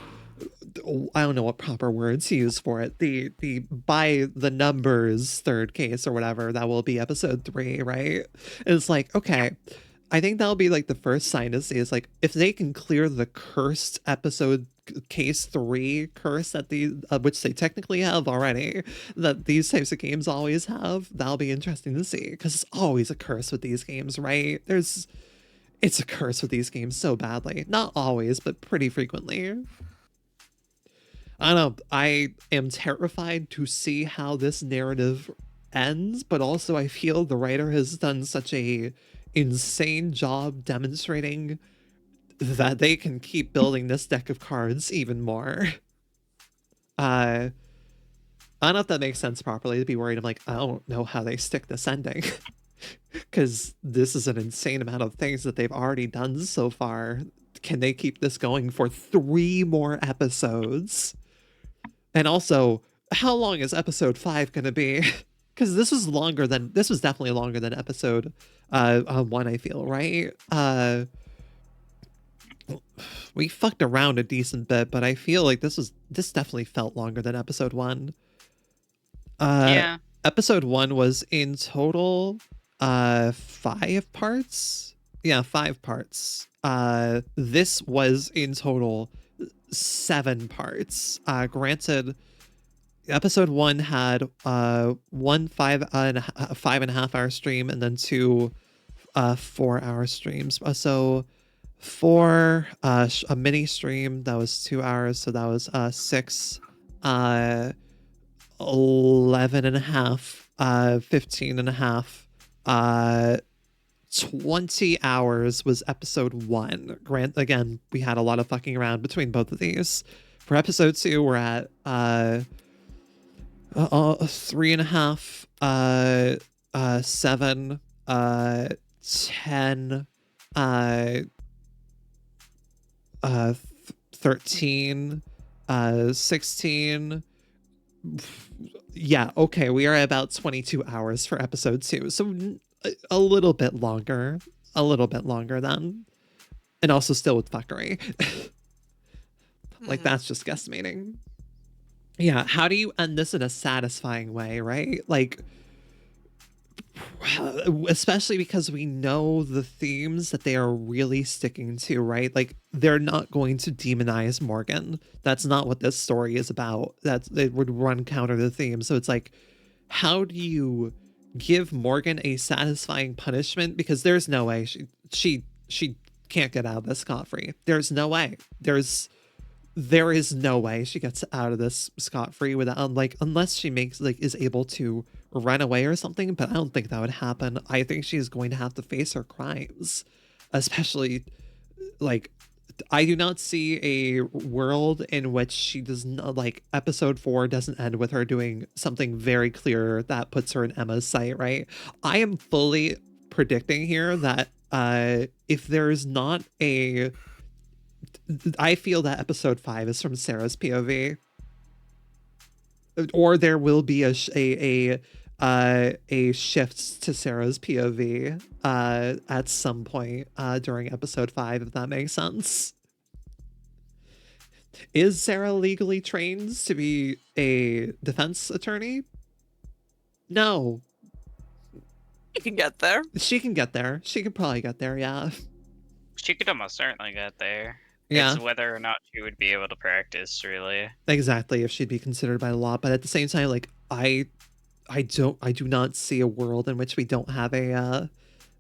I don't know what proper words to use for it, the by the numbers third case or whatever. That will be episode 3, right? And it's like, okay, I think that'll be like the first sign to see is like if they can clear the cursed episode case 3 curse that which they technically have already, that these types of games always have. That'll be interesting to see because it's always a curse with these games, right? It's a curse with these games so badly. Not always, but pretty frequently. I don't know. I am terrified to see how this narrative ends, but also I feel the writer has done such a insane job demonstrating that they can keep building this deck of cards even more. I don't know if that makes sense properly to be worried. I'm like, I don't know how they stick this ending. Because this is an insane amount of things that they've already done so far. Can they keep this going for 3 more episodes? And also, how long is episode 5 going to be? Because this was definitely longer than episode 1, I feel, right? We fucked around a decent bit, but I feel like this definitely felt longer than episode 1. Yeah. Episode 1 was in total 5 parts. Yeah, 5 parts. This was in total 7 parts. Granted, episode 1 had 1 5.5 hour stream and then 2 4-hour streams. So 4 a mini stream that was 2 hours, so that was 6 11 and a half 15 and a half 20 hours was episode 1. Again, we had a lot of fucking around between both of these. For episode 2, we're at 3.5 7 10 13 16. Yeah, okay, we are about 22 hours for episode 2, so a little bit longer then, and also still with fuckery. Like, that's just guesstimating. Yeah, how do you end this in a satisfying way, right? Like, especially because we know the themes that they are really sticking to, right? Like, they're not going to demonize Morgan. That's not what this story is about. It would run counter to the theme. So it's like, how do you give Morgan a satisfying punishment? Because there's no way she can't get out of this scot-free. There's no way. There is no way she gets out of this scot-free without, like, unless she is able to run away or something, but I don't think that would happen. I think she's going to have to face her crimes, especially, like, I do not see a world in which she does not, like, episode 4 doesn't end with her doing something very clear that puts her in Emma's sight, right? I am fully predicting here that if there's not I feel that episode 5 is from Sarah's POV, or there will be a shift to Sarah's POV at some point during episode 5, if that makes sense. Is Sarah legally trained to be a defense attorney? No. You can get there. She can get there. She could probably get there, yeah. She could almost certainly get there. Yeah. It's whether or not she would be able to practice, really. Exactly, if she'd be considered by the law. But at the same time, like, I do not see a world in which we don't have a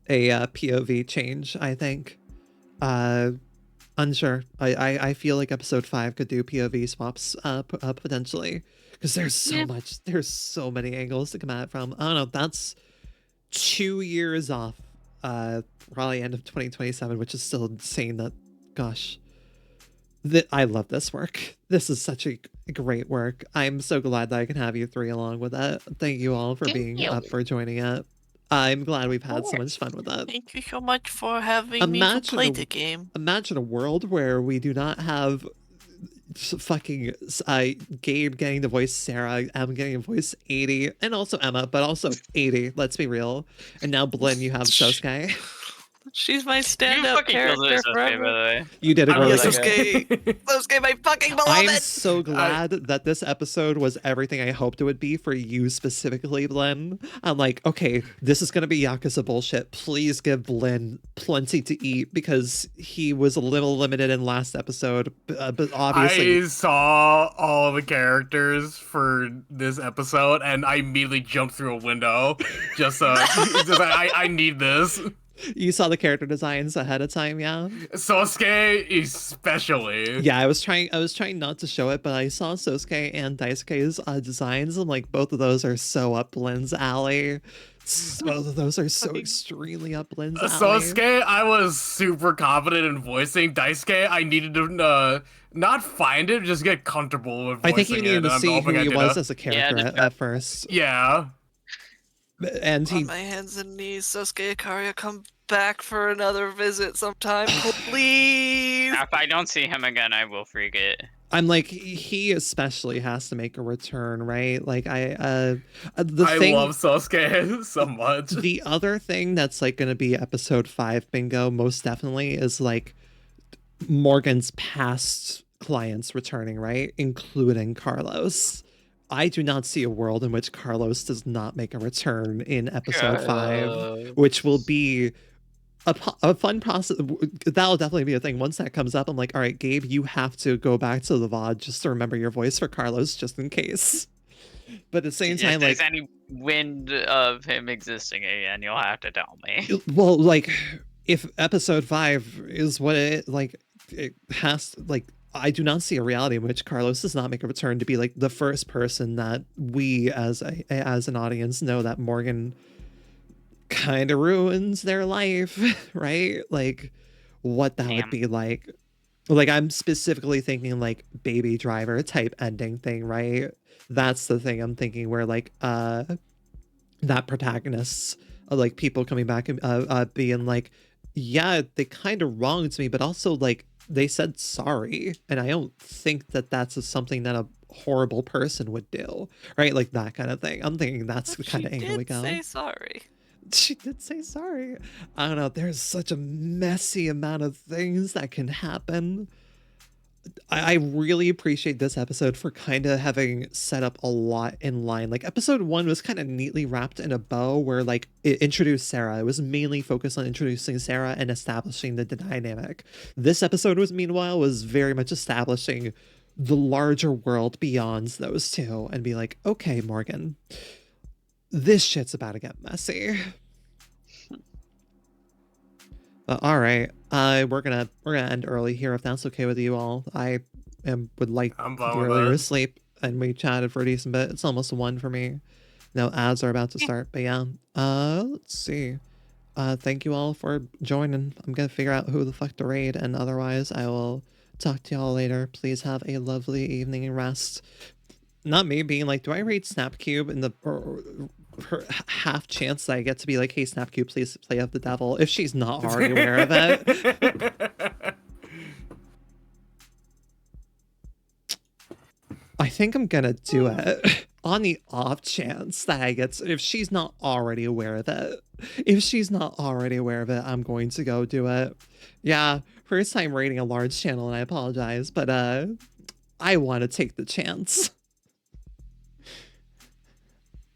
POV change, I think. Unsure. I feel like episode 5 could do POV swaps potentially. Because there's so many angles to come at it from. I don't know, that's 2 years off. Probably end of 2027, which is still insane that, gosh. I love this work. This is such a great work. I'm so glad that I can have you 3 along with it. Thank you all for being up for joining it. I'm glad we've had so much fun with it. Thank you so much for having me to play the game. Imagine a world where we do not have fucking Gabe getting to voice Sarah, Em getting to voice 80, and also Emma, but also 80, let's be real. And now Blinn, you have Sosuke. She's my You stand-up fucking killed it, character Sasuke, by the forever. way. You did a I'm really just good Sasuke. Sasuke, my fucking I'm beloved. so glad that this episode was everything I hoped it would be for you specifically, Blinn. I'm like, okay, this is gonna be Yakuza bullshit. Please give Blinn plenty to eat because he was a little limited in last episode, but obviously I saw all the characters for this episode, and I immediately jumped through a window. Just I need this. you saw the character designs ahead of time, yeah. Sasuke especially. Yeah, I was trying not to show it, but I saw Sosuke and Daisuke's designs. I'm like, both of those are so up Blinn's alley. Both of those are so extremely up Blinn's alley. Sasuke, I was super confident in voicing. Daisuke, I needed to not find it, just get comfortable with voicing I think you needed it. to I'm see who hoping I he did was a- as a character at first. Yeah. And On he my hands and knees, Sasuke Ikaria, come back for another visit sometime, please. If I don't see him again, I will forget. I'm like, he especially has to make a return, right? Like I love Sasuke so much. The other thing that's like going to be episode 5 bingo most definitely is like Morgan's past clients returning, right? Including Carlos. I do not see a world in which Carlos does not make a return in episode 5, which will be a fun process. That'll definitely be a thing. Once that comes up, I'm like, all right, Gabe, you have to go back to the VOD just to remember your voice for Carlos, just in case. But at the same time, If there's like, any wind of him existing again, you'll have to tell me. well, like, if episode 5 is what it has, like, I do not see a reality in which Carlos does not make a return to be like the first person that we as an audience know that Morgan kind of ruins their life, right? Like what that would be like. Like I'm specifically thinking like Baby Driver type ending thing, right? That's the thing I'm thinking where like that protagonists like people coming back and being like, yeah, they kind of wronged me, but also like they said sorry, and I don't think that that's something that a horrible person would do, right? Like that kind of thing. I'm thinking that's the kind of angle we go. Say sorry. She did say sorry. I don't know. There's such a messy amount of things that can happen. I really appreciate this episode for kind of having set up a lot in line. Like episode 1 was kind of neatly wrapped in a bow where like it introduced Sarah. It was mainly focused on introducing Sarah and establishing the dynamic. This episode was very much establishing the larger world beyond those two and be like, okay, Morgan, this shit's about to get messy. All right, we're gonna end early here if that's okay with you all. Would like to be earlier to sleep, and we chatted for a decent bit. It's almost 1 for me. No ads are about to start, but yeah. Let's see. Thank you all for joining. I'm gonna figure out who the fuck to raid, and otherwise I will talk to y'all later. Please have a lovely evening and rest. Not me being like, do I raid Snapcube in the her half chance that I get to be like, hey Snapcube, please play up the devil if she's not already aware of it. I think I'm gonna do it on the off chance that I get to, if she's not already aware of it. If she's not already aware of it, I'm going to go do it. Yeah, first time raiding a large channel and I apologize, but I want to take the chance.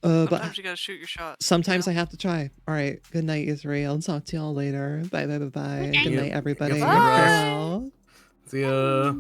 Sometimes you gotta shoot your shot. Sometimes I have to try. All right. Good night, Israel. I'll talk to y'all later. Bye, bye, bye, bye. Good night, everybody. Bye. Farewell. See ya.